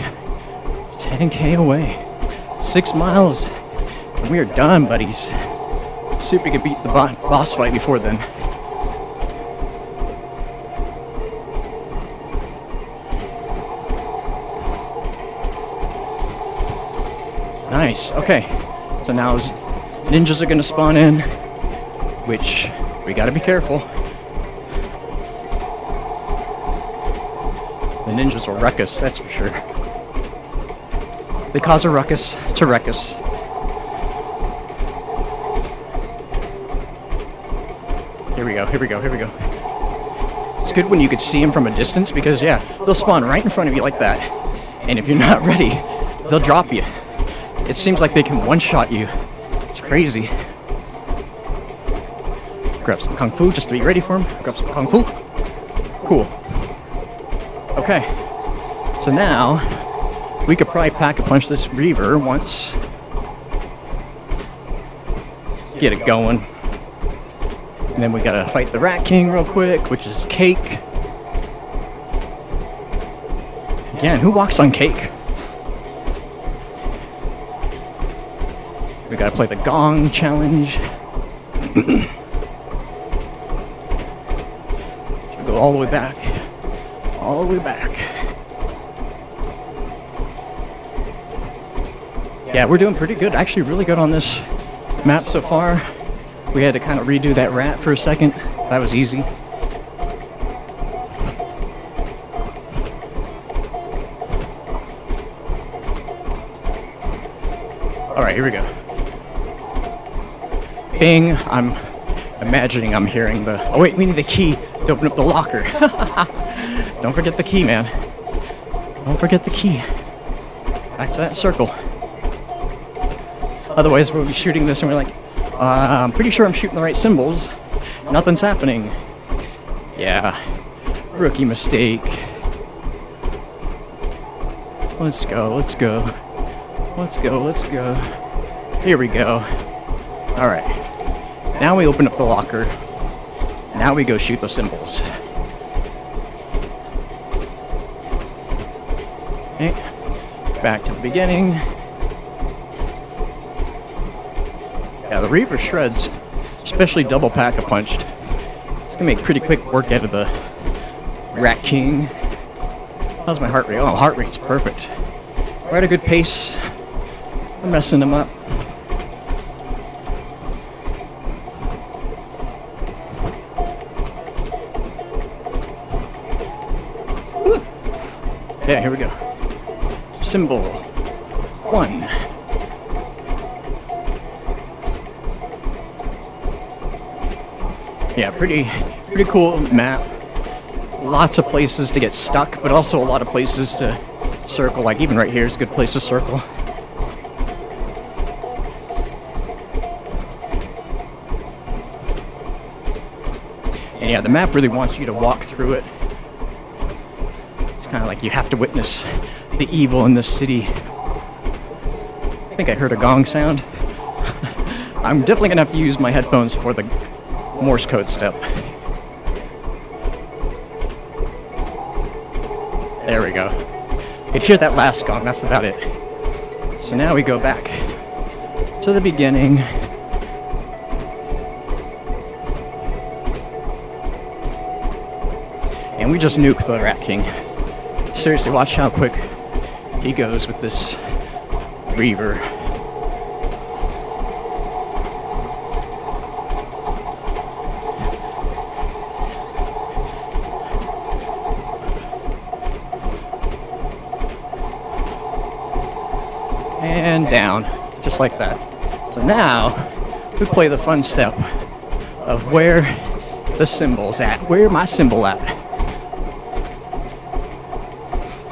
10K away. 6 miles. And we are done, buddies. See if we can beat the boss fight before then. Nice. Okay. So now ninjas are gonna spawn in, which we gotta be careful. The ninjas will wreck us, that's for sure. They cause a ruckus to wreck us. Here we go, here we go, here we go. It's good when you could see them from a distance because, yeah, they'll spawn right in front of you like that. And if you're not ready, they'll drop you. It seems like they can one-shot you. It's crazy. Grab some Kung Fu just to be ready for them. Grab some Kung Fu. Cool. Okay. So now, we could probably pack-a-punch this Reaver once. Get it going. And then we gotta fight the Rat King real quick, which is Cake. Again, who walks on Cake? We gotta play the Gong Challenge. Go all the way back. All the way back. Yeah, we're doing pretty good. Actually, really good on this map so far. We had to kind of redo that rat for a second. That was easy. Alright, here we go. Bing! I'm imagining I'm hearing the... Oh wait, we need the key to open up the locker. Don't forget the key, man. Don't forget the key. Back to that circle. Otherwise, we'll be shooting this and we're like, I'm pretty sure I'm shooting the right symbols. Nothing's happening. Yeah. Rookie mistake. Let's go, let's go. Let's go, let's go. Here we go. Alright. Now we open up the locker. Now we go shoot the symbols. Okay. Back to the beginning. Yeah, the Reaver shreds, especially double pack-a-punched. It's gonna make pretty quick work out of the Rat King. How's my heart rate? Oh, heart rate's perfect. We're at a good pace. We're messing them up. Woo. Yeah, here we go. Symbol 1. Yeah, pretty cool map. Lots of places to get stuck, but also a lot of places to circle. Like even right here is a good place to circle. And yeah, the map really wants you to walk through it. It's kind of like you have to witness the evil in this city. I think I heard a gong sound. I'm definitely gonna have to use my headphones for the Morse code step. There we go. You could hear that last gong, that's about it. So now we go back to the beginning. And we just nuke the Rat King. Seriously, watch how quick he goes with this Reaver. And down, just like that. So now, we play the fun step of where the symbol's at. Where my symbol at?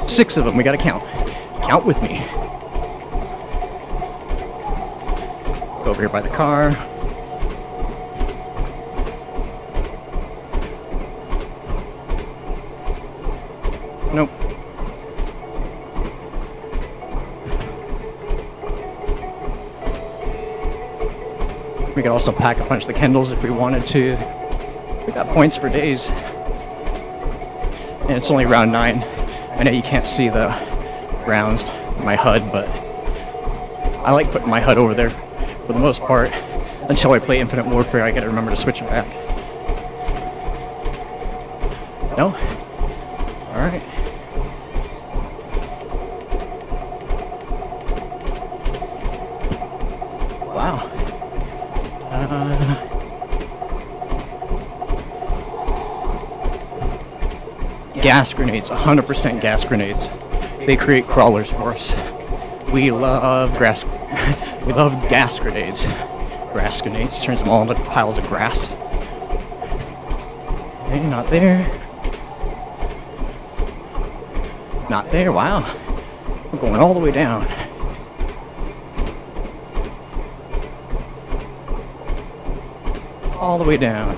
6 of them, we gotta count. Count with me. Go over here by the car. Nope. We could also pack a punch the Kendalls if we wanted to. We got points for days. And it's only round 9. I know you can't see the rounds, my HUD, but I like putting my HUD over there for the most part. Until I play Infinite Warfare, I gotta remember to switch it back. No? Alright. Wow. Gas grenades, 100% gas grenades. They create crawlers for us. We love we love gas grenades. Grass grenades, turns them all into piles of grass. Okay, not there. Not there, wow. We're going all the way down. All the way down.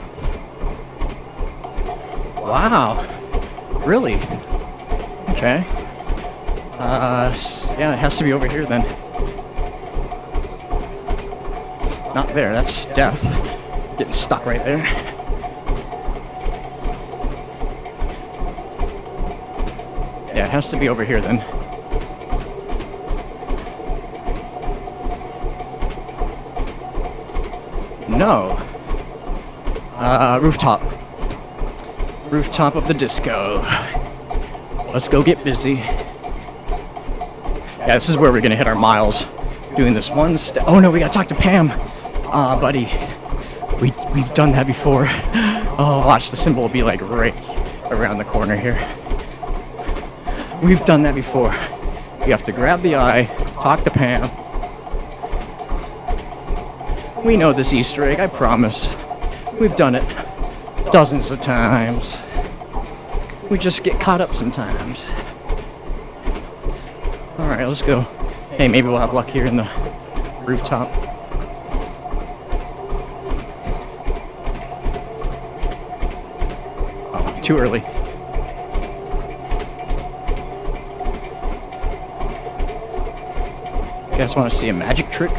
Wow. Really? Okay. Yeah, it has to be over here then. Not there, that's death. Getting stuck right there. Yeah, it has to be over here then. No. Rooftop. Rooftop of the disco. Let's go get busy. Yeah, this is where we're gonna hit our miles. Doing this one step. Oh no, we gotta talk to Pam. Buddy. We've done that before. Oh, watch, the symbol will be like right around the corner here. We've done that before. You have to grab the eye, talk to Pam. We know this Easter egg, I promise. We've done it dozens of times. We just get caught up sometimes. Alright, let's go. Hey, maybe we'll have luck here in the rooftop. Oh, too early. You guys want to see a magic trick?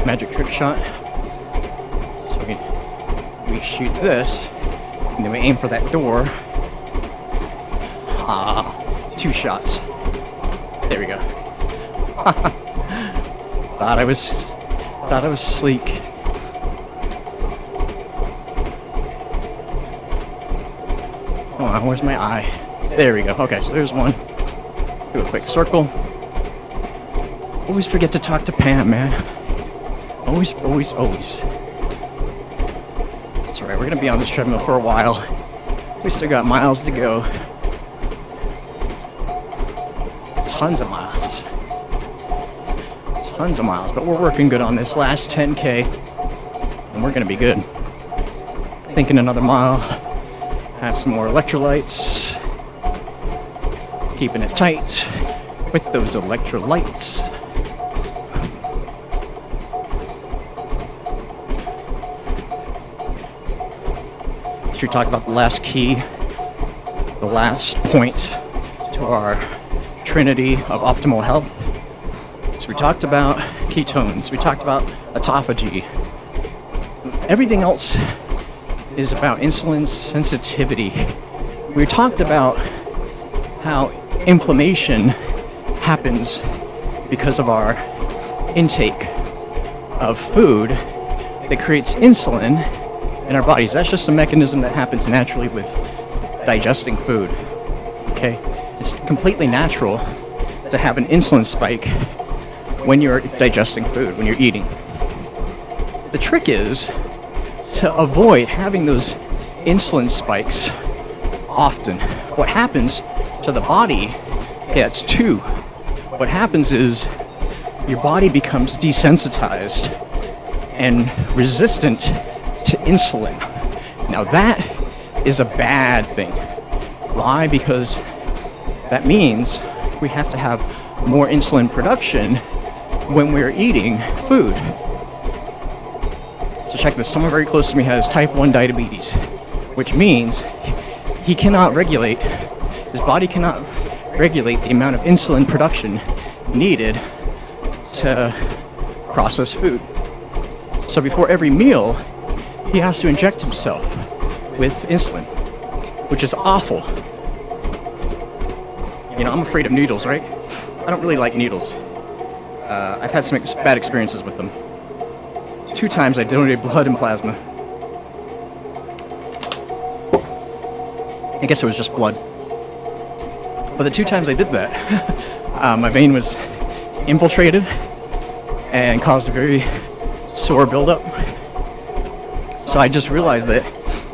Magic trick shot? So we shoot this, and then we aim for that door. 2 shots. There we go. Thought I was sleek. Oh, where's my eye? There we go. Okay, so there's one. Do a quick circle. Always forget to talk to Pam, man. Always. That's alright, we're gonna be on this treadmill for a while. We still got miles to go. Tons of miles. Tons of miles, but we're working good on this last 10K. And we're gonna be good. Thinking another mile. Have some more electrolytes. Keeping it tight with those electrolytes. Should we talk about the last key, the last point to our trinity of optimal health? So we talked about ketones, we talked about autophagy. Everything else is about insulin sensitivity. We talked about how inflammation happens because of our intake of food that creates insulin in our bodies. That's just a mechanism that happens naturally with digesting food. Okay? It's completely natural to have an insulin spike when you're digesting food, when you're eating. The trick is to avoid having those insulin spikes often. What happens to the body, it's two. What happens is your body becomes desensitized and resistant to insulin. Now that is a bad thing. Why? Because that means we have to have more insulin production when we're eating food. So check this, someone very close to me has type 1 diabetes, which means he cannot regulate, his body cannot regulate the amount of insulin production needed to process food. So before every meal, he has to inject himself with insulin, which is awful. You know, I'm afraid of needles, right? I don't really like needles. I've had some bad experiences with them. 2 times I donated blood and plasma. I guess it was just blood. But the 2 times I did that, my vein was infiltrated and caused a very sore buildup. So I just realized that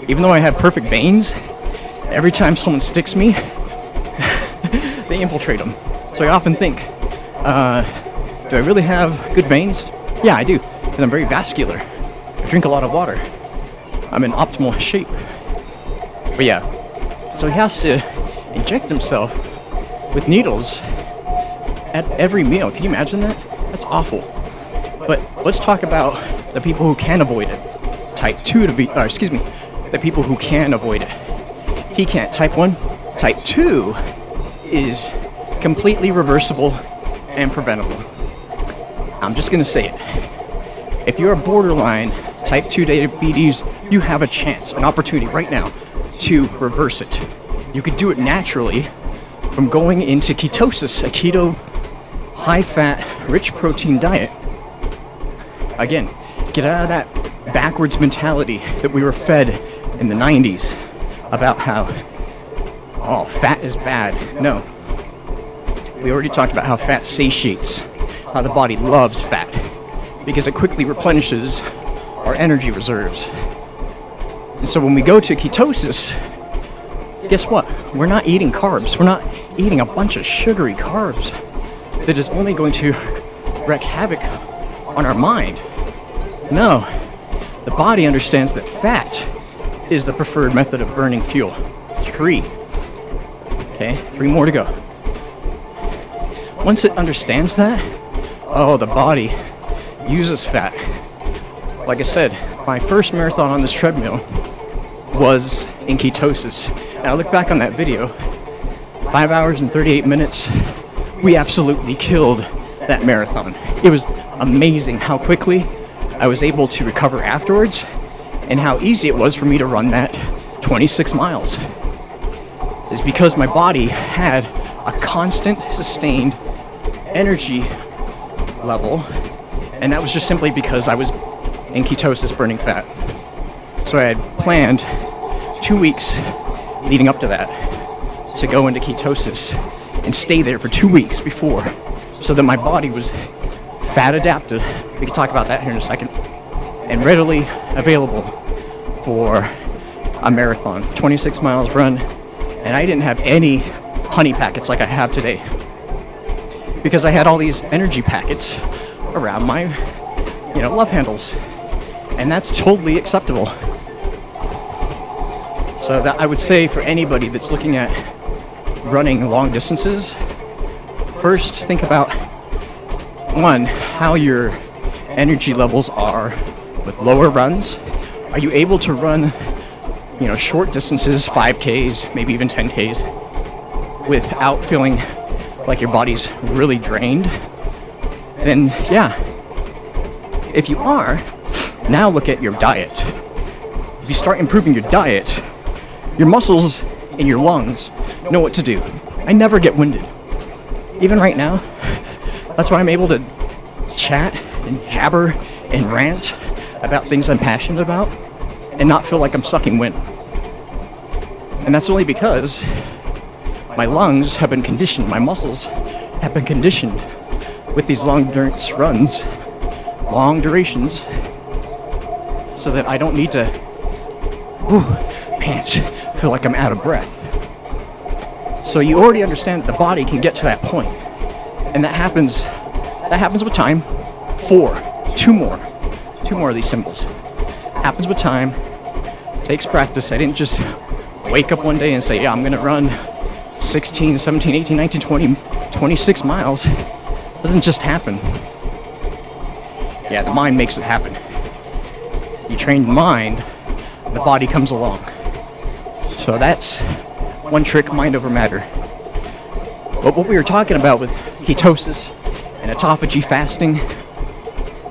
even though I have perfect veins, every time someone sticks me, they infiltrate them. So I often think, do I really have good veins? Yeah, I do, because I'm very vascular. I drink a lot of water. I'm in optimal shape. But yeah, so he has to inject himself with needles at every meal. Can you imagine that? That's awful. But let's talk about the people who can avoid it. Type 2 the people who can avoid it. He can't. Type 1. Type 2 is completely reversible and preventable. I'm just gonna say it. If you're a borderline type 2 diabetes, you have a chance, an opportunity right now to reverse it. You could do it naturally from going into ketosis, a keto, high-fat, rich protein diet. Again, get out of that backwards mentality that we were fed in the 90s about how, oh, fat is bad. No. We already talked about how fat satiates, how the body loves fat, because it quickly replenishes our energy reserves. And so when we go to ketosis, guess what? We're not eating carbs. We're not eating a bunch of sugary carbs that is only going to wreak havoc on our mind. No, the body understands that fat is the preferred method of burning fuel. 3. Okay, 3 more to go. Once it understands that, oh, the body uses fat. Like I said, my first marathon on this treadmill was in ketosis. And I look back on that video, 5 hours and 38 minutes, we absolutely killed that marathon. It was amazing how quickly I was able to recover afterwards and how easy it was for me to run that 26 miles. It's because my body had a constant, sustained energy level, and that was just simply because I was in ketosis burning fat. So I had planned 2 weeks leading up to that to go into ketosis and stay there for 2 weeks before, so that my body was fat adapted, we can talk about that here in a second, and readily available for a marathon, 26 miles run. And I didn't have any honey packets like I have today, because I had all these energy packets around my, love handles, and that's totally acceptable. So that I would say for anybody that's looking at running long distances, first think about, 1, how your energy levels are with lower runs. Are you able to run short distances, 5Ks, maybe even 10Ks, without feeling like your body's really drained, then yeah. If you are, now look at your diet. If you start improving your diet, your muscles in your lungs know what to do. I never get winded. Even right now, that's why I'm able to chat and jabber and rant about things I'm passionate about and not feel like I'm sucking wind. And that's only because my lungs have been conditioned, my muscles have been conditioned with these long endurance runs, long durations, so that I don't need to pant, feel like I'm out of breath. So you already understand that the body can get to that point, and that happens with time. Two more of these symbols. Happens with time, takes practice. I didn't just wake up one day and say, yeah, I'm gonna run 16, 17, 18, 19, 20, 26 miles. It doesn't just happen. Yeah, the mind makes it happen. You train the mind, the body comes along. So that's one trick, mind over matter. But what we were talking about with ketosis and autophagy fasting,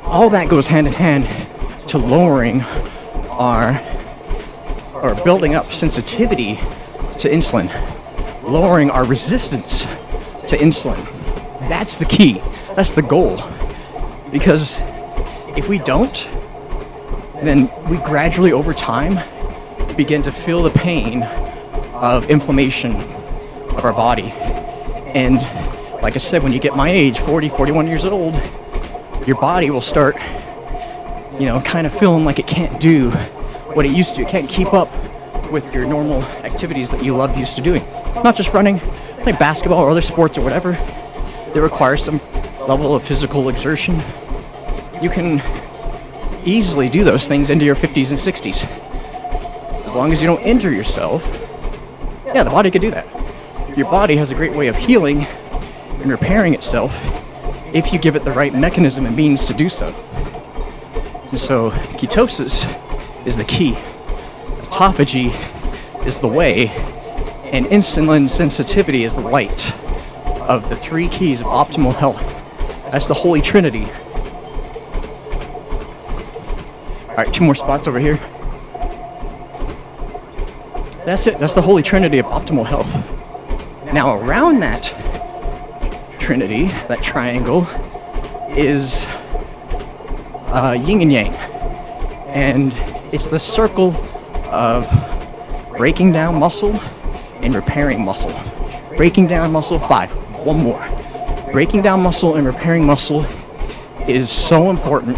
all that goes hand in hand to lowering or building up sensitivity to insulin, lowering our resistance to insulin. That's the key. That's the goal. Because if we don't, then we gradually over time begin to feel the pain of inflammation of our body. And like I said, when you get my age, 40, 41 years old, your body will start, kind of feeling like it can't do what it used to. It can't keep up with your normal activities that you loved used to doing. Not just running, like basketball or other sports or whatever. They require some level of physical exertion. You can easily do those things into your 50s and 60s. As long as you don't injure yourself, yeah, the body can do that. Your body has a great way of healing and repairing itself if you give it the right mechanism and means to do so. And so ketosis is the key. Autophagy is the way, and insulin sensitivity is the light of the three keys of optimal health. That's the Holy Trinity. Alright, 2 more spots over here. That's it. That's the Holy Trinity of optimal health. Now around that Trinity, that triangle, is yin and yang. And it's the circle of breaking down muscle and repairing muscle. Breaking down muscle, 5. One more. Breaking down muscle and repairing muscle is so important,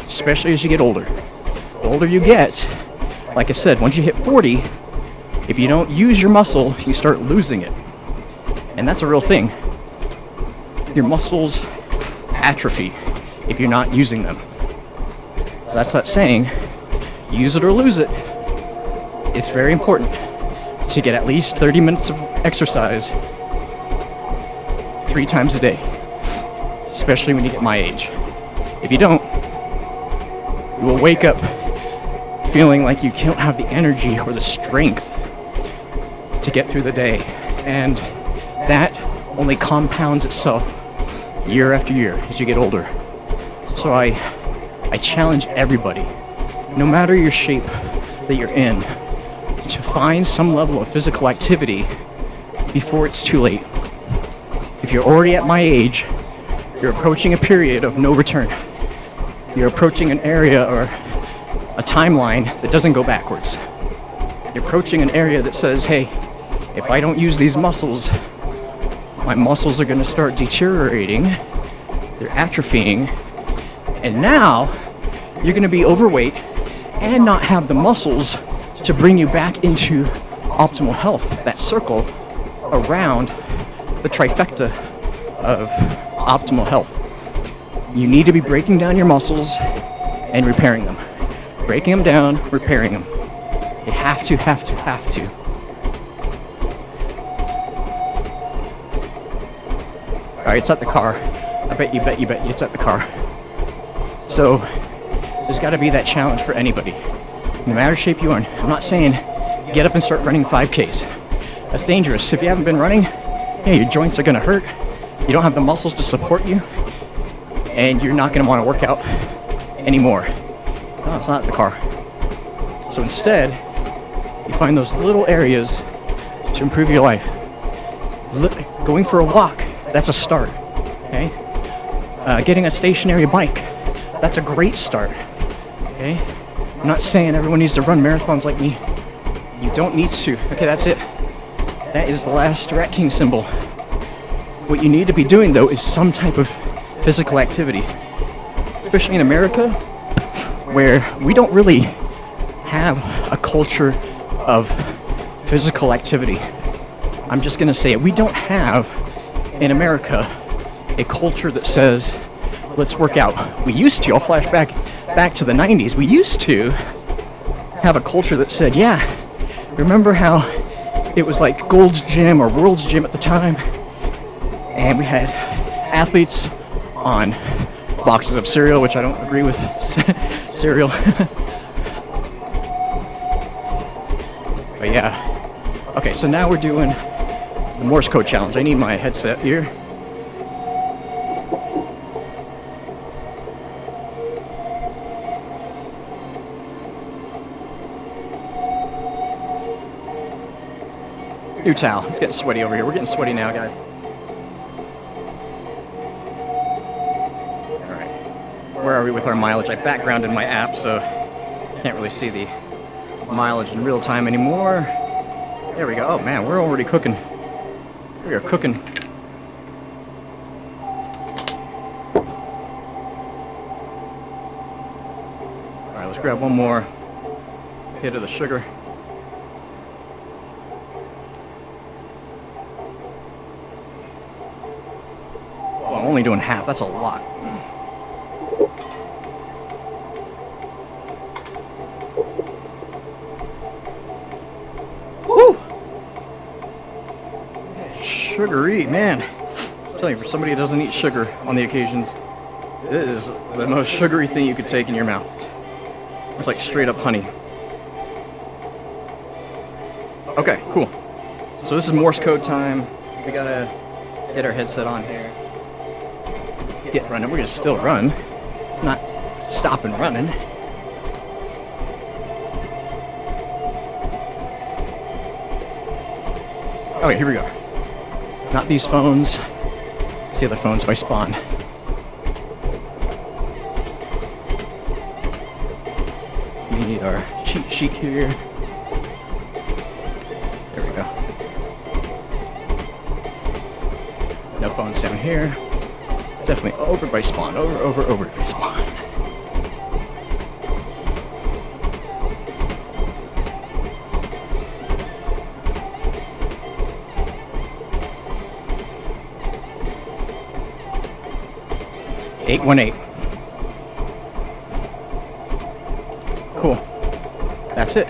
especially as you get older. The older you get, like I said, once you hit 40, if you don't use your muscle, you start losing it. And that's a real thing. Your muscles atrophy if you're not using them. So that's that saying, use it or lose it. It's very important to get at least 30 minutes of exercise 3 times a day, especially when you get my age. If you don't, you will wake up feeling like you don't have the energy or the strength to get through the day, and that only compounds itself year after year as you get older. So I challenge everybody, no matter your shape that you're in, to find some level of physical activity before it's too late. If you're already at my age, you're approaching a period of no return. You're approaching an area or a timeline that doesn't go backwards. You're approaching an area that says, hey, if I don't use these muscles, my muscles are going to start deteriorating, they're atrophying, and now you're going to be overweight and not have the muscles to bring you back into optimal health, that circle around the trifecta of optimal health. You need to be breaking down your muscles and repairing them. Breaking them down, repairing them. You have to. Alright, it's at the car. I bet you it's at the car. So, there's got to be that challenge for anybody. no matter shape you are. I'm not saying get up and start running 5Ks. That's dangerous. If you haven't been running, yeah, your joints are gonna hurt. You don't have the muscles to support you, and you're not gonna want to work out anymore. No, it's not the car. So instead, you find those little areas to improve your life. Going for a walk, that's a start. Okay? Getting a stationary bike, that's a great start. Okay? I'm not saying everyone needs to run marathons like me. You don't need to. Okay, that's it. That is the last Rat King symbol. What you need to be doing, though, is some type of physical activity. Especially in America, where we don't really have a culture of physical activity. I'm just gonna say it. We don't have, in America, a culture that says, let's work out. We used to, I'll flash back to the 90s, we used to have a culture that said, yeah, remember how it was like Gold's Gym or World's Gym at the time, and we had athletes on boxes of cereal, which I don't agree with cereal. But yeah. Okay, so now we're doing the Morse code challenge. I need my headset here. New towel. It's getting sweaty over here. We're getting sweaty now, guys. Alright. Where are we with our mileage? I backgrounded my app, so can't really see the mileage in real time anymore. There we go. Oh man, we're already cooking. We are cooking. Alright, let's grab one more hit of the sugar. Well, I'm only doing half, that's a lot. Woo! Sugary, man. I'm telling you, for somebody who doesn't eat sugar on the occasions, this is the most sugary thing you could take in your mouth. It's like straight up honey. Okay, cool. So this is Morse code time. We gotta get our headset on here. Get running. We're gonna still run, not stop and running. Okay, here we go. It's not these phones. It's the other phones by Spawn. We need our cheat sheet here. There we go. No phones down here. Definitely over by Spawn. Over by Spawn. Eight 1-8. Cool. That's it.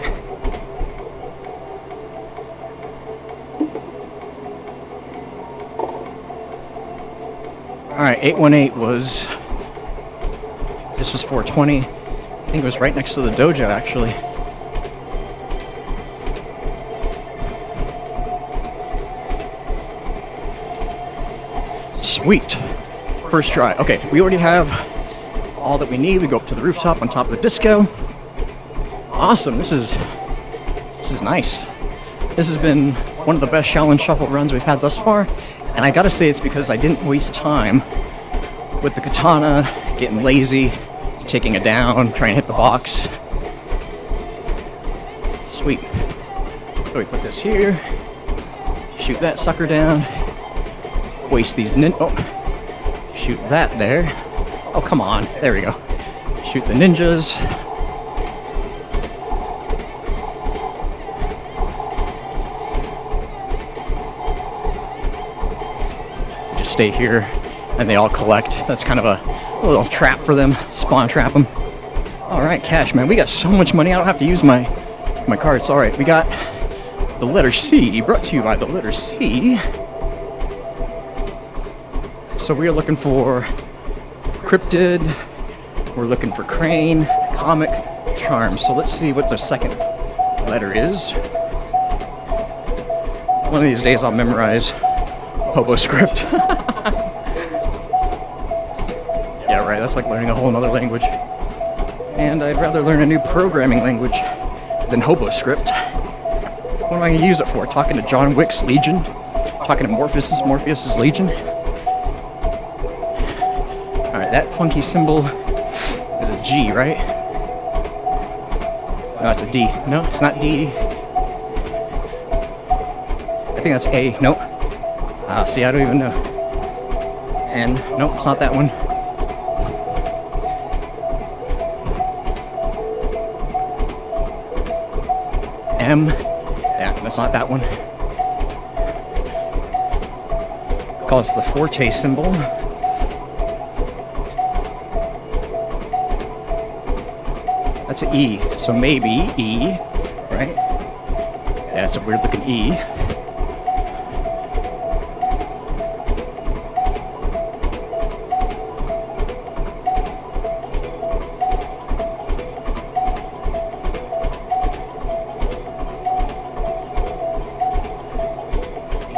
Alright, 818 was, this was 420. I think it was right next to the Dojo, actually. Sweet. First try. Okay, we already have all that we need. We go up to the rooftop on top of the disco. Awesome, this is nice. This has been one of the best Shaolin Shuffle runs we've had thus far. And I gotta say it's because I didn't waste time with the katana, getting lazy, taking it down, trying to hit the box. Sweet. So we put this here, shoot that sucker down, waste these shoot that there. Oh, come on. There we go. Shoot the ninjas. Just stay here and they all collect. That's kind of a little trap for them. Spawn trap them. Alright, cash, man. We got so much money. I don't have to use my cards. Alright, we got the letter C. Brought to you by the letter C. So we are looking for Cryptid, we're looking for Crane, Comic, charms. So let's see what the second letter is. One of these days I'll memorize Hobo script. Yeah, right, that's like learning a whole nother language. And I'd rather learn a new programming language than Hobo script. What am I going to use it for? Talking to John Wick's Legion? Talking to Morpheus's Legion? Alright, that funky symbol is a G, right? No, it's a D. No, it's not D. I think that's A. Nope. See, I don't even know. N. Nope, it's not that one. M. Yeah, that's not that one. Call this the Forte symbol. That's an E, so maybe E, right? Yeah, it's a weird looking E.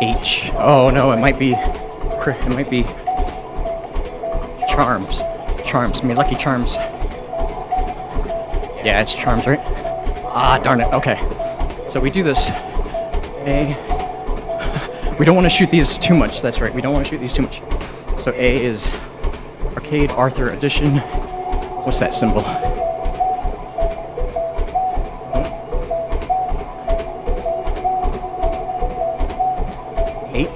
H. Oh no, it might be charms. Charms. I mean, Lucky Charms. Yeah, it's charms, right? Ah, darn it. Okay. So we do this. A. We don't want to shoot these too much. That's right. We don't want to shoot these too much. So A is Arcade Arthur Edition. What's that symbol? H?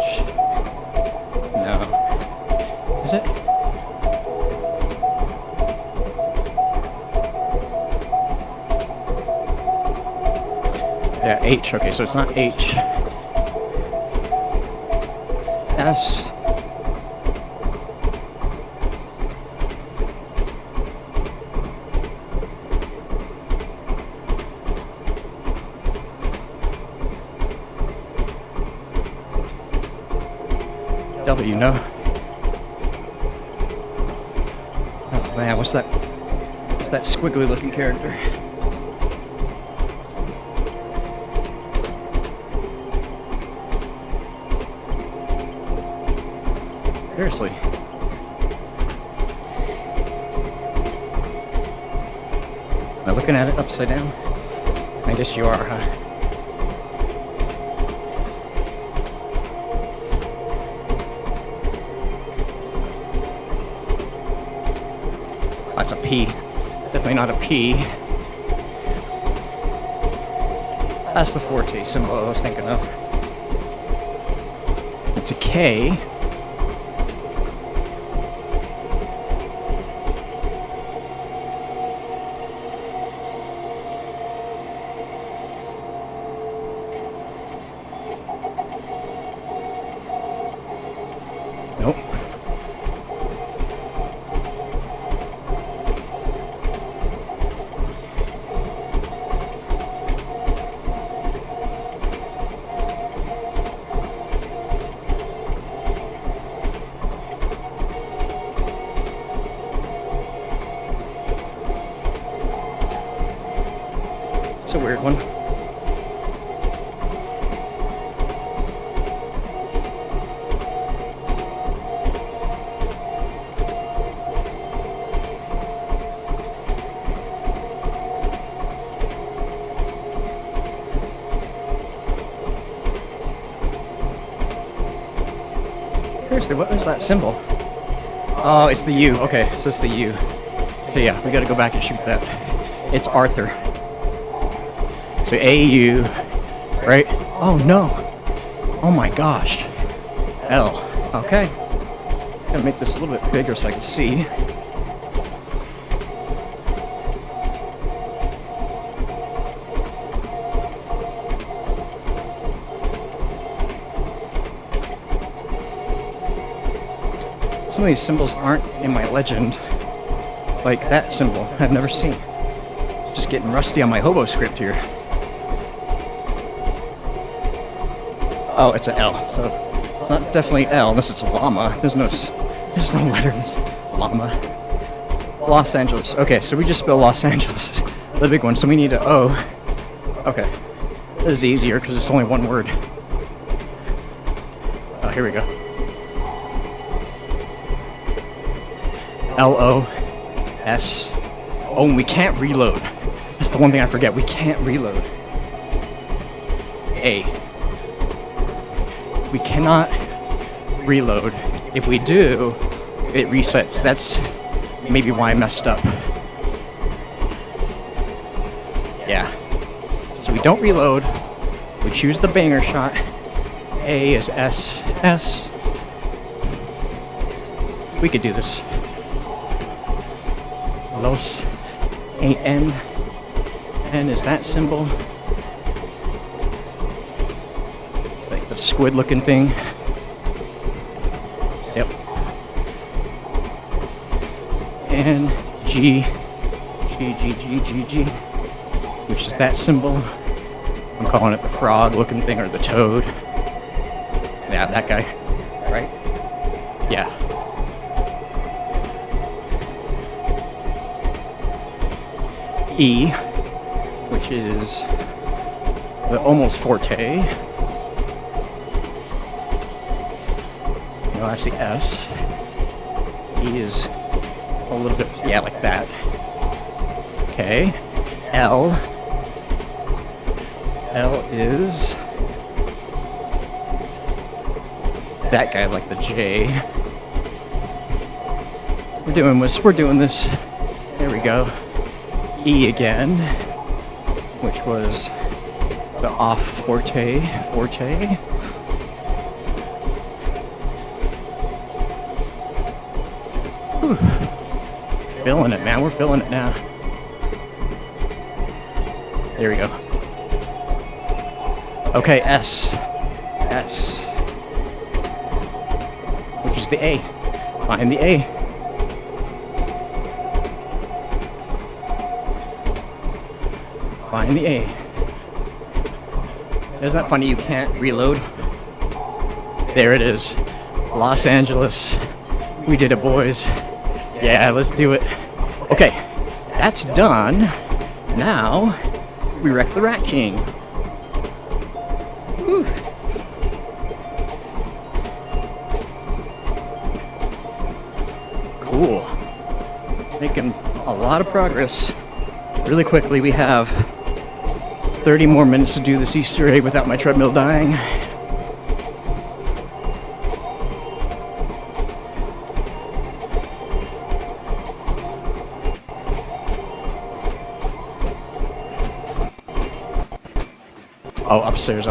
No. Is it? Yeah, H. Okay, so it's not H. S. W, no. Oh man, what's that? What's that squiggly looking character? Seriously. Am I looking at it upside down? I guess you are, huh? That's a P. Definitely not a P. That's the Forte symbol I was thinking of. It's a K. Nope. It's a weird one. Seriously, what was that symbol? Oh, it's the U. Okay, so it's the U. So yeah, we gotta go back and shoot that. It's Arthur. So A-U, right? Oh no. Oh my gosh. L. Okay. Gotta make this a little bit bigger so I can see. Some of these symbols aren't in my legend, like that symbol I've never seen. Just getting rusty on my Hobo script here. Oh, it's an L, so it's not definitely L unless it's llama. There's no letter in this. Llama. Los Angeles. Okay, so we just spelled Los Angeles. The big one, so we need a O. Okay. This is easier because it's only one word. Oh, here we go. L-O-S. Oh, and we can't reload. That's the one thing I forget. We can't reload. A. We cannot reload. If we do, it resets. That's maybe why I messed up. Yeah. So we don't reload. We choose the banger shot. A is S. S. We could do this. Los. A-N. N is that symbol. Like the squid looking thing. Yep. And G. G. Which is that symbol. I'm calling it the frog looking thing or the toad. Yeah, that guy. Right? Yeah. E, which is the almost forte. No, that's the S. E is a little bit, yeah, like that. Okay. L. L is that guy, like the J. We're doing this. There we go. E again, which was the off forte. Whew. Feeling it, man. We're feeling it now. There we go. Okay, S. Which is the A. Find the A. Find the A. Isn't that funny? You can't reload. There it is. Los Angeles. We did it, boys. Yeah, let's do it. Okay, that's done. Now, we wreck the Rat King. Whew. Cool. Making a lot of progress. Really quickly, we have 30 more minutes to do this Easter egg without my treadmill dying. Oh, upstairs.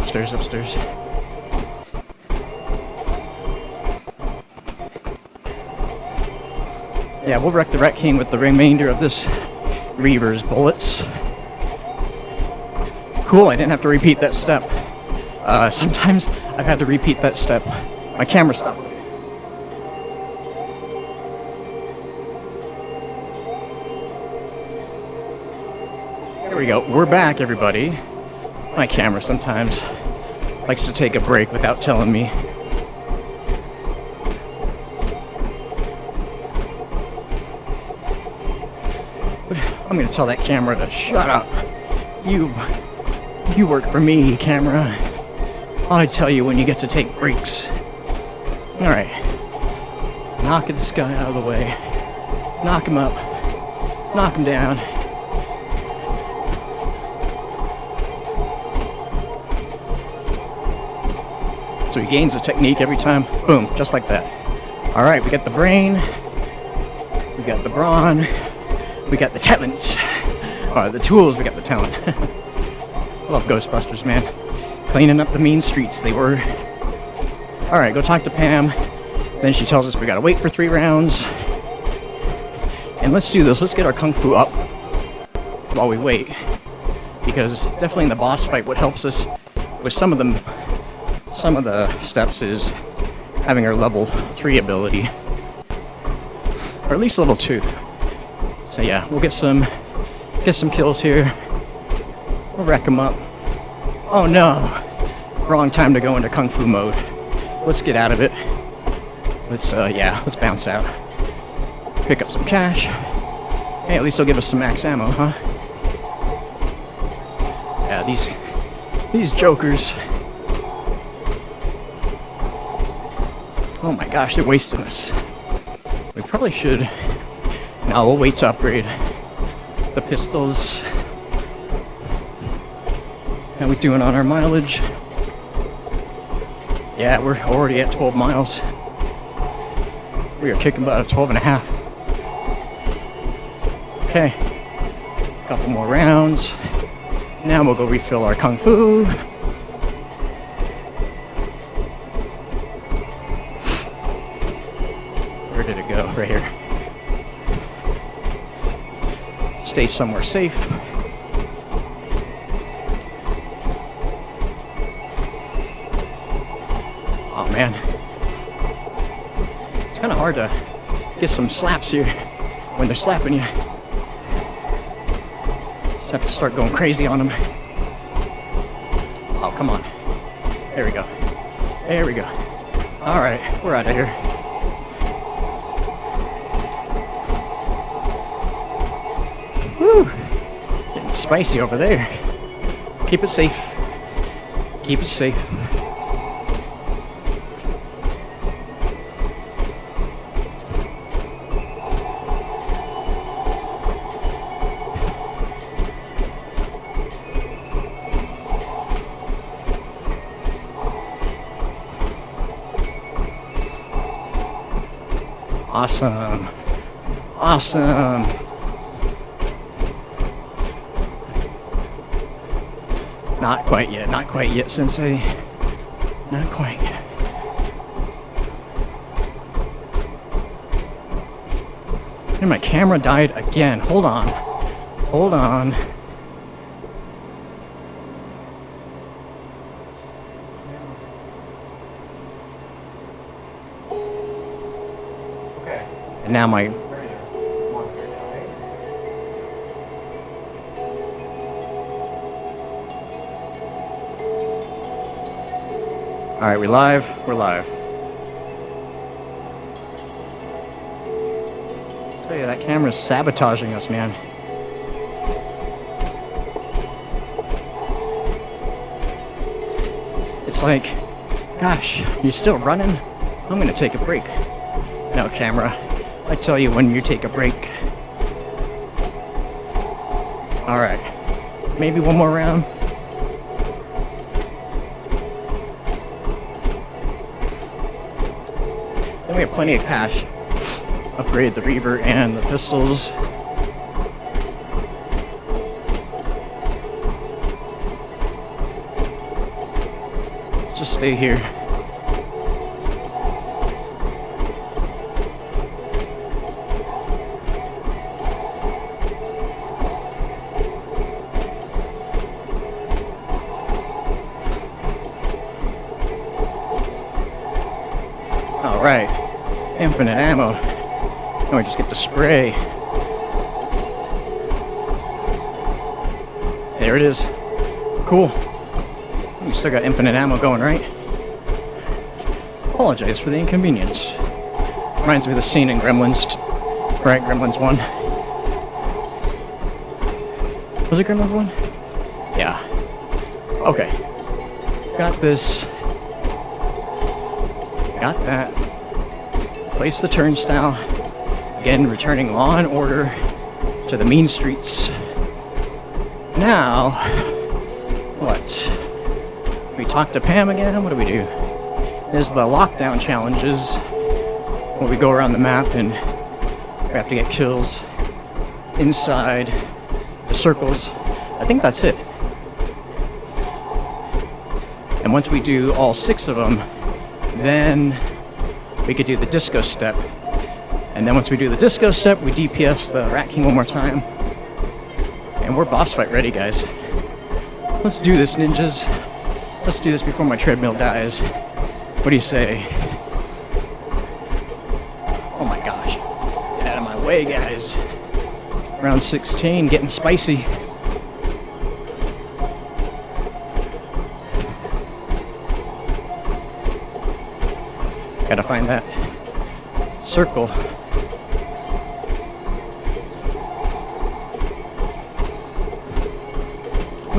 Yeah, we'll wreck the Rat King with the remainder of this Reaver's bullets. Cool, I didn't have to repeat that step. Sometimes I've had to repeat that step. My camera stopped. There we go. We're back, everybody. My camera sometimes likes to take a break without telling me. I'm gonna tell that camera to shut up. You work for me, camera. I tell you when you get to take breaks. Alright. Knock this guy out of the way. Knock him up. Knock him down. So he gains a technique every time. Boom, just like that. Alright, we got the brain. We got the brawn. We got the talent. The tools, we got the talent. I love Ghostbusters, man. Cleaning up the mean streets, they were. Alright, go talk to Pam. Then she tells us we gotta wait for 3 rounds. And let's do this. Let's get our kung fu up while we wait. Because definitely in the boss fight, what helps us with some of the steps is having our level 3 ability. Or at least level 2. So yeah, we'll get some kills here. We'll wreck them up. Oh no! Wrong time to go into Kung Fu mode. Let's get out of it. Let's bounce out. Pick up some cash. Hey, at least they'll give us some max ammo, huh? Yeah, these jokers. Oh my gosh, they're wasting us. We probably should. Now we'll wait to upgrade the pistols. How we doing on our mileage? Yeah, we're already at 12 miles. We are kicking about a 12 and a half. Okay, a couple more rounds. Now we'll go refill our kung fu. Where did it go? Right here. Stay somewhere safe. Oh man. It's kind of hard to get some slaps here when they're slapping you. Just have to start going crazy on them. Oh, come on. There we go. There we go. Alright, we're out of here. Woo! Getting spicy over there. Keep it safe. Keep it safe. Awesome. Awesome. Not quite yet, Sensei. Not quite yet. And my camera died again. Hold on. Hold on. And now my... Alright, we live? We're live. I tell you, that camera's sabotaging us, man. It's like, gosh, you're still running? I'm gonna take a break. No, camera. I tell you when you take a break. Alright. Maybe one more round. Then we have plenty of cash. Upgrade the Reaver and the pistols. Just stay here. Alright, infinite ammo. Now we just get to spray. There it is. Cool. We still got infinite ammo going, right? Apologize for the inconvenience. Reminds me of the scene in Gremlins. Right, Gremlins 1. Was it Gremlins 1? Yeah. Okay. Got this. Got that. Place the turnstile. Again, returning law and order to the mean streets. Now, what? We talk to Pam again? What do we do? There's the lockdown challenges where we go around the map and we have to get kills inside the circles. I think that's it. And once we do all 6 of them, then we could do the disco step. And then once we do the disco step, we DPS the Rat King one more time. And we're boss fight ready, guys. Let's do this, ninjas. Let's do this before my treadmill dies. What do you say? Oh my gosh. Get out of my way, guys. Round 16, getting spicy. Gotta find that circle.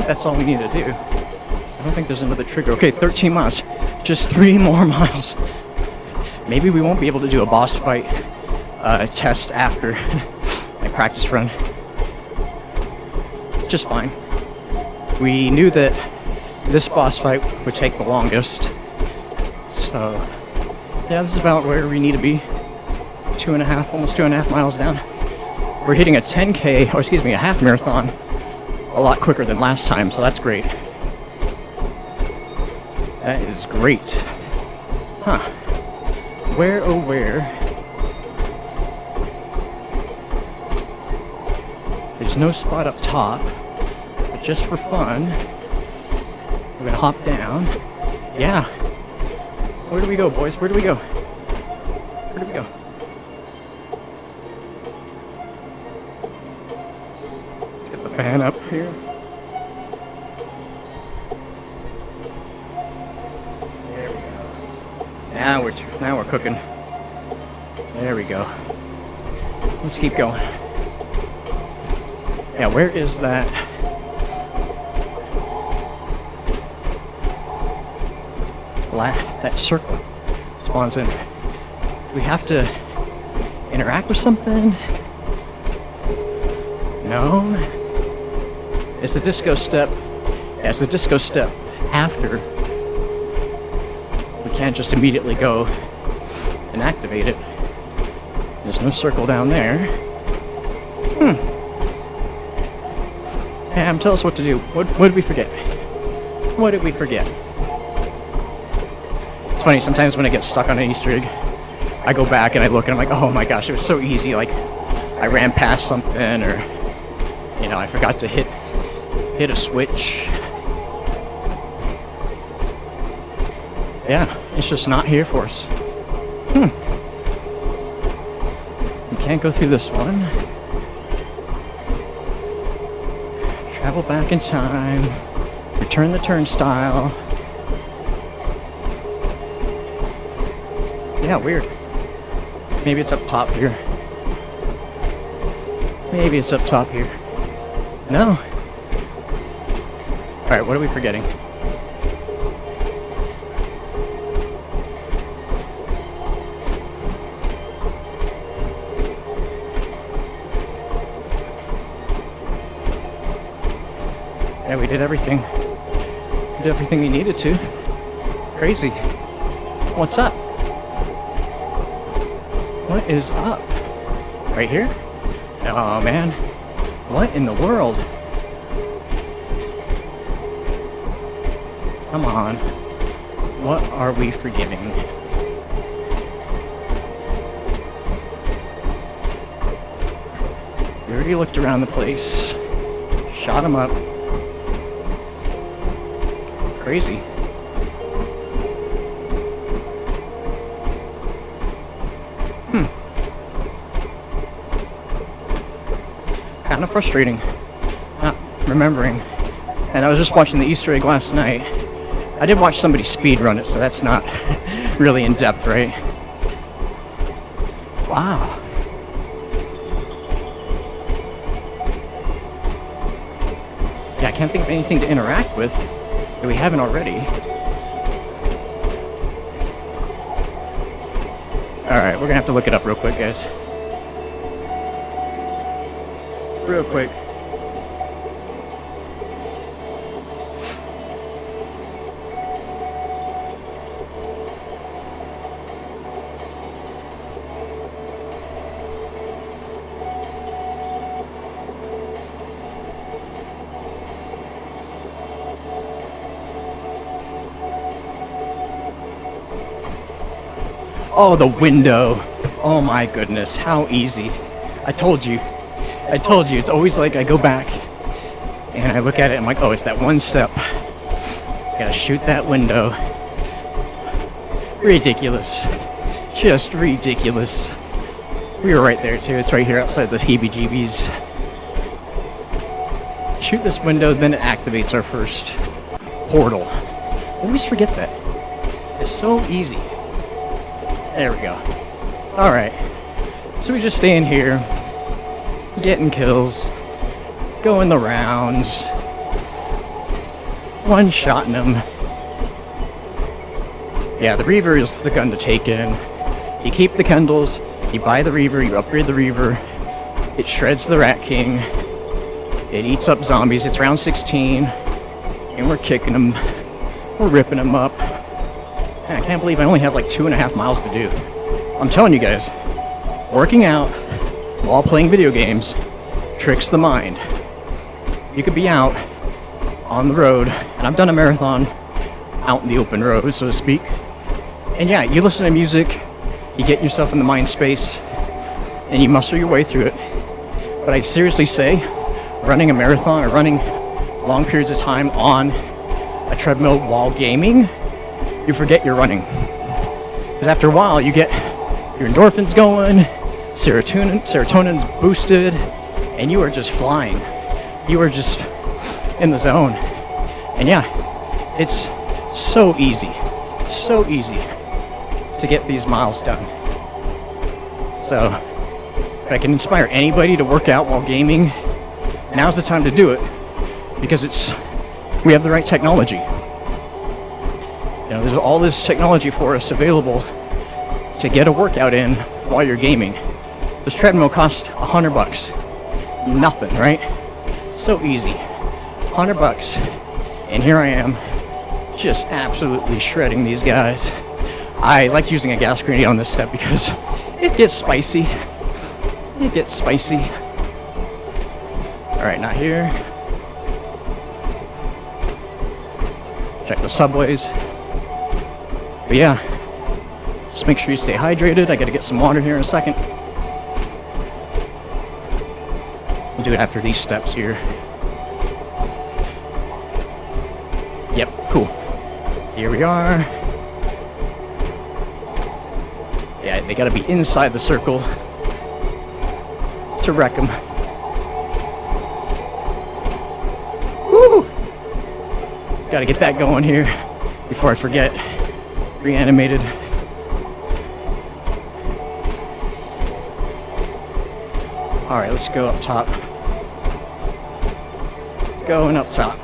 think that's all we need to do. I don't think there's another trigger. Okay, 13 miles. Just 3 more miles. Maybe we won't be able to do a boss fight test after my practice run. Just fine. We knew that this boss fight would take the longest. So, yeah, this is about where we need to be. 2.5, almost 2.5 miles down. We're hitting a 10K, or excuse me, a half marathon a lot quicker than last time, so that's great. That is great. Huh. Where, oh where? There's no spot up top, but just for fun, we're gonna hop down. Yeah. Where do we go, boys? Where do we go? Where do we go? Let's get the fan up here. There we go. Now we're cooking. There we go. Let's keep going. Yeah, where is that? That circle spawns in. We have to interact with something? No? It's the disco step. Yeah, it's the disco step after. We can't just immediately go and activate it. There's no circle down there. Pam, tell us what to do. What did we forget? What did we forget? It's funny, sometimes when I get stuck on an Easter egg, I go back and I look and I'm like, oh my gosh, it was so easy. Like, I ran past something, or, you know, I forgot to hit a switch. Yeah, it's just not here for us. We can't go through this one. Travel back in time. Return the turnstile. Yeah, weird. Maybe it's up top here. Maybe it's up top here. No. Alright, what are we forgetting? Yeah, we did everything. We did everything we needed to. Crazy. What's up? What is up? Right here? Oh man. What in the world? Come on. What are we forgetting? We already looked around the place. Shot him up. Crazy. Kind of frustrating not remembering. And I was just watching the Easter egg last night. I did watch somebody speed run it, so that's not really in depth, right? Wow. Yeah, I can't think of anything to interact with that we haven't already. Alright, we're gonna have to look it up real quick, guys. Real quick. Oh, the window. Oh my goodness, how easy. I told you, it's always like I go back and I look at it and I'm like, oh, it's that one step. Gotta shoot that window. Ridiculous. Just ridiculous. We were right there too, it's right here outside the heebie-jeebies. Shoot this window, then it activates our first portal. Always forget that. It's so easy. There we go. Alright. So we just stay in here, getting kills, going the rounds, one-shotting them. Yeah, the Reaver is the gun to take in. You keep the Kendalls, you buy the Reaver, you upgrade the Reaver, it shreds the Rat King, it eats up zombies, it's round 16, and we're kicking them, we're ripping them up. Man, I can't believe I only have like 2.5 miles to do. I'm telling you guys, working out while playing video games tricks the mind. You could be out on the road, and I've done a marathon out in the open road, so to speak. And yeah, you listen to music, you get yourself in the mind space, and you muscle your way through it. But I seriously say, running a marathon or running long periods of time on a treadmill while gaming, you forget you're running. Because after a while, you get your endorphins going, serotonin's boosted, and you are just flying. You are just in the zone. And yeah, it's so easy to get these miles done. So, if I can inspire anybody to work out while gaming, now's the time to do it, because we have the right technology. You know, there's all this technology for us available to get a workout in while you're gaming. This treadmill costs $100. Nothing, right? So easy. $100. And here I am, just absolutely shredding these guys. I like using a gas grenade on this step because it gets spicy. It gets spicy. Alright, not here. Check the subways. But yeah, just make sure you stay hydrated. I gotta get some water here in a second. I'll do it after these steps here. Yep, cool. Here we are. Yeah, they gotta be inside the circle to wreck them. Woo! Gotta get that going here before I forget. Reanimated. Alright, let's go up top. Going up top.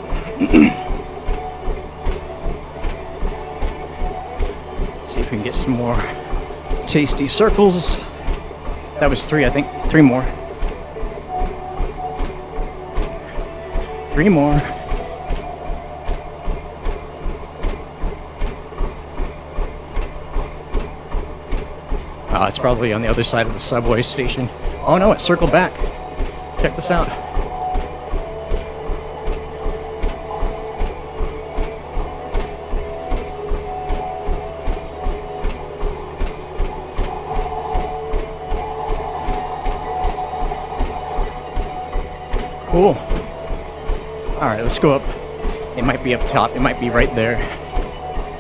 See if we can get some more tasty circles. That was 3, I think. 3 more. 3 more. It's probably on the other side of the subway station. Oh no, it circled back. Check this out. Cool. Alright, let's go up. It might be up top, it might be right there.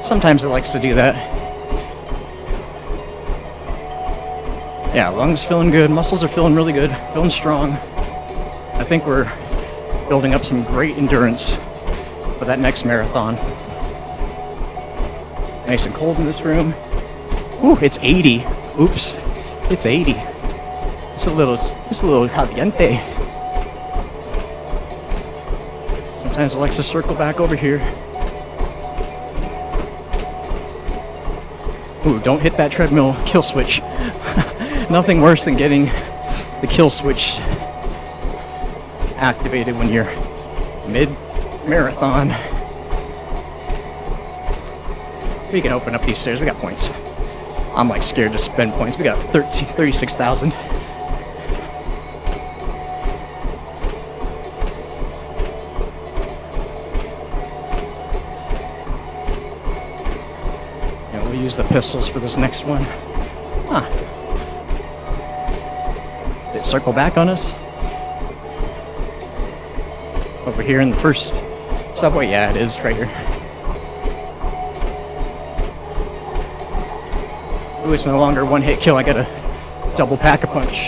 Sometimes it likes to do that. Yeah, lungs feeling good, muscles are feeling really good, feeling strong. I think we're building up some great endurance for that next marathon. Nice and cold in this room. Ooh, it's 80. Oops, it's 80. It's a little caliente. Sometimes it likes to circle back over here. Ooh, don't hit that treadmill kill switch. Nothing worse than getting the kill switch activated when you're mid-marathon. We can open up these stairs, we got points. I'm like scared to spend points, we got 36,000. Yeah, we'll use the pistols for this next one. Huh. Circle back on us. Over here in the first subway, yeah, it is right here. Ooh, it's no longer one hit kill. I gotta double pack a punch.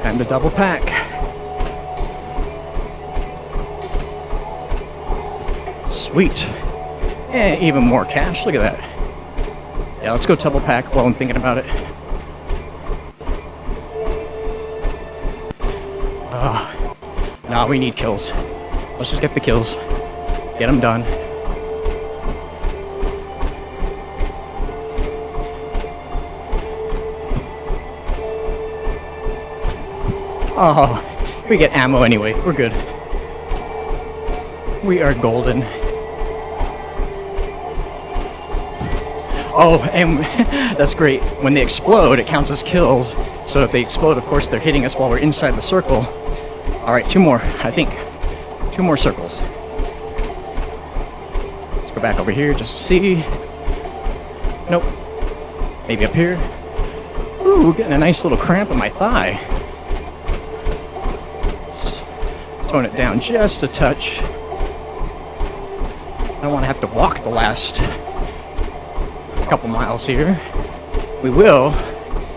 Time to double pack. Sweet. And even more cash. Look at that. Yeah, let's go double pack while I'm thinking about it. Nah, we need kills. Let's just get the kills. Get them done. Oh, we get ammo anyway. We're good. We are golden. Oh, and that's great. When they explode, it counts as kills. So if they explode, of course, they're hitting us while we're inside the circle. All right, 2 more, I think. 2 more circles. Let's go back over here just to see. Nope. Maybe up here. Ooh, getting a nice little cramp in my thigh. Tone it down just a touch. I don't want to have to walk the last couple miles here. We will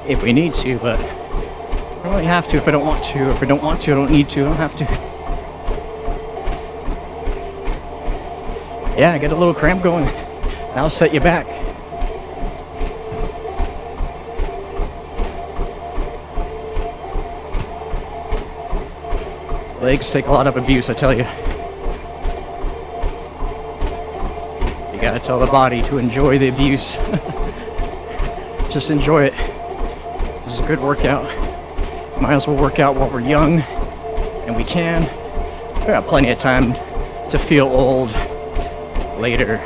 if we need to, but I don't really have to if I don't want to. If I don't want to, I don't need to. I don't have to. Yeah, get a little cramp going. That'll set you back. Legs take a lot of abuse, I tell you. You gotta tell the body to enjoy the abuse. Just enjoy it. This is a good workout. Might as well work out while we're young, and we can. We got plenty of time to feel old later.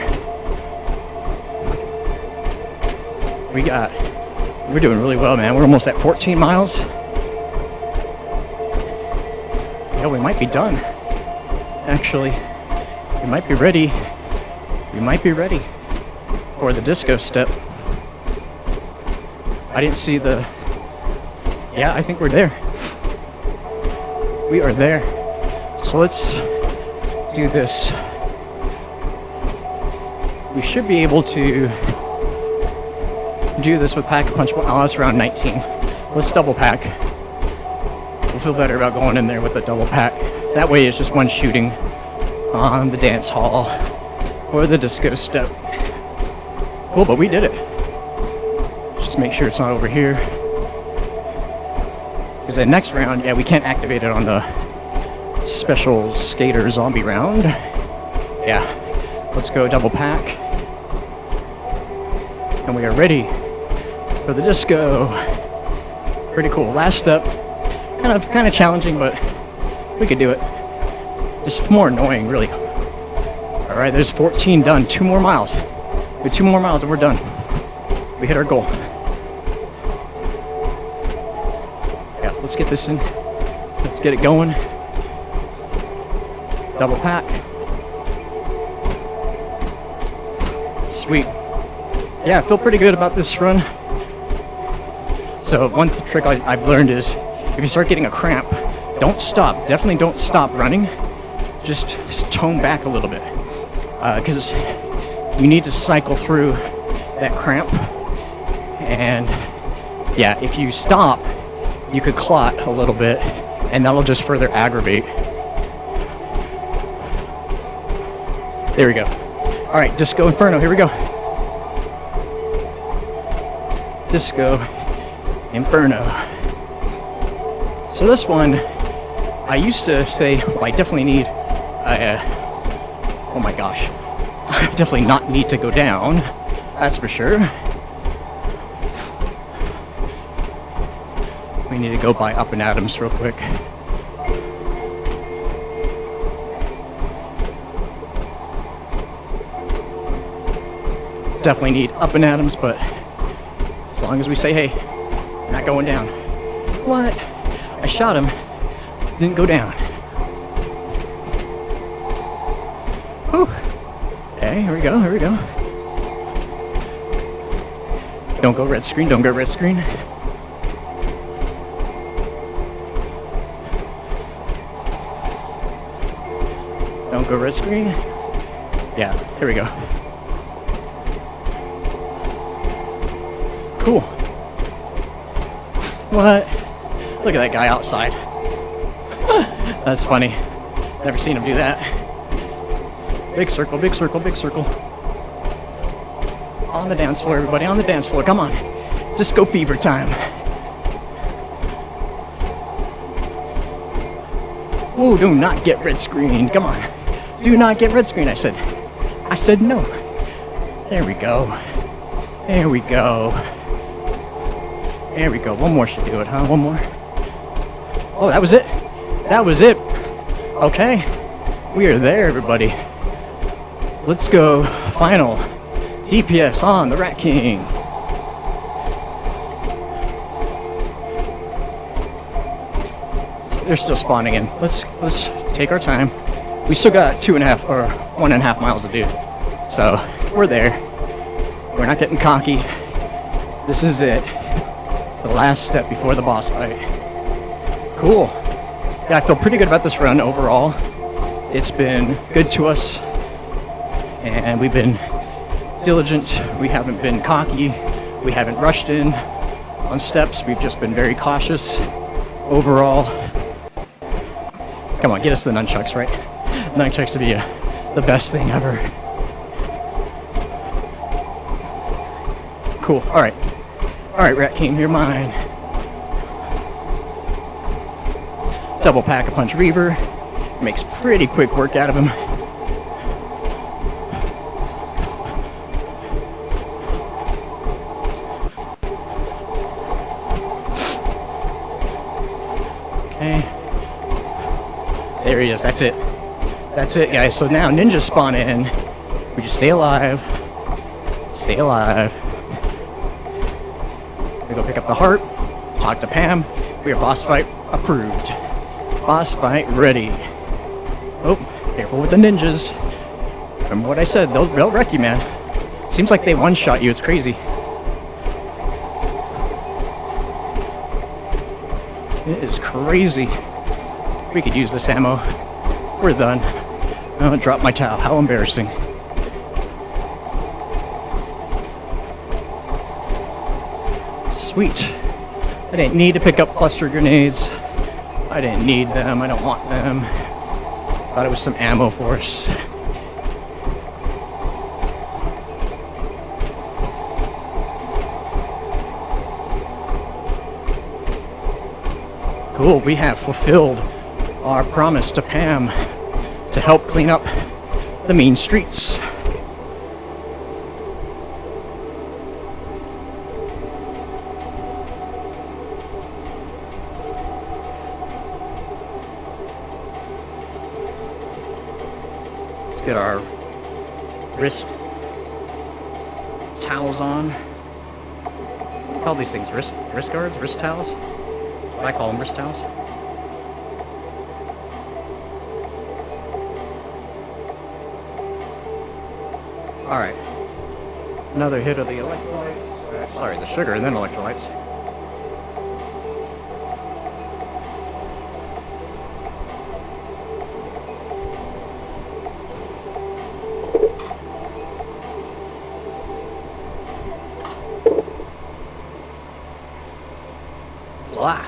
We're doing really well, man. We're almost at 14 miles. Yeah, we might be done. Actually, we might be ready. We might be ready for the disco step. I didn't see the... Yeah, I think we're there. We are there. So let's do this. We should be able to do this with Pack-a-Punch. Oh, that's around 19. Let's double pack. We'll feel better about going in there with a double pack. That way it's just one shooting on the dance hall or the disco step. Cool, but we did it. Just make sure it's not over here. Because the next round, yeah, we can't activate it on the special skater zombie round. Yeah, let's go double pack. And we are ready for the disco. Pretty cool. Last step. Kind of challenging, but we could do it. Just more annoying, really. All right, there's 14 done. 2 more miles. With 2 more miles and we're done. We hit our goal. Yeah, let's get this in. Let's get it going. Double pack. Sweet. Yeah, I feel pretty good about this run. So one trick I've learned is if you start getting a cramp, don't stop. Definitely don't stop running. Just tone back a little bit. Because you need to cycle through that cramp. And yeah, if you stop, you could clot a little bit, and that'll just further aggravate. There we go. All right, Disco Inferno, here we go. Disco Inferno. So this one, I used to say, well, I definitely need, oh my gosh, I definitely not need to go down, that's for sure. We need to go by Up and Adams real quick. Definitely need Up and Adams, but as long as we say, hey, we're not going down. What? I shot him. Didn't go down. Whew. Okay, here we go, here we go. Don't go red screen, don't go red screen. Don't go red screen. Yeah, here we go. Cool. What? Look at that guy outside. That's funny. Never seen him do that. Big circle, big circle, big circle. On the dance floor, everybody, on the dance floor. Come on. Disco fever time. Ooh, do not get red screen. Come on. Do not get red screen, I said. I said no. There we go. There we go. There we go. One more should do it, huh? One more. Oh, that was it. That was it. Okay. We are there, everybody. Let's go. Final DPS on the Rat King. They're still spawning in. Let's take our time. We still got 2.5 or 1.5 miles to do. So we're there. We're not getting cocky. This is it. The last step before the boss fight. Cool. Yeah, I feel pretty good about this run overall. It's been good to us. And we've been diligent. We haven't been cocky. We haven't rushed in on steps. We've just been very cautious overall. Come on, get us the nunchucks, right? Nunchucks would be the best thing ever. Cool. All right, Rat King, you're mine. Double Pack-a-Punch Reaver. Makes pretty quick work out of him. Okay. There he is. That's it. That's it, guys. So now ninjas spawn in. We just stay alive. Stay alive. We go pick up the heart. Talk to Pam. We are boss fight approved. Boss fight ready. Oh, careful with the ninjas. Remember what I said, they'll wreck you, man. Seems like they one-shot you, it's crazy. It is crazy. We could use this ammo. We're done. Oh, drop my towel, how embarrassing. Sweet. I didn't need to pick up cluster grenades. I didn't need them, I don't want them. Thought it was some ammo for us. Cool, we have fulfilled our promise to Pam to help clean up the mean streets. Get our wrist towels on. What do you call these things? Wrist guards? Wrist towels? That's what I call them, wrist towels. Alright. Another hit of the electrolytes. Sorry, the sugar and then electrolytes. Blah.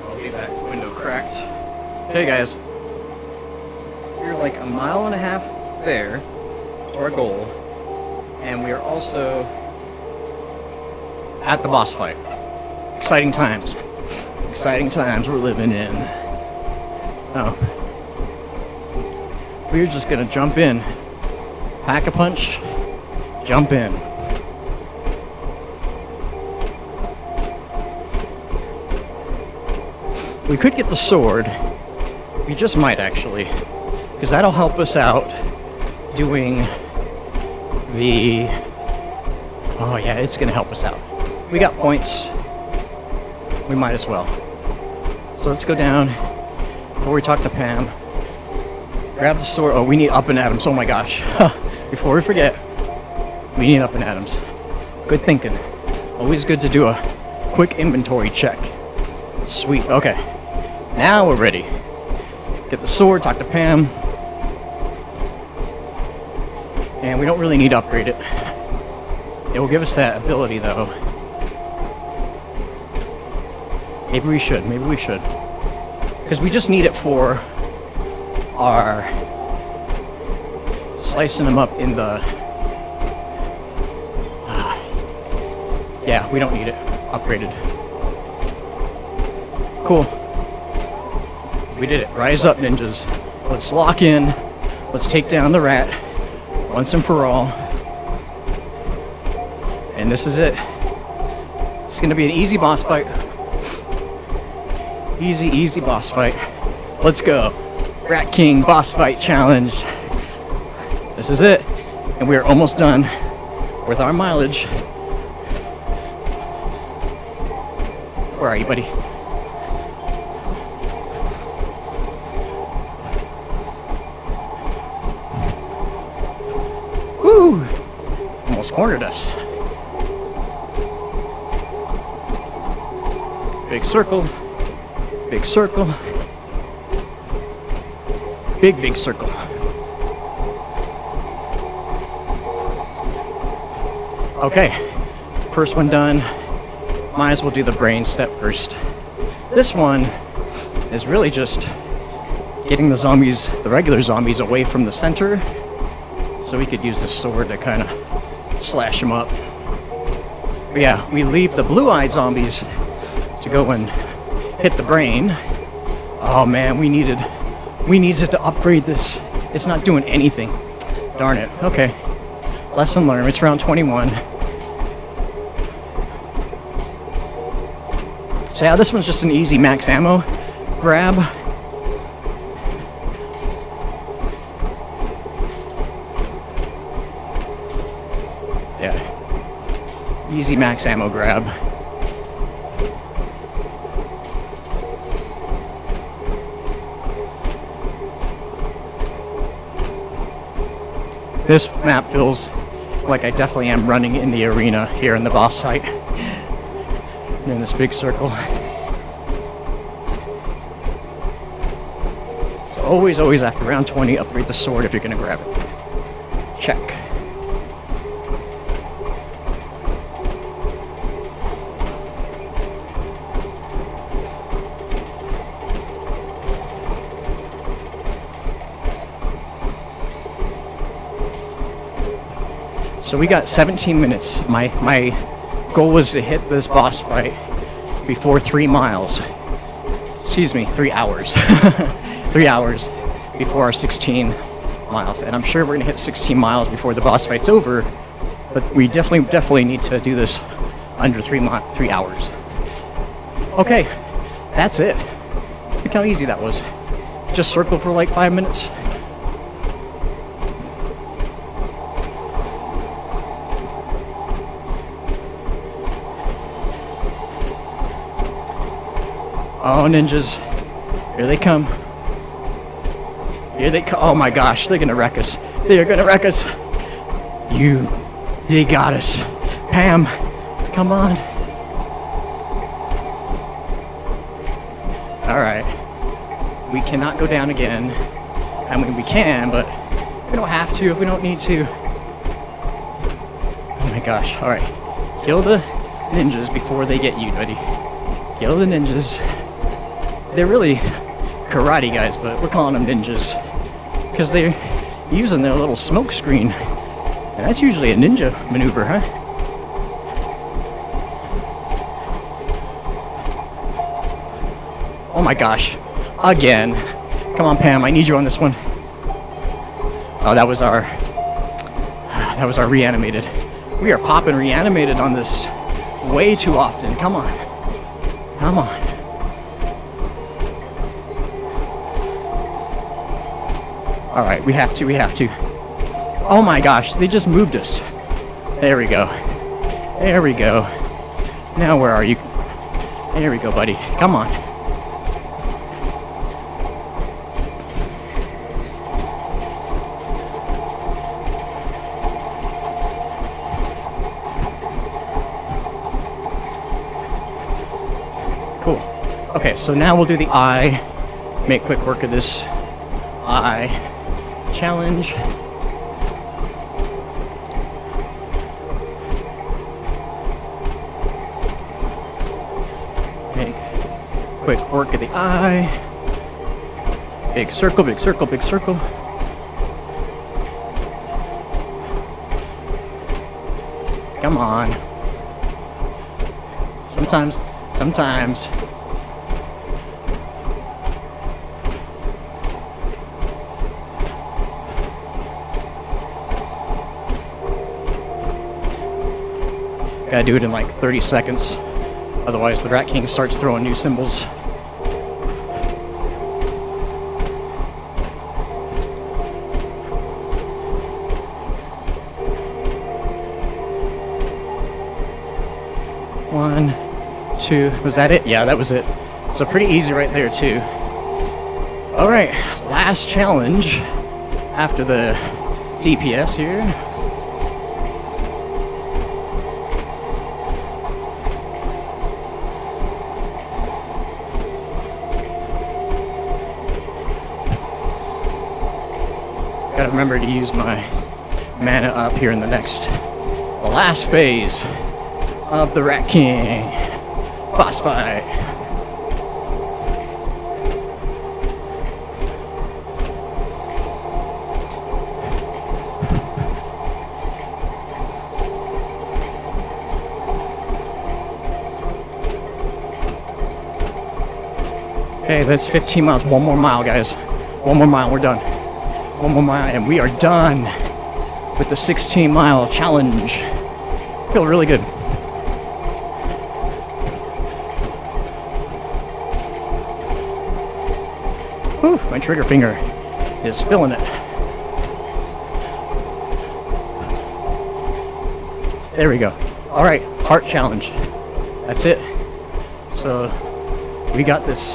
I'll leave that window cracked. Hey guys, we're like 1.5 miles there to our goal, and we are also at the boss fight. Exciting times. Exciting times we're living in. Oh. We're just gonna jump in. Pack-a-punch, jump in. We could get the sword. We just might actually. Because that'll help us out doing the... Oh yeah, it's gonna help us out. We got points. We might as well. So let's go down. Before we talk to Pam, grab the sword. Oh, we need up and atoms. Oh my gosh. Before we forget, we need up and atoms. Good thinking. Always good to do a quick inventory check. Sweet. Okay. Now we're ready. Get the sword, talk to Pam. And we don't really need to upgrade it. It will give us that ability though. Maybe we should. Maybe we should. Because we just need it for our slicing them up in the... yeah, we don't need it. Upgraded. Cool. We did it. Rise up, ninjas. Let's lock in. Let's take down the rat once and for all. And this is it. It's gonna be an easy boss fight. Easy, easy boss fight. Let's go. Rat King boss fight challenge. This is it. And we are almost done with our mileage. Where are you, buddy? Woo! Almost cornered us. Big circle. Big circle. Big, big circle. Okay. First one done. Might as well do the brain step first. This one is really just getting the zombies, the regular zombies, away from the center. So we could use the sword to kind of slash them up. But yeah, we leave the blue-eyed zombies to go and hit the brain. Oh man, we needed to upgrade this. It's not doing anything. Darn it. Okay. Lesson learned. It's round 21. So yeah, this one's just an easy max ammo grab. Yeah. Easy max ammo grab. This map feels like I definitely am running in the arena here in the boss fight. In this big circle. So always after round 20, upgrade the sword if you're gonna grab it. Check. So we got 17 minutes. My goal was to hit this boss fight before 3 miles. Excuse me, 3 hours. 3 hours before our 16 miles. And I'm sure we're gonna hit 16 miles before the boss fight's over, but we definitely need to do this under 3 hours. Okay, that's it. Look how easy that was. Just circle for like 5 minutes. Oh, ninjas. Here they come. Here they come. Oh my gosh, they're gonna wreck us. They're gonna wreck us. They got us. Pam, come on. Alright. We cannot go down again. I mean, we can, but we don't have to if we don't need to. Oh my gosh, alright. Kill the ninjas before they get you, buddy. Kill the ninjas. They're really karate guys, but we're calling them ninjas because they're using their little smoke screen. And that's usually a ninja maneuver, huh? Oh my gosh. Again. Come on, Pam, I need you on this one. Oh, that was our reanimated. We are popping reanimated on this way too often. Come on. Come on. Alright, we have to. Oh my gosh, they just moved us. There we go. There we go. Now where are you? There we go, buddy. Come on. Cool. Okay, so now we'll do the eye. Make quick work of this eye challenge. Make quick work of the eye. Big circle, big circle, big circle. Come on. Sometimes. Gotta do it in like 30 seconds. Otherwise the Rat King starts throwing new symbols. One, two, was that it? Yeah, that was it. So pretty easy right there too. Alright, last challenge after the DPS here. Gotta remember to use my mana up here in the last phase of the Rat King boss fight. Okay, that's 15 miles. One more mile, guys. One more mile, we're done. One more mile, and we are done with the 16-mile challenge. Feel really good. Whew, my trigger finger is feeling it. There we go. All right, heart challenge. That's it. So we got this,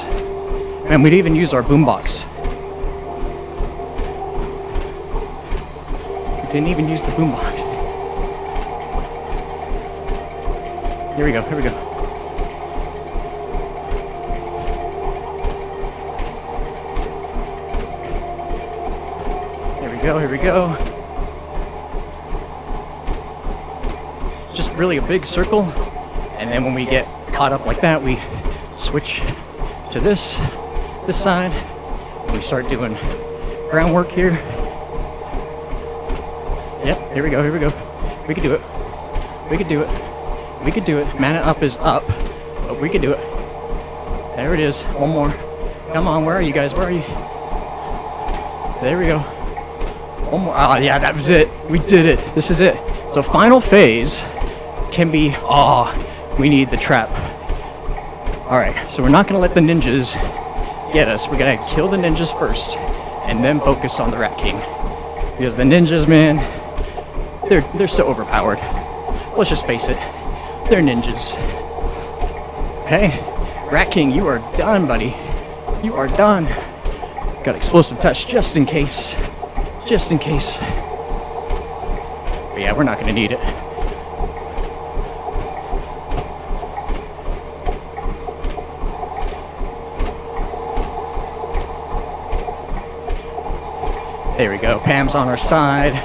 and we'd even use our boombox. Didn't even use the boombox. Here we go, here we go. Here we go, here we go. Just really a big circle, and then when we get caught up like that, we switch to this side, and we start doing groundwork here. Yep, here we go, here we go. We can do it. We can do it. We can do it. Mana up is up, but we can do it. There it is. One more. Come on, where are you guys? Where are you? There we go. One more. Oh, yeah, that was it. We did it. This is it. So final phase can be, we need the trap. All right, so we're not gonna let the ninjas get us. We're gonna kill the ninjas first and then focus on the Rat King. Because the ninjas, man, they're so overpowered. Let's just face it, they're ninjas. Okay, Rat King, you are done, buddy. You are done. Got explosive touch just in case. Just in case. But yeah, we're not gonna need it. There we go, Pam's on our side.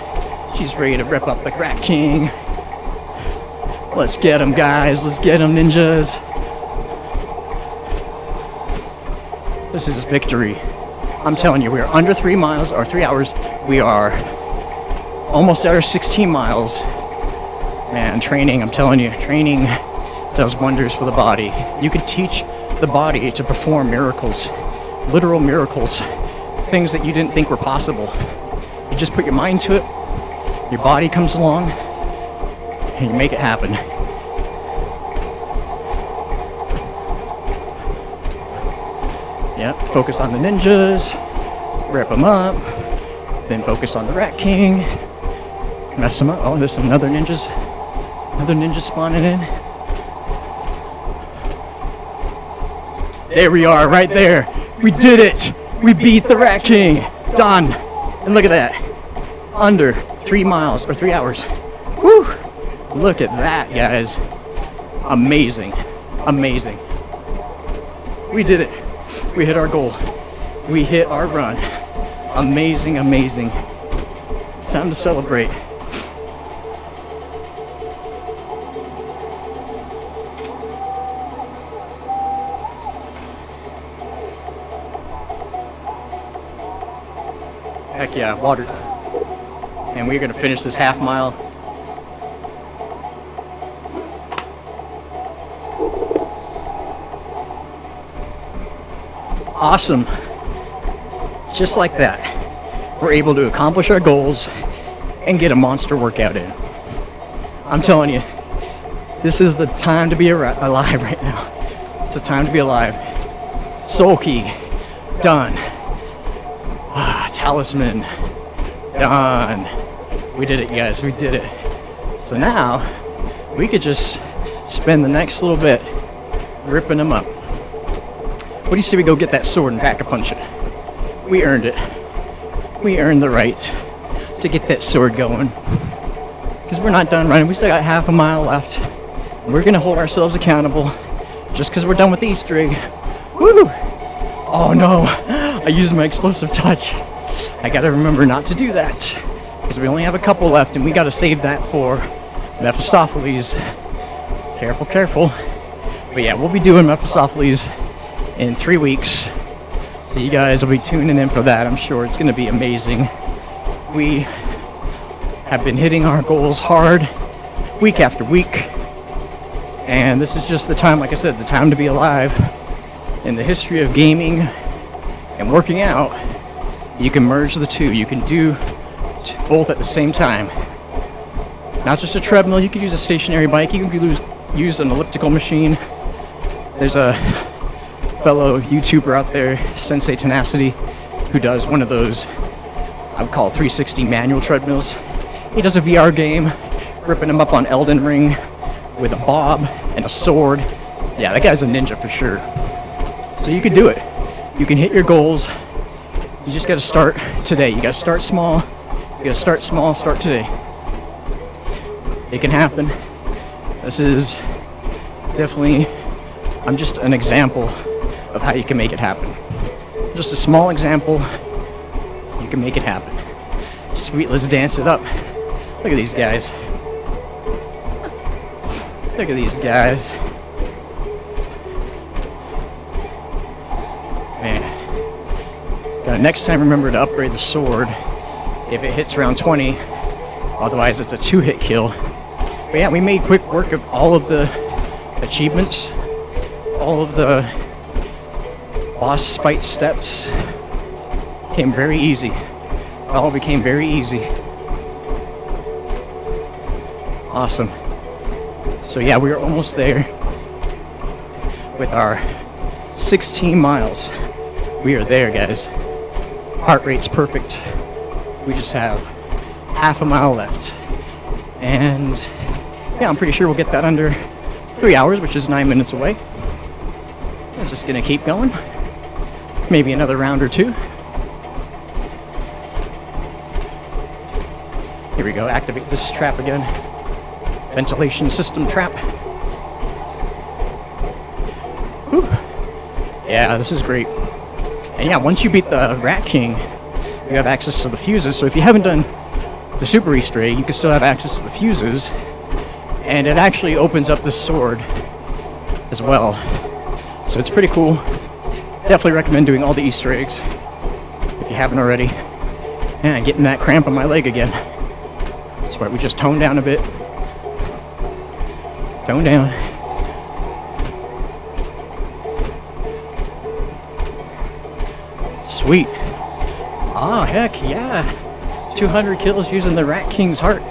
She's ready to rip up the Rat King. Let's get him, guys. Let's get him, ninjas. This is victory. I'm telling you, we are under 3 miles, or 3 hours. We are almost at our 16 miles. Man, training, I'm telling you, training does wonders for the body. You can teach the body to perform miracles, literal miracles, things that you didn't think were possible. You just put your mind to it, your body comes along, and you make it happen. Yep, focus on the ninjas, rip them up, then focus on the Rat King, mess them up. Oh, there's some other ninjas spawning in. There we are, right there. We did it. We beat the Rat King. Done. And look at that. Under 3 miles, or 3 hours. Whew. Look at that, guys. Amazing. Amazing. We did it. We hit our goal. We hit our run. Amazing, amazing. Time to celebrate. Heck yeah, water. And we're gonna finish this half mile. Awesome. Just like that, we're able to accomplish our goals and get a monster workout in. I'm telling you, this is the time to be alive right now. It's the time to be alive. Soul Key, done. Talisman, done. We did it, guys, we did it. So now, we could just spend the next little bit ripping them up. What do you say we go get that sword and pack a punch it? We earned it. We earned the right to get that sword going. Because we're not done running. We still got half a mile left. We're going to hold ourselves accountable just because we're done with the Easter egg. Woo! Oh no, I used my explosive touch. I got to remember not to do that. Because we only have a couple left and we got to save that for Mephistopheles. Careful, careful. But yeah, we'll be doing Mephistopheles in 3 weeks. So you guys will be tuning in for that. I'm sure it's going to be amazing. We have been hitting our goals hard week after week. And this is just the time, like I said, the time to be alive. In the history of gaming and working out, you can merge the two. You can do both at the same time. Not just a treadmill, you could use a stationary bike, you can use an elliptical machine. There's a fellow YouTuber out there, Sensei Tenacity, who does one of those, I would call 360 manual treadmills. He does a VR game, ripping him up on Elden Ring with a bob and a sword. Yeah, that guy's a ninja for sure. So you can do it. You can hit your goals. You just gotta start today. You gotta start small. You gotta start small, start today. It can happen. This is definitely, I'm just an example of how you can make it happen. Just a small example, you can make it happen. Sweet, let's dance it up. Look at these guys. Look at these guys. Man. Gotta next time remember to upgrade the sword if it hits round 20. Otherwise it's a 2-hit kill. But yeah, we made quick work of all of the achievements. All of the boss fight steps became very easy. It all became very easy. Awesome. So yeah, we are almost there with our 16 miles. We are there, guys. Heart rate's perfect. We just have half a mile left. And yeah, I'm pretty sure we'll get that under 3 hours, which is 9 minutes away. I'm just gonna keep going. Maybe another round or two. Here we go, activate this trap again. Ventilation system trap. Whew. Yeah, this is great. And yeah, once you beat the Rat King, you have access to the fuses. So if you haven't done the Super Easter egg, you can still have access to the fuses. And it actually opens up the sword as well. So it's pretty cool. Definitely recommend doing all the Easter eggs if you haven't already. Yeah, getting that cramp on my leg again. That's why we just tone down a bit. Tone down. Sweet. Oh, heck yeah. 200 kills using the Rat King's heart.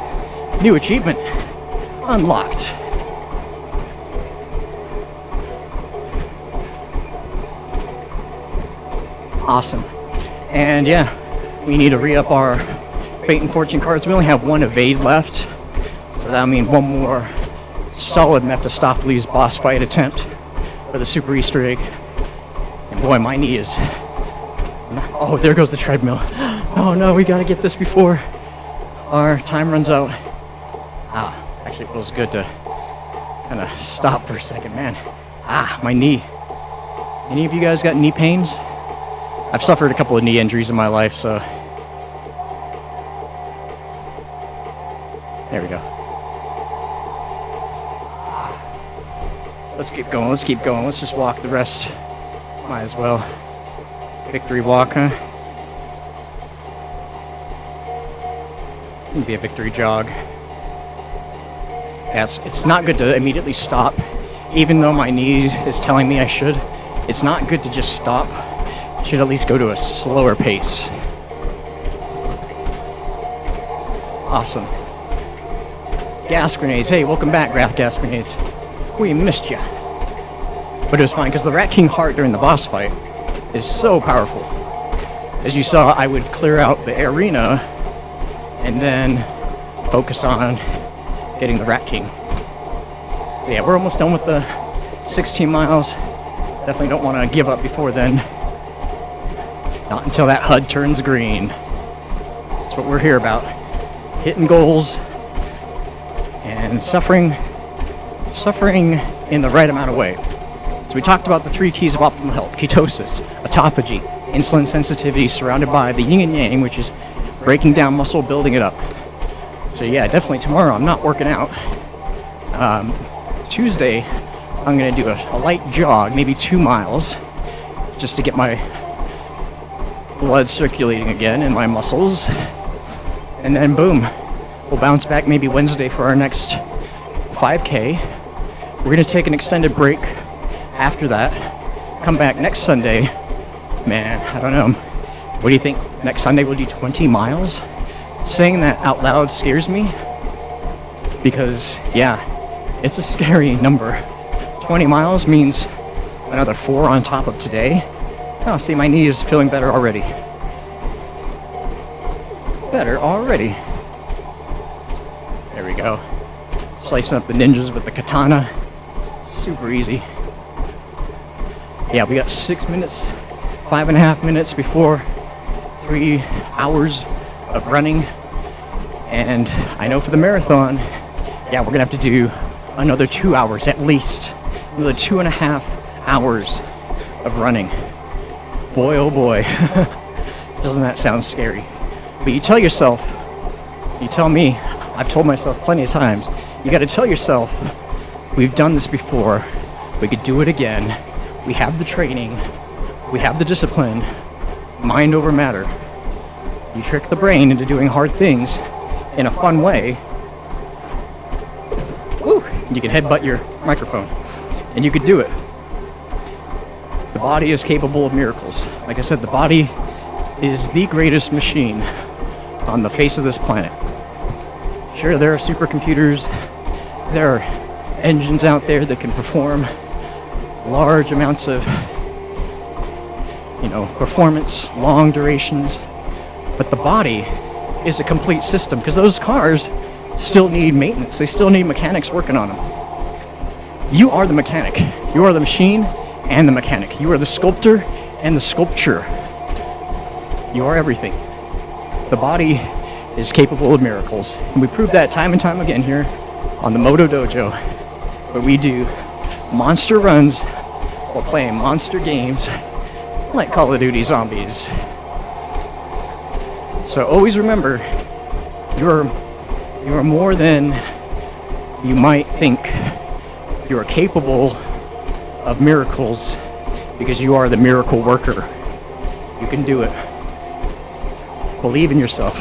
New achievement. Unlocked. Awesome. And yeah, we need to re-up our Fate and Fortune cards. We only have one evade left. So that'll mean one more solid Mephistopheles boss fight attempt for the Super Easter egg. And boy, my knee is... Oh, there goes the treadmill. Oh no, we gotta get this before our time runs out. Ah, actually it feels good to kind of stop for a second, man. Ah, my knee. Any of you guys got knee pains? I've suffered a couple of knee injuries in my life, so... There we go. Let's keep going, let's keep going. Let's just walk the rest. Might as well. Victory walk, huh? It'd be a victory jog. Yeah, it's not good to immediately stop. Even though my knee is telling me I should, it's not good to just stop. should at least go to a slower pace. Awesome. Gas grenades. Hey, welcome back, gas grenades. We missed ya. But it was fine, because the Rat King heart during the boss fight is so powerful. As you saw, I would clear out the arena and then focus on getting the Rat King. So yeah, we're almost done with the 16 miles. Definitely don't want to give up before then. Not until that HUD turns green. That's what we're here about. Hitting goals and suffering in the right amount of way. So we talked about the 3 keys of optimal health: ketosis, autophagy, insulin sensitivity, surrounded by the yin and yang, which is breaking down muscle, building it up. So yeah, definitely tomorrow I'm not working out. Tuesday I'm gonna do a light jog, maybe 2 miles, just to get my blood circulating again in my muscles. And then boom, we'll bounce back maybe Wednesday for our next 5K. We're gonna take an extended break after that. Come back next Sunday. Man, I don't know. What do you think? Next Sunday we'll do 20 miles? Saying that out loud scares me. Because, yeah, it's a scary number. 20 miles means another 4 on top of today. Oh, see, my knee is feeling better already. Better already. There we go. Slicing up the ninjas with the katana. Super easy. Yeah, we got 6 minutes, 5.5 minutes before 3 hours of running. And I know for the marathon, yeah, we're gonna have to do another 2 hours at least. Another 2.5 hours of running. Boy, oh boy. Doesn't that sound scary? But you tell yourself, you tell me, I've told myself plenty of times, you gotta tell yourself, we've done this before, we could do it again, we have the training, we have the discipline, mind over matter. You trick the brain into doing hard things in a fun way. Woo! You can headbutt your microphone, and you could do it. The body is capable of miracles. Like I said, the body is the greatest machine on the face of this planet. Sure, there are supercomputers, there are engines out there that can perform large amounts of, performance, long durations, but the body is a complete system, because those cars still need maintenance, they still need mechanics working on them. You are the mechanic, you are the machine and the mechanic, you are the sculptor and the sculpture. You are everything. The body is capable of miracles, and we prove that time and time again here on the Moto Dojo, where we do monster runs while playing monster games like Call of Duty Zombies. So always remember, you are more than you might think. You are capable of miracles because you are the miracle worker. You can do it. Believe in yourself.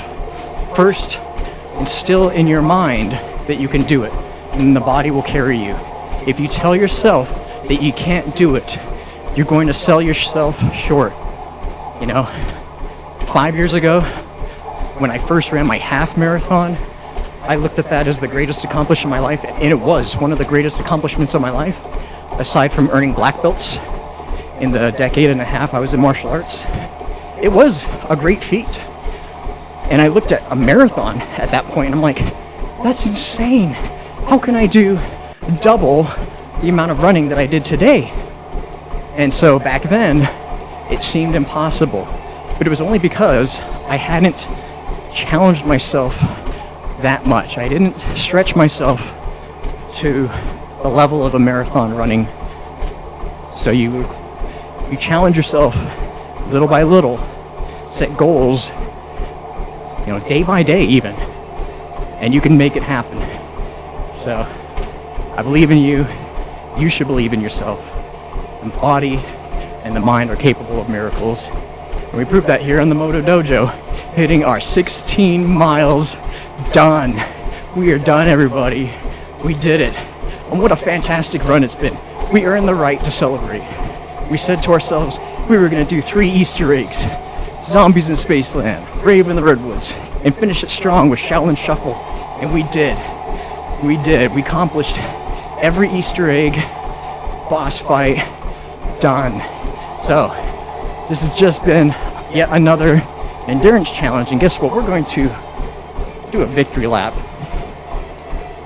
First, instill in your mind that you can do it, and the body will carry you. If you tell yourself that you can't do it, you're going to sell yourself short. 5 years ago, when I first ran my half marathon, I looked at that as the greatest accomplishment of my life, and it was one of the greatest accomplishments of my life, aside from earning black belts in the decade and a half I was in martial arts. It was a great feat. And I looked at a marathon at that point, and I'm like, that's insane. How can I do double the amount of running that I did today? And so back then, it seemed impossible. But it was only because I hadn't challenged myself that much. I didn't stretch myself to the level of a marathon running. So you challenge yourself little by little, set goals, day by day even, and you can make it happen. So I believe in you. You should believe in yourself. The body and the mind are capable of miracles. And we proved that here on the Moto Dojo, hitting our 16 miles. Done. We are done, everybody. We did it. And what a fantastic run it's been. We earned the right to celebrate. We said to ourselves, we were gonna do 3 Easter eggs. Zombies in Spaceland, Rave in the Redwoods, and finish it strong with Shaolin Shuffle. And we did. We did. We accomplished every Easter egg, boss fight, done. So, this has just been yet another endurance challenge. And guess what? We're going to do a victory lap.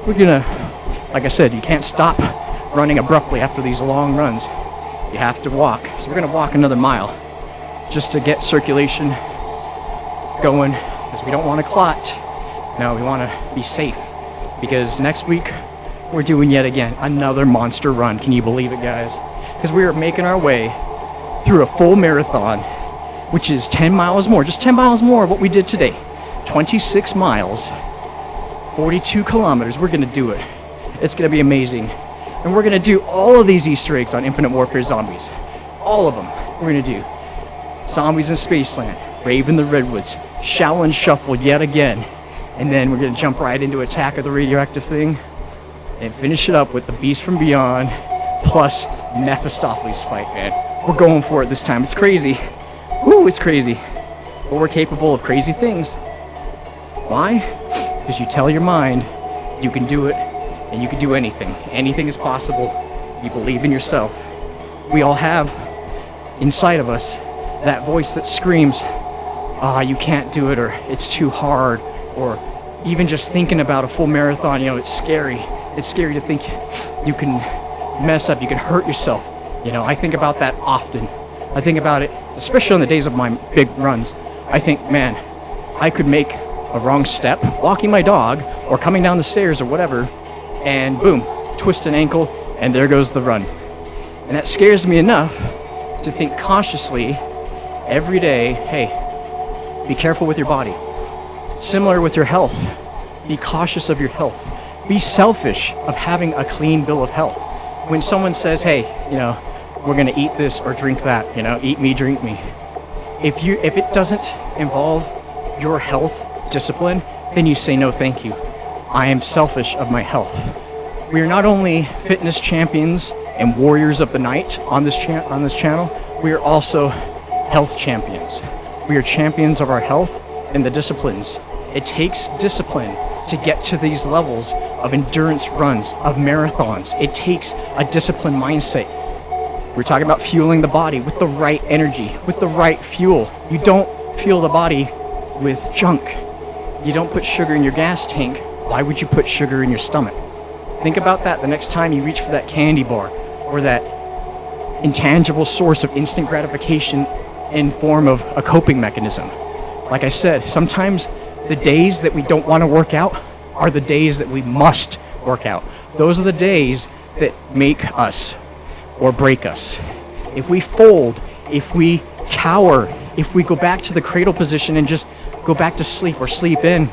We're gonna, like I said, you can't stop running abruptly after these long runs. You have to walk. So we're gonna walk another mile just to get circulation going, because we don't want to clot. No, we want to be safe, because next week we're doing yet again another monster run. Can you believe it, guys? Because we are making our way through a full marathon, which is 10 miles more, just 10 miles more of what we did today. 26 miles, 42 kilometers. We're gonna do it. It's gonna be amazing. And we're gonna do all of these Easter eggs on Infinite Warfare Zombies. All of them we're gonna do. Zombies in Spaceland, Rave in the Redwoods, Shaolin Shuffle yet again, and then we're gonna jump right into Attack of the Radioactive Thing and finish it up with the Beast from Beyond plus Mephistopheles fight, man. We're going for it this time. It's crazy. Woo, it's crazy. But we're capable of crazy things. Why? Because you tell your mind you can do it, and you can do anything. Anything is possible. You believe in yourself. We all have inside of us that voice that screams, you can't do it, or it's too hard, or even just thinking about a full marathon, it's scary. It's scary to think you can mess up, you can hurt yourself. I think about that often. I think about it, especially on the days of my big runs. I think, man, I could make a wrong step, walking my dog, or coming down the stairs or whatever, and boom, twist an ankle, and there goes the run. And that scares me enough to think cautiously every day, hey, be careful with your body. Similar with your health. Be cautious of your health. Be selfish of having a clean bill of health. When someone says, hey, we're gonna eat this or drink that, eat me, drink me. If it doesn't involve your health discipline, then you say no thank you. I am selfish of my health. We are not only fitness champions and warriors of the night on this channel, we are also health champions. We are champions of our health and the disciplines. It takes discipline to get to these levels of endurance runs, of marathons. It takes a disciplined mindset. We're talking about fueling the body with the right energy, with the right fuel. You don't fuel the body with junk. You don't put sugar in your gas tank. Why would you put sugar in your stomach? Think about that the next time you reach for that candy bar or that intangible source of instant gratification in form of a coping mechanism. Like I said, sometimes the days that we don't want to work out are the days that we must work out. Those are the days that make us or break us. If we fold, if we cower, if we go back to the cradle position and just go back to sleep or sleep in,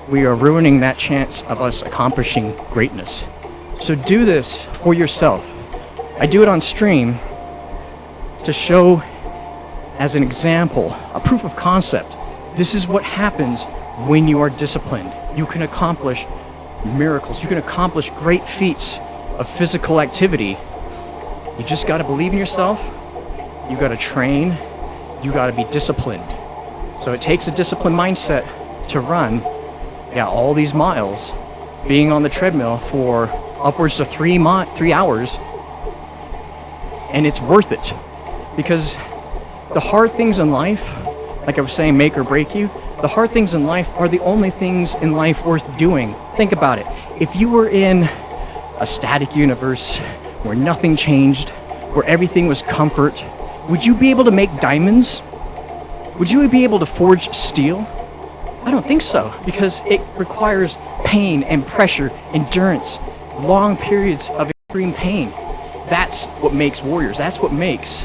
we are ruining that chance of us accomplishing greatness. So do this for yourself. I do it on stream to show as an example, a proof of concept. This is what happens when you are disciplined. You can accomplish miracles. You can accomplish great feats of physical activity. You just got to believe in yourself. You got to train. You got to be disciplined. So it takes a disciplined mindset to run, all these miles, being on the treadmill for upwards to 3 hours, and it's worth it. Because the hard things in life, like I was saying, make or break you, the hard things in life are the only things in life worth doing. Think about it. If you were in a static universe where nothing changed, where everything was comfort, would you be able to make diamonds? Would you be able to forge steel? I don't think so, because it requires pain and pressure, endurance, long periods of extreme pain. That's what makes warriors. That's what makes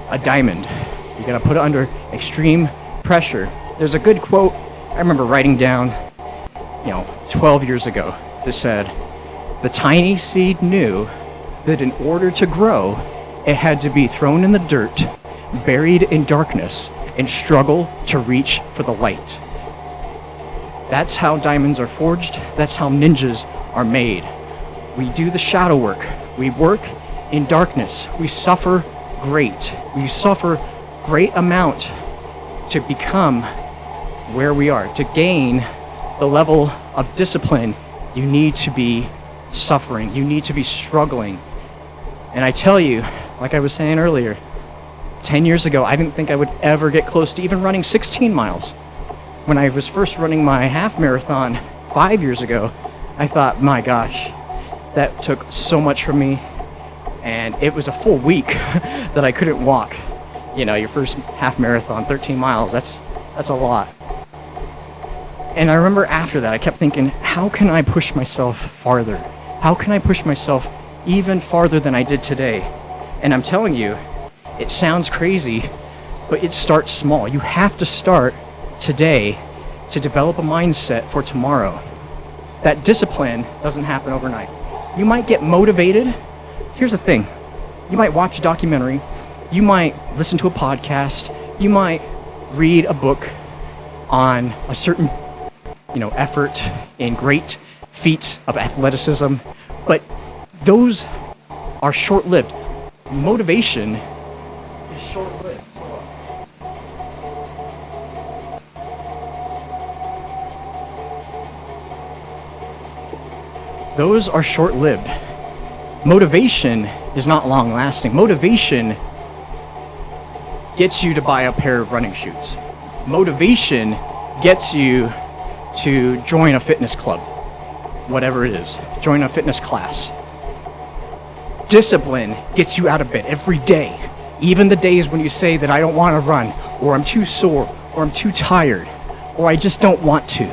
a diamond. You gotta put it under extreme pressure. There's a good quote I remember writing down, 12 years ago that said, the tiny seed knew that in order to grow, it had to be thrown in the dirt, buried in darkness, and struggle to reach for the light. That's how diamonds are forged. That's how ninjas are made. We do the shadow work. We work in darkness. We suffer great. We suffer great amount to become where we are. To gain the level of discipline, you need to be suffering. You need to be struggling. And I tell you, like I was saying earlier, 10 years ago, I didn't think I would ever get close to even running 16 miles. When I was first running my half marathon 5 years ago, I thought, my gosh, that took so much from me. And it was a full week that I couldn't walk. You know, your first half marathon, 13 miles, that's a lot. And I remember after that, I kept thinking, how can I push myself farther? How can I push myself even farther than I did today? And I'm telling you, it sounds crazy, but it starts small. You have to start today to develop a mindset for tomorrow. That discipline doesn't happen overnight. You might get motivated. Here's the thing. You might watch a documentary. You might listen to a podcast. You might read a book on a certain, effort in great feats of athleticism. But those are short-lived. Motivation is short-lived. Those are short-lived. Motivation is not long-lasting. Motivation gets you to buy a pair of running shoes. Motivation gets you to join a fitness club, whatever it is. Join a fitness class. Discipline gets you out of bed every day. Even the days when you say that I don't want to run, or I'm too sore, or I'm too tired, or I just don't want to.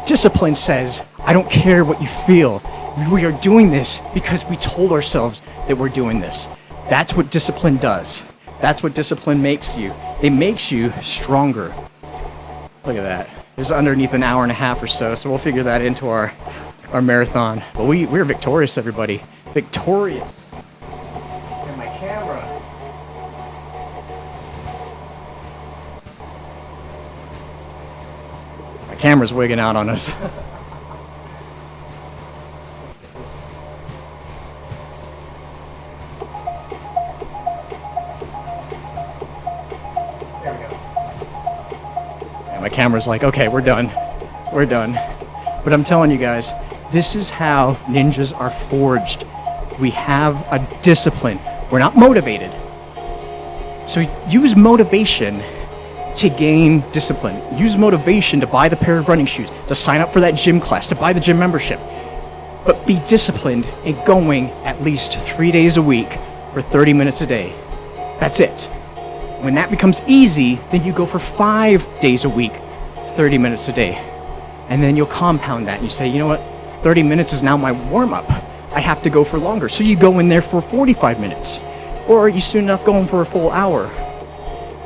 Discipline says, I don't care what you feel. We are doing this because we told ourselves that we're doing this. That's what discipline does. That's what discipline makes you. It makes you stronger. Look at that. There's underneath an hour and a half or so we'll figure that into our marathon. But we're victorious, everybody. Victorious. And my camera. My camera's wigging out on us. My camera's like, okay, we're done. But I'm telling you guys, this is how ninjas are forged. We have a discipline. We're not motivated. So use motivation to gain discipline. Use motivation to buy the pair of running shoes, to sign up for that gym class, to buy the gym membership. But be disciplined in going at least 3 days a week for 30 minutes a day. That's it. When that becomes easy, then you go for 5 days a week, 30 minutes a day. And then you'll compound that and you say, you know what, 30 minutes is now my warm-up. I have to go for longer. So you go in there for 45 minutes. Or you soon enough go in for a full hour.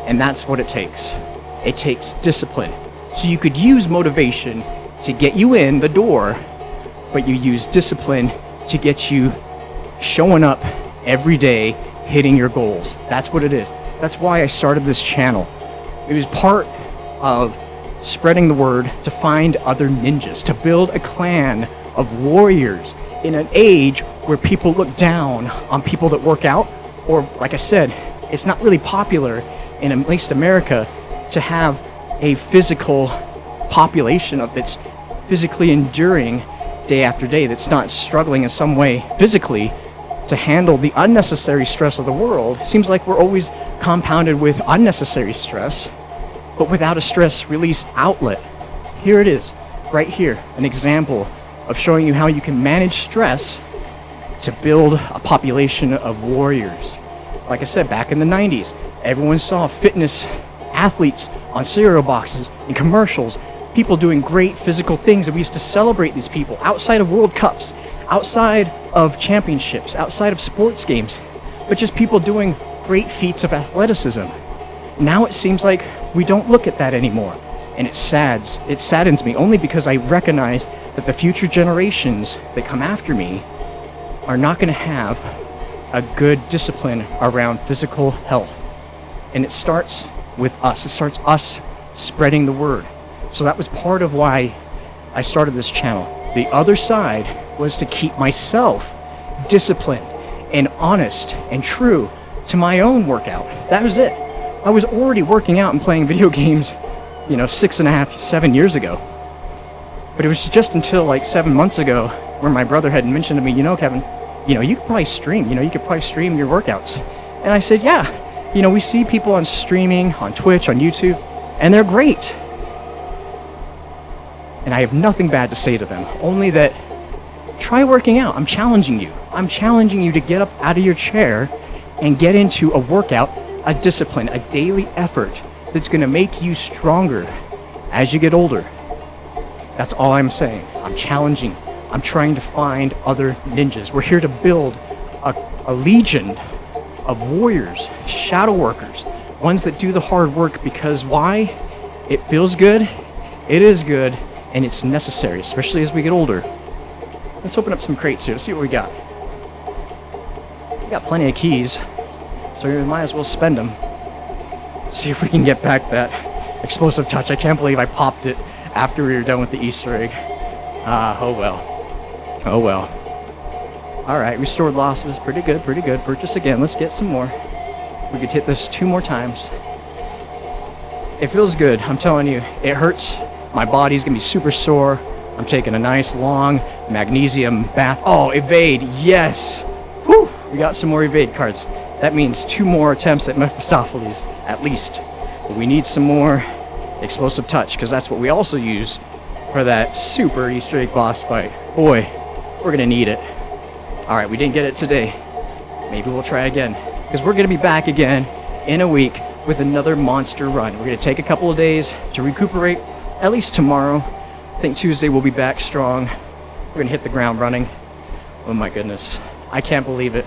And that's what it takes. It takes discipline. So you could use motivation to get you in the door, but you use discipline to get you showing up every day, hitting your goals. That's what it is. That's why I started this channel. It was part of spreading the word to find other ninjas, to build a clan of warriors in an age where people look down on people that work out, or like I said, it's not really popular in at least America to have a physical population of that's physically enduring day after day, that's not struggling in some way physically to handle the unnecessary stress of the world. It seems like we're always compounded with unnecessary stress, but without a stress release outlet. Here it is, right here, an example of showing you how you can manage stress to build a population of warriors. Like I said, back in the 90s, everyone saw fitness athletes on cereal boxes in commercials, people doing great physical things, and we used to celebrate these people outside of World Cups, outside of championships, outside of sports games, but just people doing great feats of athleticism. Now it seems like we don't look at that anymore, and it saddens me, only because I recognize that the future generations that come after me are not going to have a good discipline around physical health. And it starts with us. It starts us spreading the word. So that was part of why I started this channel. The other side was to keep myself disciplined and honest and true to my own workout. That was it. I was already working out and playing video games, 6.5, 7 years ago. But it was just until like 7 months ago where my brother had mentioned to me, Kevin, you could probably stream, you could probably stream your workouts. And I said, yeah, we see people on streaming, on Twitch, on YouTube, and they're great. And I have nothing bad to say to them, only that try working out. I'm challenging you. I'm challenging you to get up out of your chair and get into a workout, a discipline, a daily effort that's going to make you stronger as you get older. That's all I'm saying. I'm challenging. I'm trying to find other ninjas. We're here to build a legion of warriors, shadow workers, ones that do the hard work because why? It feels good, it is good, and it's necessary, especially as we get older. Let's open up some crates here. Let's see what we got. We got plenty of keys, so we might as well spend them. See if we can get back that explosive touch. I can't believe I popped it after we were done with the Easter egg. Oh well. Oh well. Alright, restored losses. Pretty good, pretty good. Purchase again. Let's get some more. We could hit this 2 more times. It feels good. I'm telling you. It hurts. My body's going to be super sore. I'm taking a nice long magnesium bath. Oh, evade. Yes. Whew. We got some more evade cards. That means 2 more attempts at Mephistopheles, at least. But we need some more explosive touch, because that's what we also use for that super Easter egg boss fight. Boy, we're going to need it. Alright, we didn't get it today. Maybe we'll try again. Because we're going to be back again in a week with another monster run. We're going to take a couple of days to recuperate. At least tomorrow. I think Tuesday we'll be back strong. We're going to hit the ground running. Oh my goodness. I can't believe it.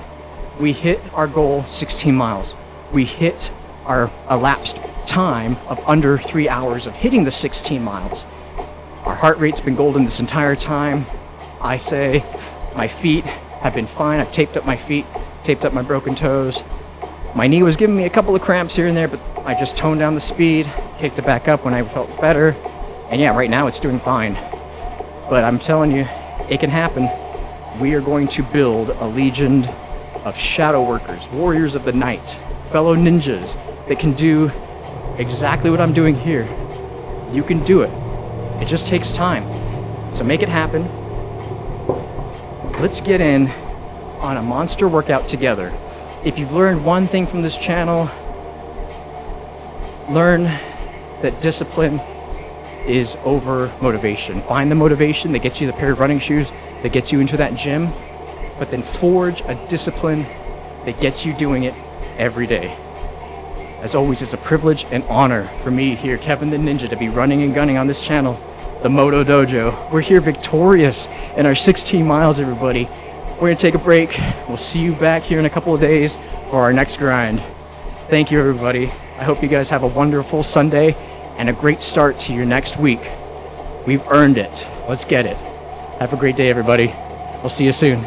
We hit our goal 16 miles. We hit our elapsed time of under 3 hours of hitting the 16 miles. Our heart rate's been golden this entire time. I say my feet have been fine. I've taped up my feet, taped up my broken toes. My knee was giving me a couple of cramps here and there, but I just toned down the speed, kicked it back up when I felt better. And yeah, right now it's doing fine. But I'm telling you, it can happen. We are going to build a legion of shadow workers, warriors of the night, fellow ninjas that can do exactly what I'm doing here. You can do it. It just takes time. So make it happen. Let's get in on a monster workout together. If you've learned one thing from this channel, learn that discipline is over motivation. Find the motivation that gets you the pair of running shoes, that gets you into that gym, but then forge a discipline that gets you doing it every day. As always, it's a privilege and honor for me here, Kevin the Ninja, to be running and gunning on this channel, the Moto Dojo. We're here victorious in our 16 miles, everybody. We're gonna take a break. We'll see you back here in a couple of days for our next grind. Thank you, everybody. I hope you guys have a wonderful Sunday and a great start to your next week. We've earned it. Let's get it. Have a great day, everybody. We'll see you soon.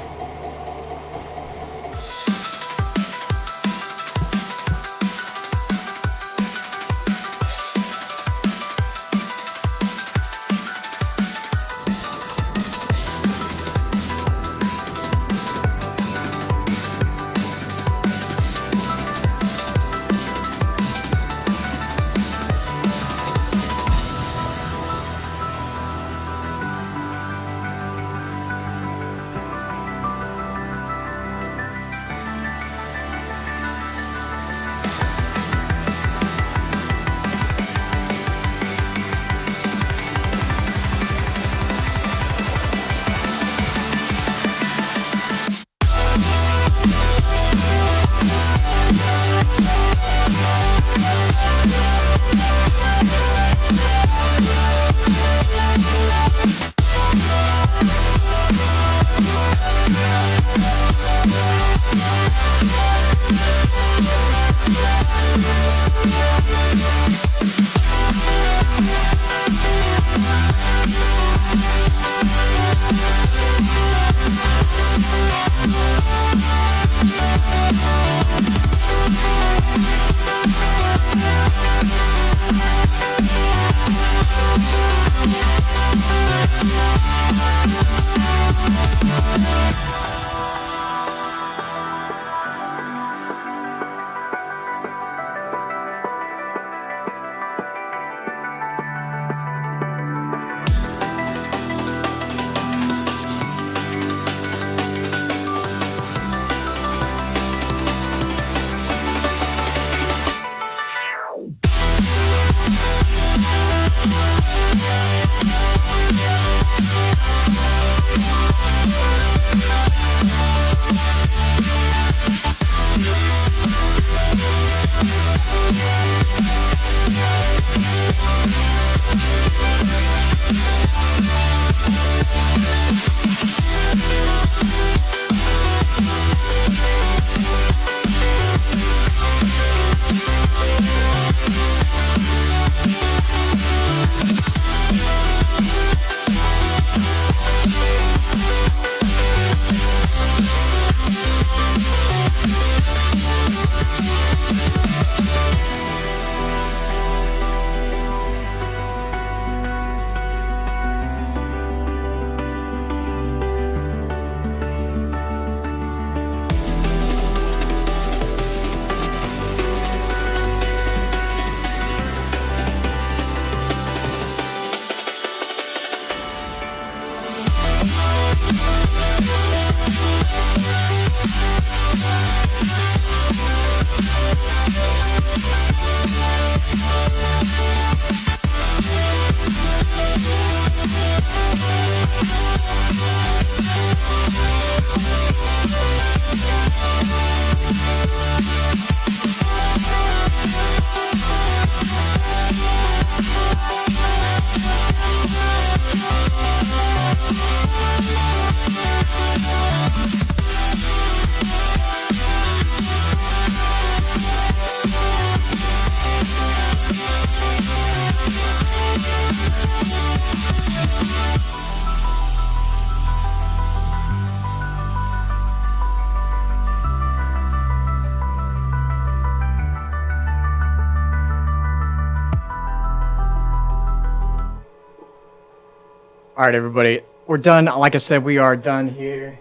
All right, everybody, we're done. Like I said, we are done here.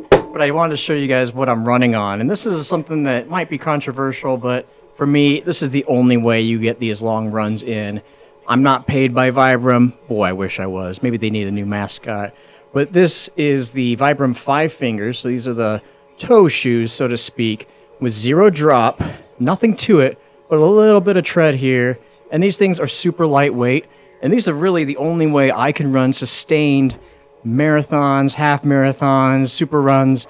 But I wanted to show you guys what I'm running on. And this is something that might be controversial, but for me, this is the only way you get these long runs in. I'm not paid by Vibram. Boy, I wish I was. Maybe they need a new mascot. But this is the Vibram 5 Fingers. So these are the toe shoes, so to speak, with 0 drop, nothing to it, but a little bit of tread here. And these things are super lightweight. And these are really the only way I can run sustained marathons, half marathons, super runs,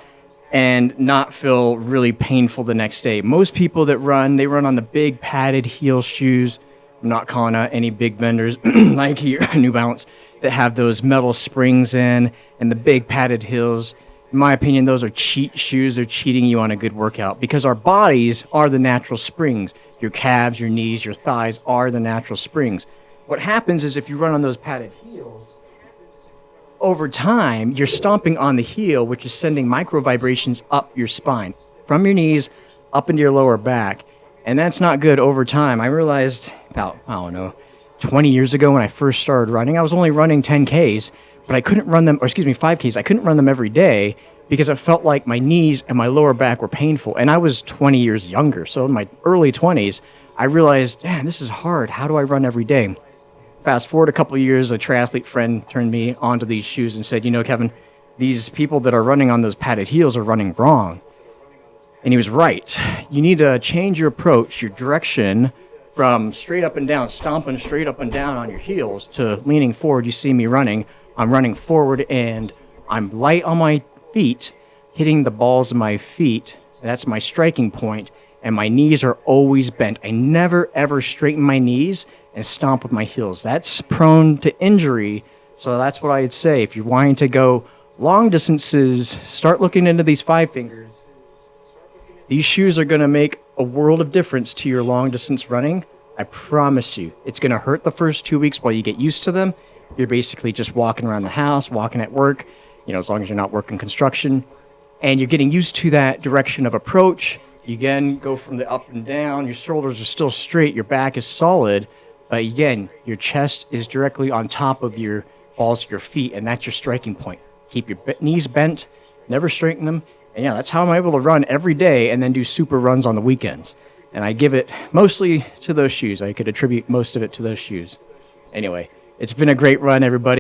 and not feel really painful the next day. Most people that run, they run on the big padded heel shoes. I'm not calling out any big vendors, Nike or New Balance, that have those metal springs in and the big padded heels. In my opinion, those are cheat shoes. They're cheating you on a good workout because our bodies are the natural springs. Your calves, your knees, your thighs are the natural springs. What happens is if you run on those padded heels, over time, you're stomping on the heel, which is sending micro vibrations up your spine, from your knees up into your lower back. And that's not good over time. I realized about, 20 years ago when I first started running, I was only running 10Ks, but I couldn't run them, 5Ks. I couldn't run them every day because it felt like my knees and my lower back were painful. And I was 20 years younger. So in my early 20s, I realized, man, this is hard. How do I run every day? Fast forward a couple of years, a triathlete friend turned me onto these shoes and said, Kevin, these people that are running on those padded heels are running wrong. And he was right. You need to change your approach, your direction from straight up and down, stomping straight up and down on your heels to leaning forward. You see me running. I'm running forward and I'm light on my feet, hitting the balls of my feet. That's my striking point. And my knees are always bent. I never, ever straighten my knees and stomp with my heels. That's prone to injury. So that's what I'd say. If you're wanting to go long distances, start looking into these 5 Fingers. These shoes are going to make a world of difference to your long distance running. I promise you. It's going to hurt the first 2 weeks while you get used to them. You're basically just walking around the house, walking at work, as long as you're not working construction. And you're getting used to that direction of approach. You again go from the up and down. Your shoulders are still straight. Your back is solid. But again, your chest is directly on top of your balls of your feet, and that's your striking point. Keep your knees bent, never straighten them. And yeah, that's how I'm able to run every day and then do super runs on the weekends. And I give it mostly to those shoes. I could attribute most of it to those shoes. Anyway, it's been a great run, everybody.